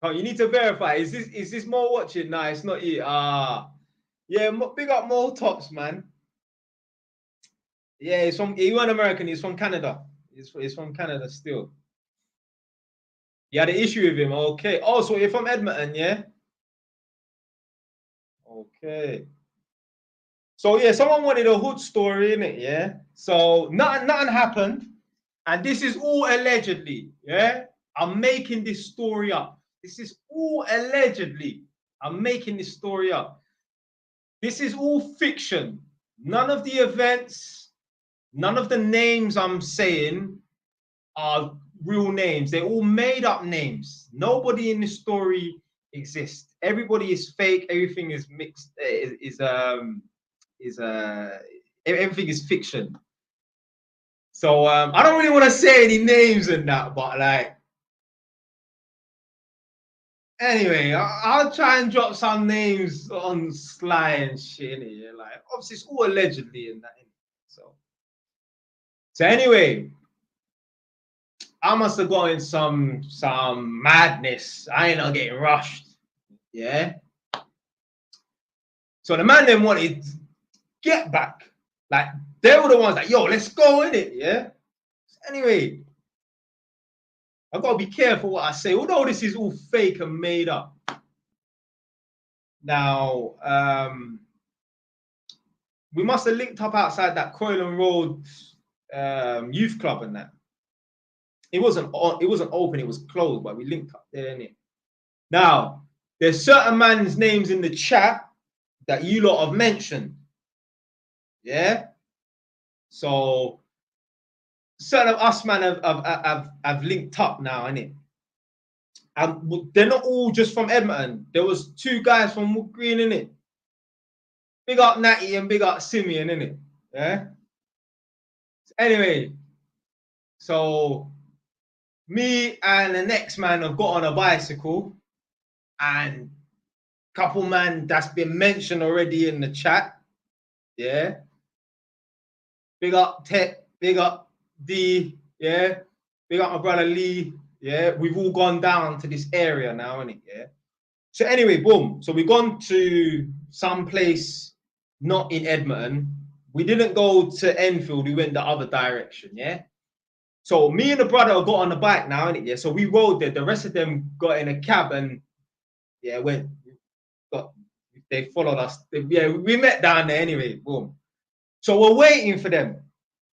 Oh, you need to verify. Is this Mo watching? Nah, it's not you. Yeah, big up Mo Tops, man. Yeah, he wasn't American, he's from Canada. He's from Canada still. You had an issue with him, okay. Oh, so you're from Edmonton, yeah? Okay. So yeah, someone wanted a hood story, innit? Yeah. So nothing happened. And this is all allegedly, yeah? I'm making this story up. This is all allegedly. I'm making this story up. This is all fiction. None of the events, none of the names I'm saying are real names. They're all made up names. Nobody in this story exists. Everybody is fake. Everything is mixed. Everything is fiction. So I don't really want to say any names and that, but like, anyway, I'll try and drop some names on Sly and shit. Yeah? Like, obviously, it's all allegedly in that. So anyway, I must have got in some madness. I ain't not getting rushed. Yeah. So the man then wanted to get back. Like, they were the ones like, yo, let's go in it. Yeah. Anyway, I've got to be careful what I say, although this is all fake and made up. Now, we must have linked up outside that Croydon Road youth club and that. It wasn't open, it was closed, but we linked up there, innit? Now, there's certain man's names in the chat that you lot have mentioned. Yeah? So certain of us, man, have linked up now, innit? And they're not all just from Edmonton. There was 2 guys from Wood Green, innit? Big up Natty and big up Simeon, innit? Yeah? Anyway, so me and the next man have got on a bicycle, and couple man that's been mentioned already in the chat. Yeah. Big up Tech, big up D, yeah. Big up my brother Lee. Yeah, we've all gone down to this area now, innit? Yeah. So anyway, boom. So we've gone to some place not in Edmonton. We didn't go to Enfield, we went the other direction, yeah. So me and the brother got on the bike now, innit? Yeah. So we rode there. The rest of them got in a cab and yeah, they followed us. Yeah, we met down there anyway. Boom. So we're waiting for them.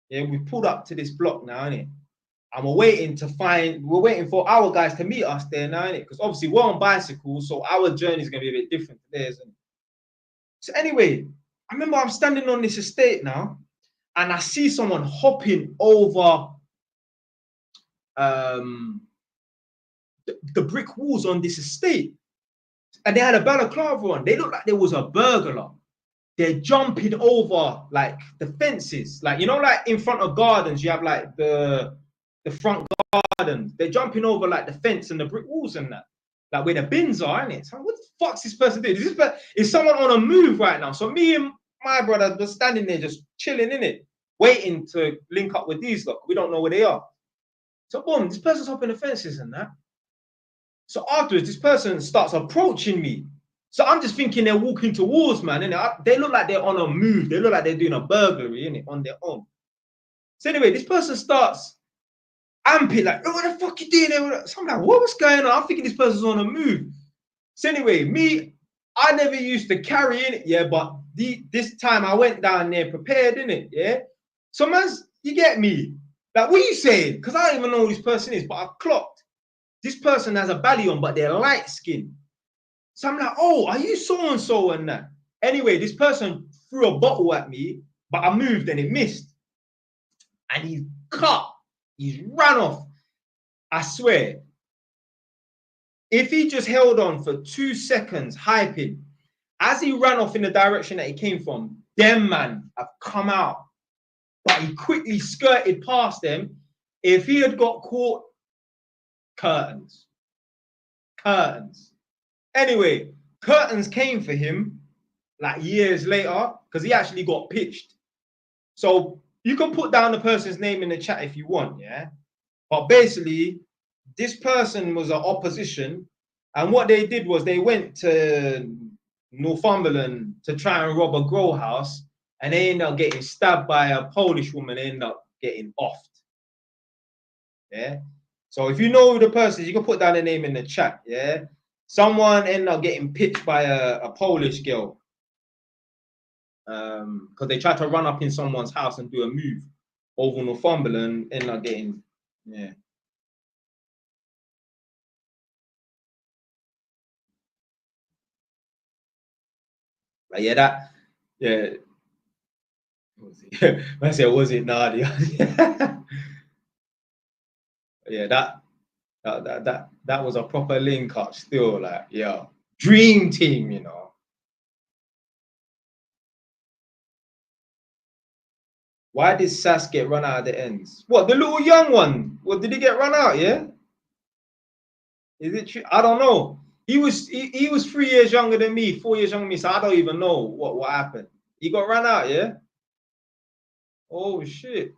Yeah, we pulled up to this block now, innit? And we're waiting for our guys to meet us there now, innit? Because obviously we're on bicycles, so our journey is gonna be a bit different to theirs, innit? So anyway, I remember I'm standing on this estate now, and I see someone hopping over the brick walls on this estate. And they had a balaclava on. They looked like there was a burglar. They're jumping over like the fences, like, you know, like in front of gardens you have like the front gardens. They're jumping over like the fence and the brick walls and that, like where the bins are, innit? So what the fuck's this person doing? Is someone on a move right now? So me and my brother were standing there just chilling, innit, waiting to link up with these lot. We don't know where they are. So boom, this person's hopping the fences and that. So afterwards, this person starts approaching me. So I'm just thinking they're walking towards, man, innit? They look like they're on a move. They look like they're doing a burglary, innit, on their own. So anyway, this person starts amping, like, oh, what the fuck you doing there? So I'm like, what's going on? I'm thinking this person's on a move. So anyway, I never used to carry in it, yeah, but this time I went down there prepared, innit, yeah? So man's, you get me? Like, what are you saying? Because I don't even know who this person is, but I clocked. This person has a belly on, but they're light skinned. So I'm like, oh, are you so-and-so and that? Anyway, this person threw a bottle at me, but I moved and it missed. And he's ran off. I swear. If he just held on for 2 seconds, hyping, as he ran off in the direction that he came from, them man have come out. But he quickly skirted past them. If he had got caught, curtains. Anyway, curtains came for him like years later because he actually got pitched. So you can put down the person's name in the chat if you want, yeah? But basically, this person was an opposition And what they did was they went to Northumberland to try and rob a grow house, and they ended up getting stabbed by a Polish woman. They ended up getting offed. Yeah. So if you know the person, you can put down the name in the chat. Yeah. Someone ended up getting pitched by a Polish girl. Because they tried to run up in someone's house and do a move over Northumberland, ended up getting, yeah. But yeah, that, yeah. I said, was it Nadia? Yeah, that was a proper link up still, like, yeah. Dream team, you know. Why did Sass get run out of the ends? What, the little young one? What, did he get run out, yeah? Is it true? I don't know. He was 3 years younger than me, 4 years younger than me, so I don't even know what happened. He got run out, yeah? Oh shit.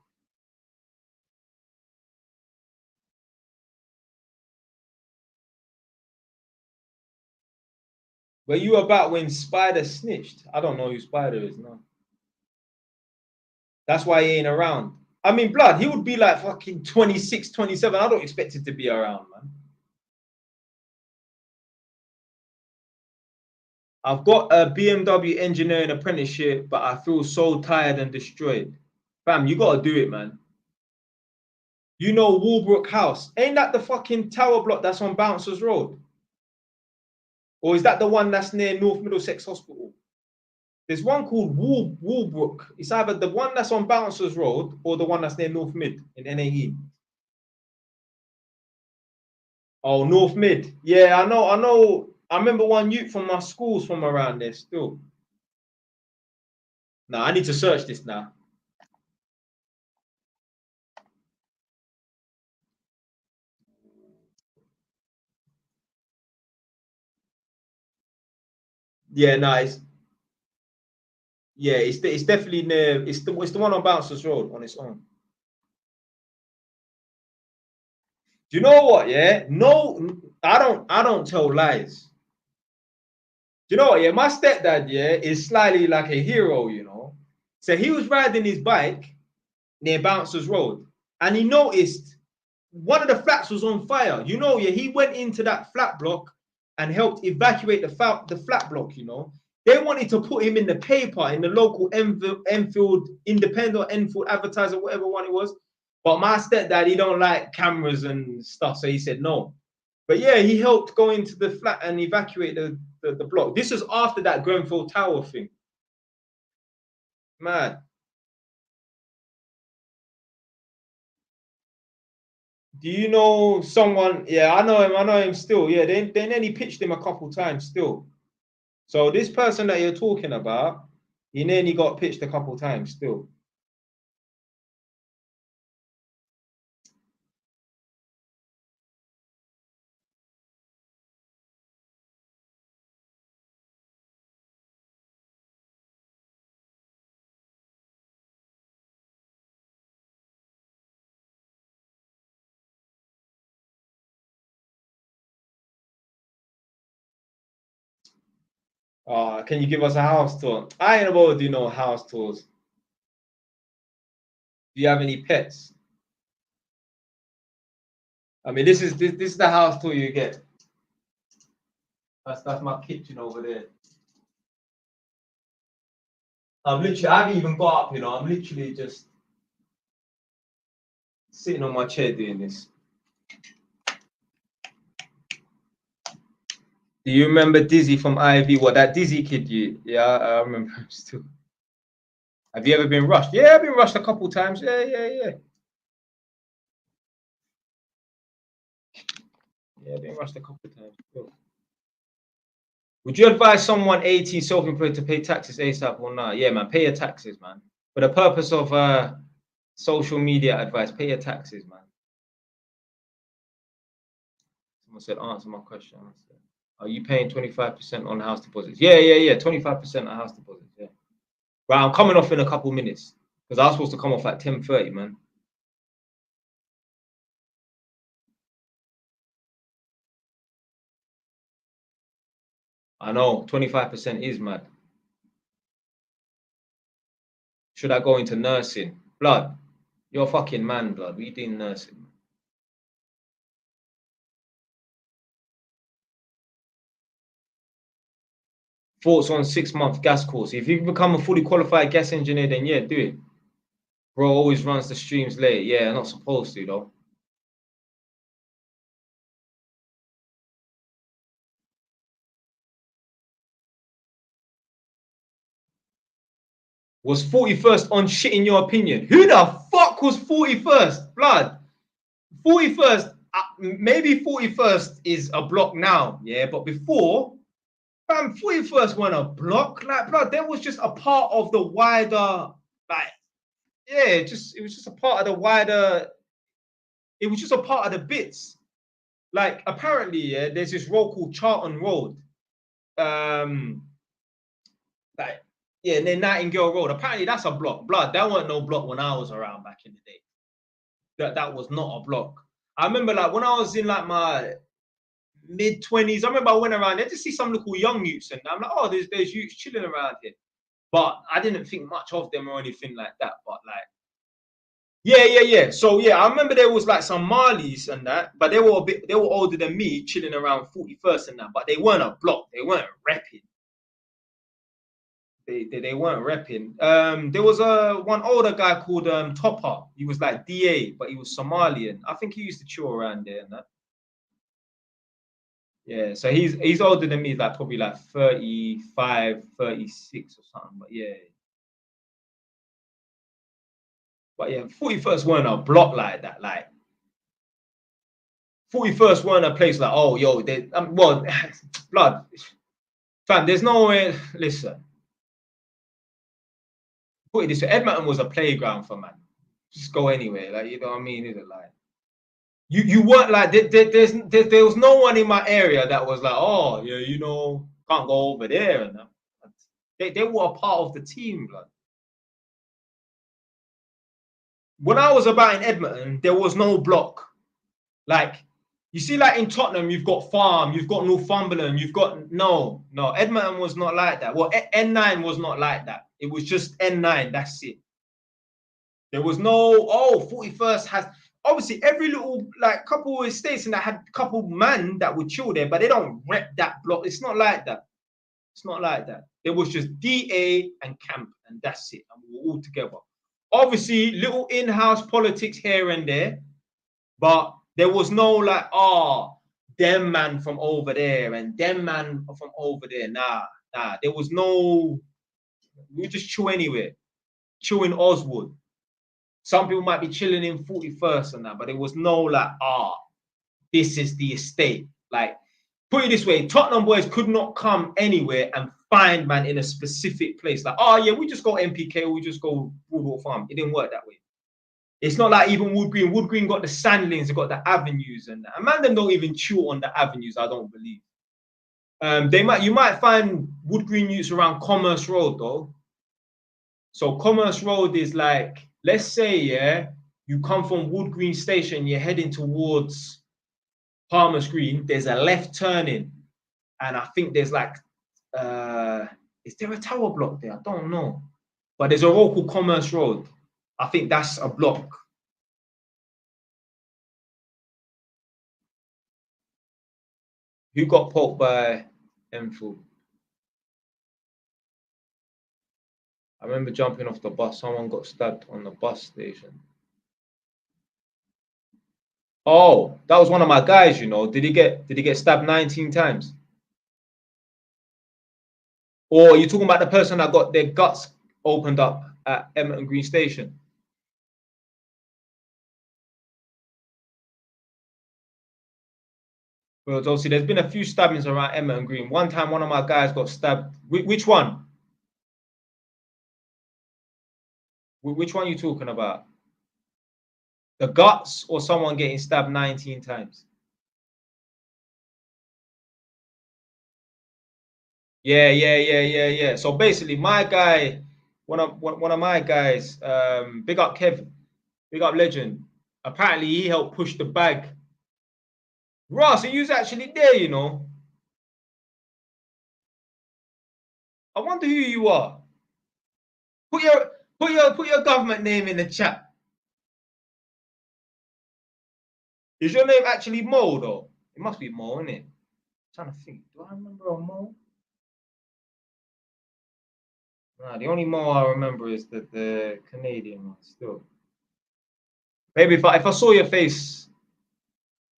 Were you about when Spider snitched? I don't know who Spider is, no. That's why he ain't around. I mean, blood, he would be like fucking 26, 27. I don't expect him to be around, man. I've got a BMW engineering apprenticeship, but I feel so tired and destroyed. Fam, you gotta do it, man. You know Walbrook House. Ain't that the fucking tower block that's on Bouncers Road? Or is that the one that's near North Middlesex Hospital? There's one called Walbrook. It's either the one that's on Bouncers Road or the one that's near North Mid in NAE. Oh, North Mid. Yeah, I know. I remember one youth from my schools from around there still. Nah, I need to search this now. Yeah, nice. Yeah, it's definitely near. It's the one on Bouncers Road on its own. Do you know what? Yeah, no, I don't tell lies. Do you know what? Yeah, my stepdad, yeah, is slightly like a hero, you know. So he was riding his bike near Bouncers Road, and he noticed one of the flats was on fire. You know, yeah, he went into that flat block and helped evacuate the flat block. You know, they wanted to put him in the paper in the local Enfield Independent, Enfield Advertiser, whatever one it was. But my stepdad, he don't like cameras and stuff, so he said no. But yeah, he helped go into the flat and evacuate the block. This was after that Grenfell Tower thing. Man, do you know someone? Yeah, I know him. I know him still. Yeah, they nearly pitched him a couple times still. So this person that you're talking about, he nearly got pitched a couple times still. Can you give us a house tour? I ain't about to do no house tours. Do you have any pets? I mean, this is the house tour you get. That's my kitchen over there. I haven't even got up, you know. I'm literally just sitting on my chair doing this. Do you remember Dizzy from IV? What, that Dizzy kid? Yeah, I remember him still. Have you ever been rushed? Yeah, I've been rushed a couple times. Yeah. Yeah, I've been rushed a couple times. Still. Would you advise someone 80 self-employed to pay taxes ASAP or not? Yeah, man, pay your taxes, man. For the purpose of social media advice, pay your taxes, man. Someone said, answer my question. Are you paying 25% on house deposits? Yeah. 25% on house deposits, yeah. Right, I'm coming off in a couple minutes because I was supposed to come off at 10:30, man. I know, 25% is mad. Should I go into nursing? Blood, you're a fucking man, blood. We doing nursing. Thoughts on 6-month gas course. If you become a fully qualified gas engineer, then yeah, do it. Bro always runs the streams late. Yeah, not supposed to, though. Was 41st on shit in your opinion? Who the fuck was 41st? Blood. 41st, maybe 41st is a block now, yeah, but before, fam, 41st weren't a block. Like, blood, that was just a part of the wider, like, yeah, it was just a part of the wider, it was just a part of the bits. Like, apparently, yeah, there's this road called Charlton Road. Like, yeah, and then Nightingale Road. Apparently, that's a block. Blood, that weren't no block when I was around back in the day. That was not a block. I remember, like, when I was in like my mid-20s, I remember I went around there to see some little young youths, and I'm like, oh, there's youths chilling around here. But I didn't think much of them or anything like that. But like, yeah. So yeah, I remember there was like some Marlies and that, but they were older than me, chilling around 41st and that. But they weren't a block. They weren't repping. They weren't repping. There was one older guy called Topper. He was like DA, but he was Somalian. I think he used to chill around there and that. Yeah, so he's older than me, like probably like 35, 36 or something. But yeah, 41st weren't a block like that. Like 41st weren't a place like, oh yo, they well, blood. Fam, there's no way. Listen, put it this way, Edmonton was a playground for man. Just go anywhere, like, you know what I mean? Is it like you weren't like there was no one in my area that was like, oh yeah, you know, can't go over there and that. They were a part of the team, blood. When I was about in Edmonton, there was no block. Like, you see, like in Tottenham, you've got Farm, you've got Northumberland, you've got no. Edmonton was not like that. Well, N9 was not like that. It was just N9. That's it. There was no 41st has obviously every little like couple of estates and that had a couple man that would chill there, but they don't rep that block. It's not like that. It's not like that. There was just DA and camp, and that's it. And we were all together. Obviously, little in-house politics here and there, but there was no like, them man from over there and them man from over there. Nah. There was no. We just chill anywhere. Chill in Oswood. Some people might be chilling in 41st and that, but it was no like, this is the estate. Like, put it this way, Tottenham boys could not come anywhere and find man in a specific place. Like, yeah, we just go MPK, we just go Broadwell Farm. It didn't work that way. It's not like even Wood Green. Wood Green got the sandlings, they got the avenues and that. And man, them don't even chew on the avenues, I don't believe. You might find Wood Green youths around Commerce Road though. So Commerce Road is like, let's say, yeah, you come from Wood Green Station, you're heading towards Palmer's Green, there's a left turning, and I think there's like, is there a tower block there? I don't know. But there's a road called Commerce Road. I think that's a block. Who got poked by Enfield? I remember jumping off the bus. Someone got stabbed on the bus station. Oh, that was one of my guys, you know. Did he get stabbed 19 times? Or are you talking about the person that got their guts opened up at Edmonton Green Station? Well, obviously, there's been a few stabbings around Edmonton Green. One time, one of my guys got stabbed. Which one? Which one are you talking about? The guts or someone getting stabbed 19 times? Yeah. So basically, my guy, one of my guys, big up Kevin, big up Legend. Apparently, he helped push the bag. Ross, he was actually there, you know. I wonder who you are. Put your government name in the chat. Is your name actually Mo though? It must be Mo, isn't it? I'm trying to think. Do I remember a Mo? Nah, the only Mo I remember is the Canadian one still. Maybe if I saw your face,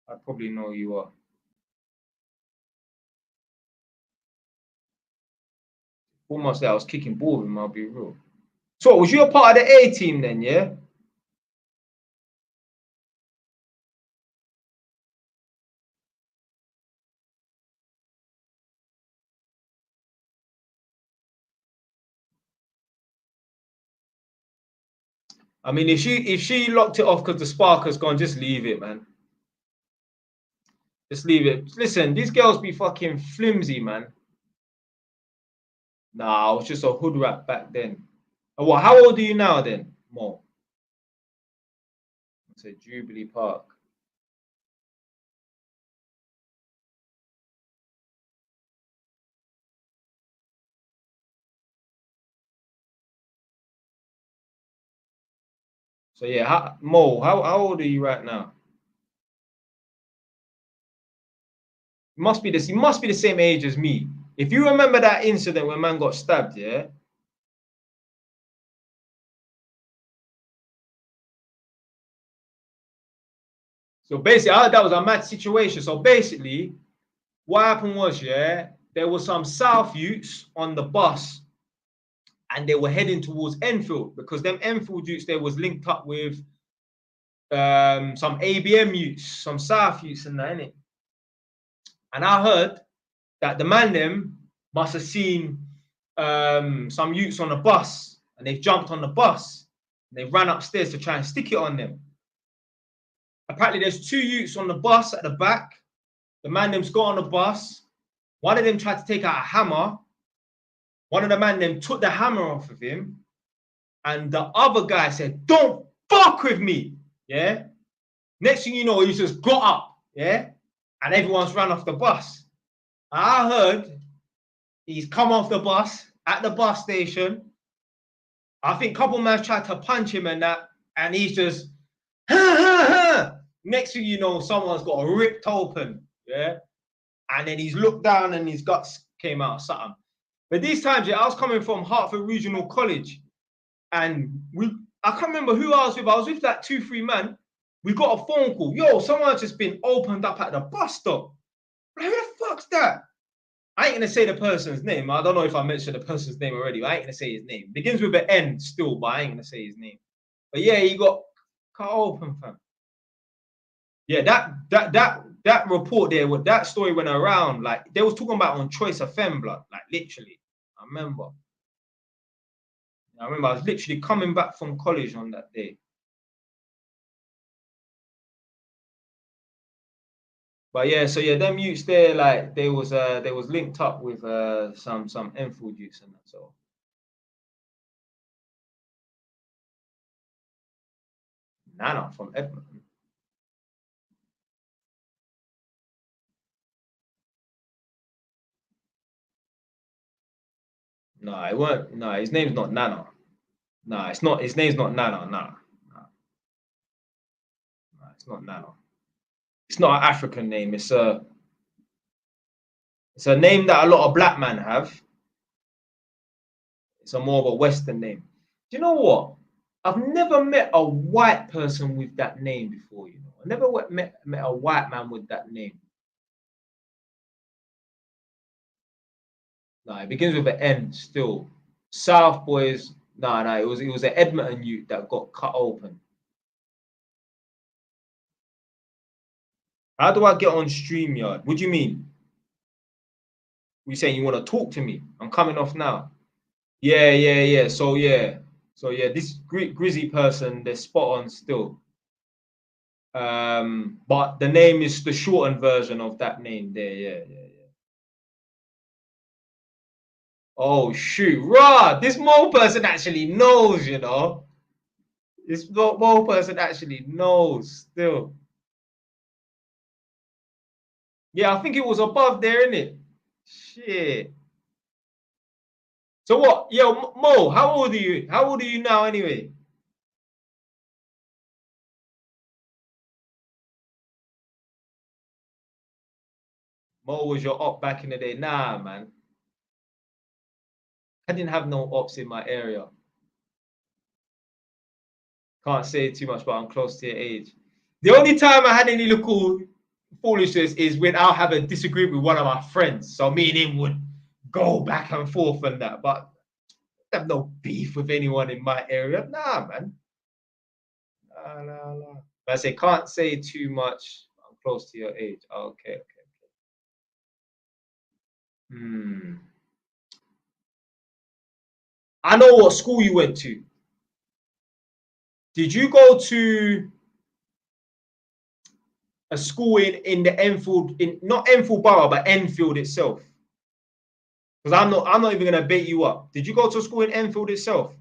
I'd probably know who you are. Almost like I was kicking ball with him, I'll be real. So was you a part of the A team then, yeah? I mean, if she locked it off because the spark has gone, just leave it, man. Just leave it. Listen, these girls be fucking flimsy, man. Nah, I was just a hood rat back then. Oh, well, how old are you now then, Mo? I said Jubilee Park. So yeah, Mo, how old are you right now? You must be the same age as me. If you remember that incident when man got stabbed, yeah. So basically, that was a mad situation. So basically, what happened was, yeah, there was some South youths on the bus, and they were heading towards Enfield because them Enfield youths they was linked up with some ABM youths, some South youths, and that innit. And I heard that the man them must have seen some youths on the bus, and they've jumped on the bus. And they ran upstairs to try and stick it on them. Apparently, there's 2 youths on the bus at the back. The man them's got on the bus. One of them tried to take out a hammer. One of the man them took the hammer off of him. And the other guy said, "Don't fuck with me." Yeah. Next thing you know, he just got up. Yeah. And everyone's run off the bus. I heard he's come off the bus at the bus station. I think a couple men tried to punch him and that. And he's just, ha, ha, ha. Next thing you know, someone's got ripped open. Yeah. And then he's looked down and his guts came out, something. But these times, yeah, I was coming from Hertford Regional College. And I can't remember who I was with. I was with that 2-3 man. We got a phone call. Yo, someone's just been opened up at the bus stop. Like, who the fuck's that? I ain't gonna say the person's name. I don't know if I mentioned the person's name already. I ain't gonna say his name. Begins with an N still, but I ain't gonna say his name. But yeah, he got cut open, fam. Yeah, that report there, with that story went around. Like they was talking about on Choice FM, blood. Like literally, I remember I was literally coming back from college on that day. But yeah, so yeah, them youths there, like they was linked up with some Enfield youths and that. So Nana from Edmonton. No, it weren't. No, his name's not Nana. No, it's not. His name's not Nana. Nah, it's not Nana. It's not an African name. It's a name that a lot of black men have. It's a more of a Western name. Do you know what? I've never met a white person with that name before. You know, I never met a white man with that name. No, it begins with an N still. South boys. No, it was an Edmonton youth that got cut open. How do I get on StreamYard? What do you mean? You saying you want to talk to me? I'm coming off now. Yeah. So yeah, this Grizzy person, they're spot on still. But the name is the shortened version of that name there. Yeah. Oh shoot, rah! This Mo person actually knows, you know. This Mo person actually knows still. Yeah, I think it was above there, innit? Shit. So what? Yo, Mo, how old are you? How old are you now anyway? Mo was your op back in the day. Nah, man. I didn't have no ops in my area. Can't say too much, but I'm close to your age. The only time I had any little foolishness is when I'll have a disagreement with one of my friends. So me and him would go back and forth and that. But I have no beef with anyone in my area. Nah, man. Nah. But I say can't say too much. I'm close to your age. Okay. I know what school you went to. Did you go to a school in the Enfield, in not Enfield Borough, but Enfield itself? Because I'm not even gonna bait you up. Did you go to a school in Enfield itself?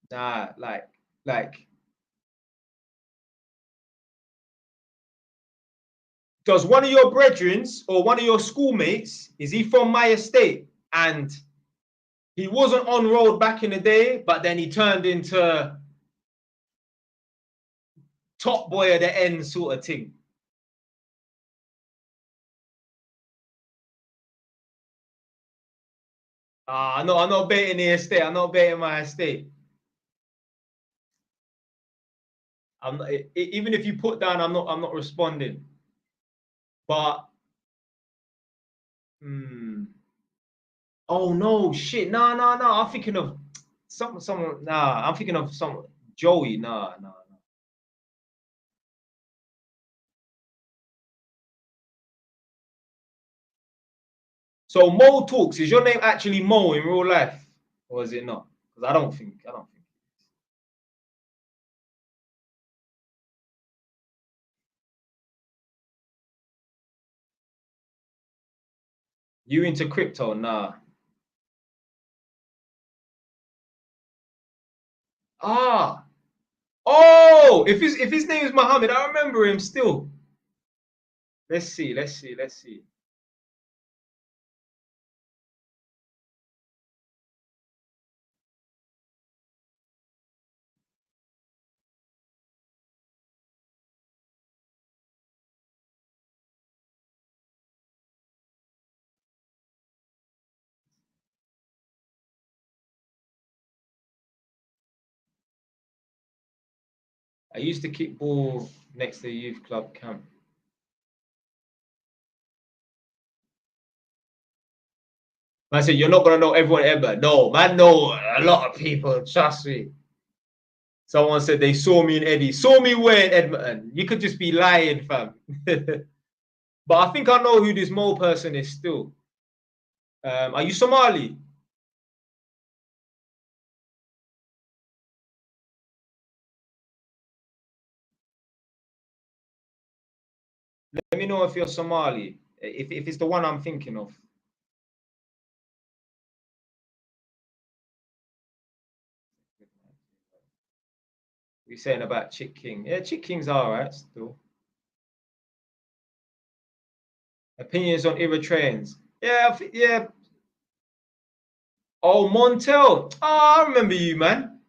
Nah, like does one of your brethrens or one of your schoolmates, is he from my estate? And he wasn't on road back in the day, but then he turned into top boy at the end sort of thing. I'm not baiting the estate. I'm not baiting my estate. I'm not, even if you put down, I'm not responding. But oh no, shit. No. I'm thinking of someone. Nah, I'm thinking of some Joey. Nah. So Mo Talks, is your name actually Mo in real life? Or is it not? Because I don't think. You into crypto? Nah. Ah. Oh, if his name is Muhammad, I remember him still. Let's see. I used to kick ball next to the youth club camp. I said, you're not gonna know everyone ever. No, man, know a lot of people. Trust me. Someone said they saw me in Eddie. Saw me where in Edmonton? You could just be lying, fam. But I think I know who this Mo person is still. Are you Somali? Let me know if you're Somali. If it's the one I'm thinking of. We're saying about Chick King. Yeah, Chick King's all right still. Opinions on Eritreans. Yeah. Oh, Montel. Oh, I remember you, man.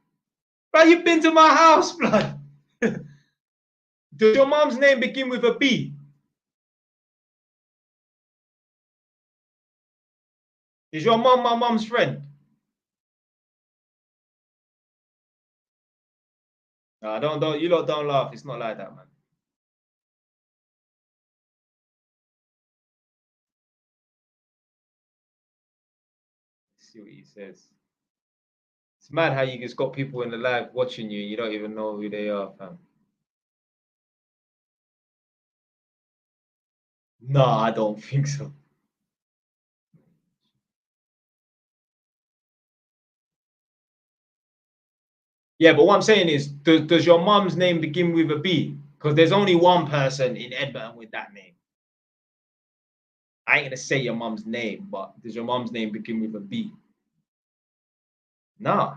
Bro, you've been to my house, blood. Does your mom's name begin with a B? Is your mom my mom's friend? No, don't. You lot don't laugh. It's not like that, man. Let's see what he says. It's mad how you just got people in the live watching you. You don't even know who they are, fam. No, I don't think so. Yeah, but what I'm saying is, does your mom's name begin with a B? Because there's only one person in Edmonton with that name. I ain't gonna say your mom's name, but does your mom's name begin with a B? Nah.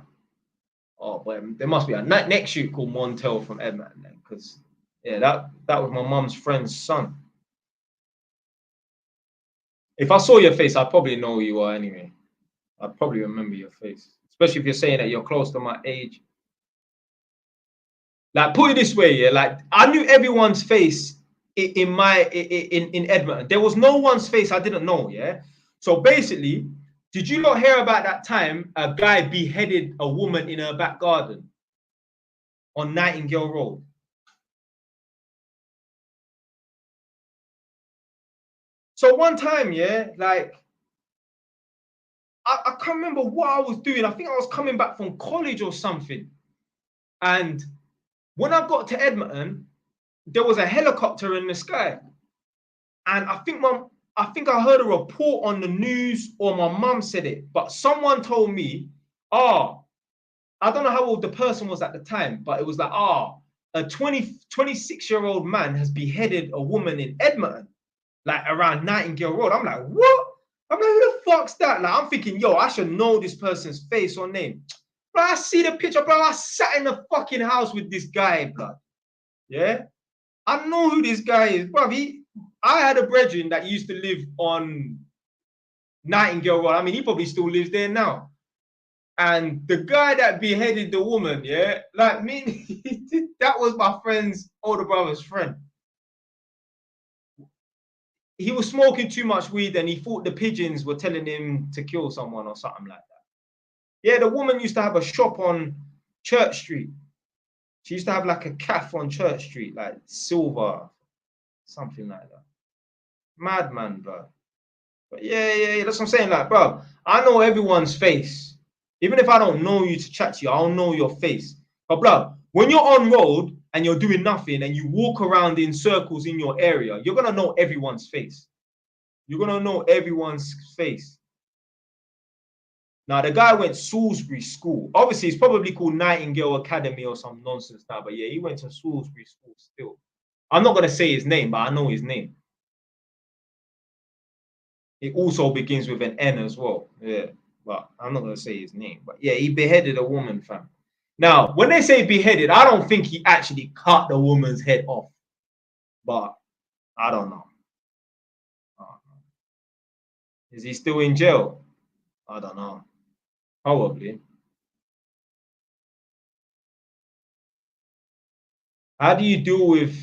Oh, but there must be a next shoot called Montel from Edmonton then, because yeah, that was my mom's friend's son. If I saw your face, I'd probably know who you are anyway. I'd probably remember your face, especially if you're saying that you're close to my age. Like, put it this way, yeah, like I knew everyone's face in Edmonton. There was no one's face I didn't know, yeah. So basically, did you not hear about that time a guy beheaded a woman in her back garden on Nightingale Road? So one time, yeah, like I can't remember what I was doing. I think I was coming back from college or something. And when I got to Edmonton, there was a helicopter in the sky. And I think I heard a report on the news, or my mum said it, but someone told me, oh, I don't know how old the person was at the time, but it was like, a 26-year-old man has beheaded a woman in Edmonton, like around Nightingale Road. I'm like, what? I'm like, who the fuck's that? Like, I'm thinking, yo, I should know this person's face or name. But I see the picture, bro. I sat in the fucking house with this guy, blood. Yeah? I know who this guy is, bro. I had a brethren that used to live on Nightingale Road. I mean, he probably still lives there now. And the guy that beheaded the woman, yeah, like me, that was my friend's older brother's friend. He was smoking too much weed and he thought the pigeons were telling him to kill someone or something like that. Yeah, the woman used to have a shop on Church Street. She used to have like a cafe on Church Street, like silver, something like that. Madman, bro. But yeah, that's what I'm saying. Like, bro, I know everyone's face. Even if I don't know you to chat to you, I'll know your face. But, bro, when you're on road and you're doing nothing and you walk around in circles in your area, you're going to know everyone's face. You're going to know everyone's face. Now, the guy went Salisbury School. Obviously, it's probably called Nightingale Academy or some nonsense now. But yeah, he went to Salisbury School still. I'm not going to say his name, but I know his name. It also begins with an N as well. Yeah, but I'm not going to say his name. But yeah, he beheaded a woman, fam. Now, when they say beheaded, I don't think he actually cut the woman's head off. But I don't know. Is he still in jail? I don't know. Probably. How do you deal with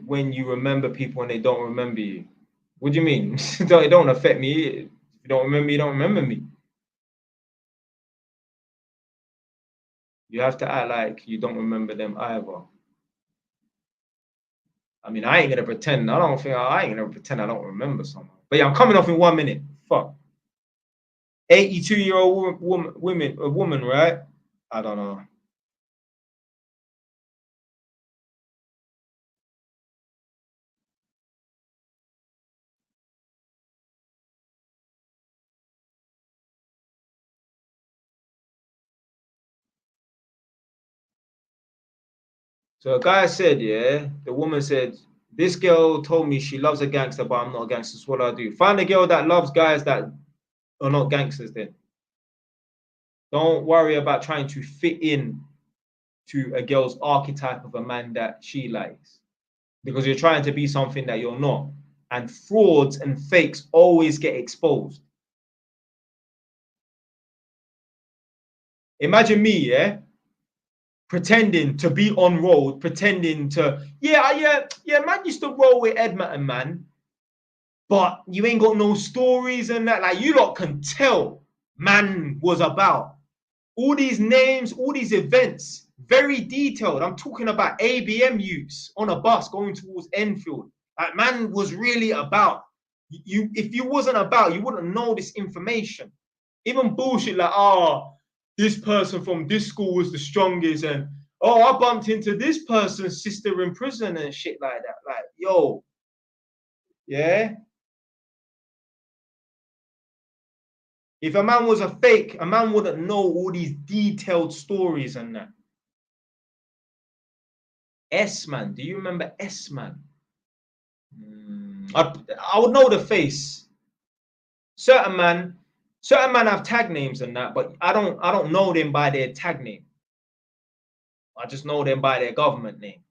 when you remember people and they don't remember you? What do you mean? It don't affect me. If you don't remember me, you don't remember me. You have to act like you don't remember them either. I mean, I ain't gonna pretend. I ain't gonna pretend I don't remember someone. But yeah, I'm coming off in 1 minute. Fuck. 82-year-old woman, right? I don't know. So a guy said, yeah, the woman said, this girl told me she loves a gangster, but I'm not a gangster. So what do I do? Find a girl that loves guys that are not gangsters then. Don't worry about trying to fit in to a girl's archetype of a man that she likes, because you're trying to be something that you're not. And frauds and fakes always get exposed. Imagine me, yeah, pretending to be on road, pretending to, yeah, man used to roll with Edmonton, man. But you ain't got no stories and that. Like, you lot can tell man was about all these names, all these events, very detailed. I'm talking about ABM youths on a bus going towards Enfield. Like, man was really about. If you wasn't about, you wouldn't know this information. Even bullshit like, this person from this school was the strongest, and I bumped into this person's sister in prison and shit like that. Like, yo, yeah. If a man was a fake, a man wouldn't know all these detailed stories and that. S-Man, do you remember S-Man? I would know the face. Certain man have tag names and that, but I don't know them by their tag name. I just know them by their government name.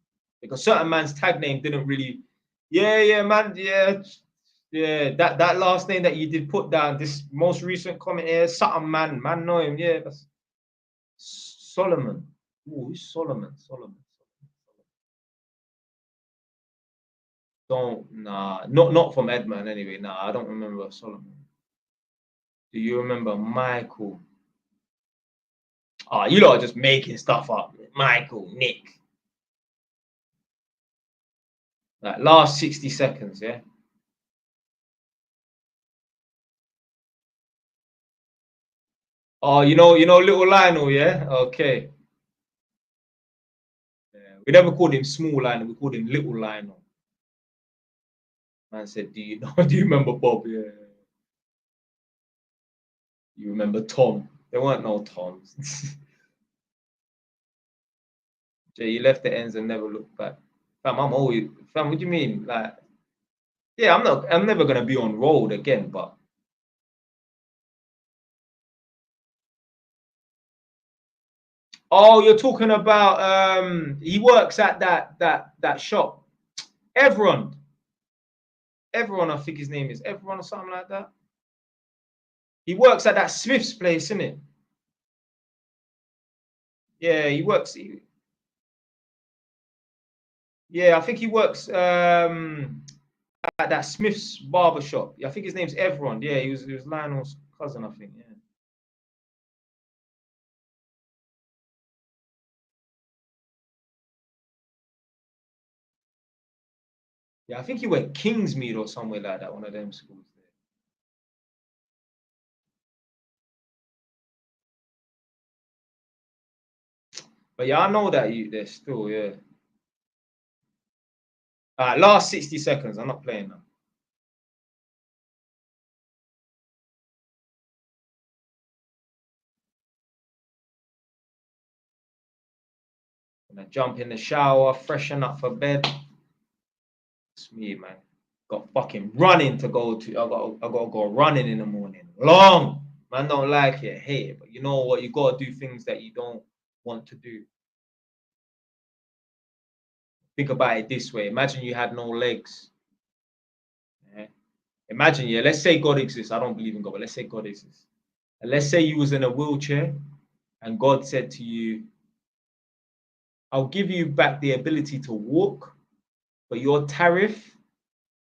Because certain man's tag name didn't really, yeah, man, yeah. Yeah, that last name that you did put down, this most recent comment here, something man know him. Yeah, that's Solomon. Ooh, who's Solomon? Solomon. Not from Edman anyway. Nah, I don't remember Solomon. Do you remember Michael? Ah, you lot are just making stuff up. Michael, Nick. Like last 60 seconds, yeah. Oh, you know, little Lionel, yeah. Okay. Yeah, we never called him small Lionel. We called him little Lionel. Man said, "Do you know? Do you remember Bob? Yeah. You remember Tom? There weren't no Toms." Jay, you left the ends and never looked back. Fam, I'm always fam. What do you mean? Like, yeah, I'm never gonna be on road again. But oh, you're talking about he works at that shop. Everyone, I think his name is Everyone or something like that. He works at that Smith's place, isn't it? Yeah, he works. Yeah, I think he works at that Smith's barber shop. I think his name's Everyone. Yeah, he was Lionel's cousin, I think. Yeah. Yeah, I think he went Kingsmead or somewhere like that, one of them schools there. But yeah, I know that you there still, yeah. Last 60 seconds. I'm not playing now. Gonna jump in the shower, freshen up for bed. It's me, man. Got fucking running to go to. I got to go running in the morning. Long. Man don't like it, hate it. But you know what? You gotta do things that you don't want to do. Think about it this way. Imagine you had no legs. Yeah? Imagine, yeah, let's say God exists. I don't believe in God, but let's say God exists. And let's say you was in a wheelchair and God said to you, I'll give you back the ability to walk, but your tariff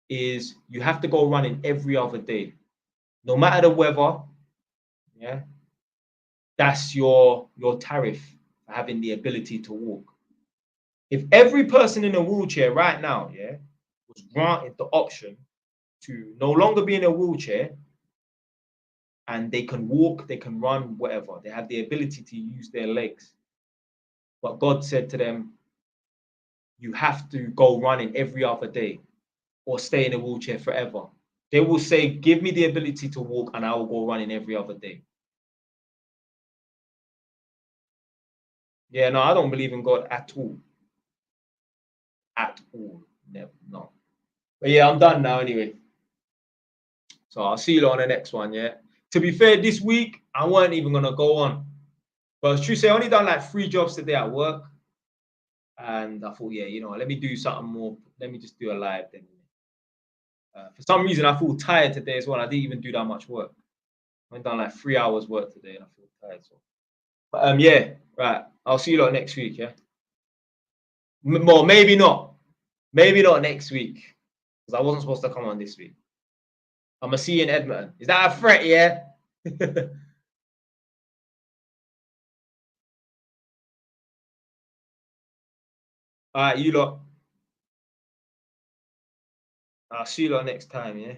is you have to go running every other day. No matter the weather, yeah, that's your tariff for having the ability to walk. If every person in a wheelchair right now, yeah, was granted the option to no longer be in a wheelchair and they can walk, they can run, whatever, they have the ability to use their legs. But God said to them, you have to go running every other day or stay in a wheelchair forever. They will say, give me the ability to walk and I will go running every other day. Yeah, no, I don't believe in God at all. At all. Never, no. But yeah, I'm done now anyway. So I'll see you on the next one, yeah? To be fair, this week, I weren't even going to go on. But it's true, say I only done like 3 jobs today at work. And I thought, yeah, you know, let me do something more. Let me just do a live then. For some reason, I feel tired today as well. I didn't even do that much work. I done like 3 hours work today and I feel tired. So. But yeah, right. I'll see you lot next week, yeah? More, maybe not. Maybe not next week. Because I wasn't supposed to come on this week. I'm going to see you in Edmonton. Is that a threat, yeah? All right, you lot. I'll see you lot next time, yeah?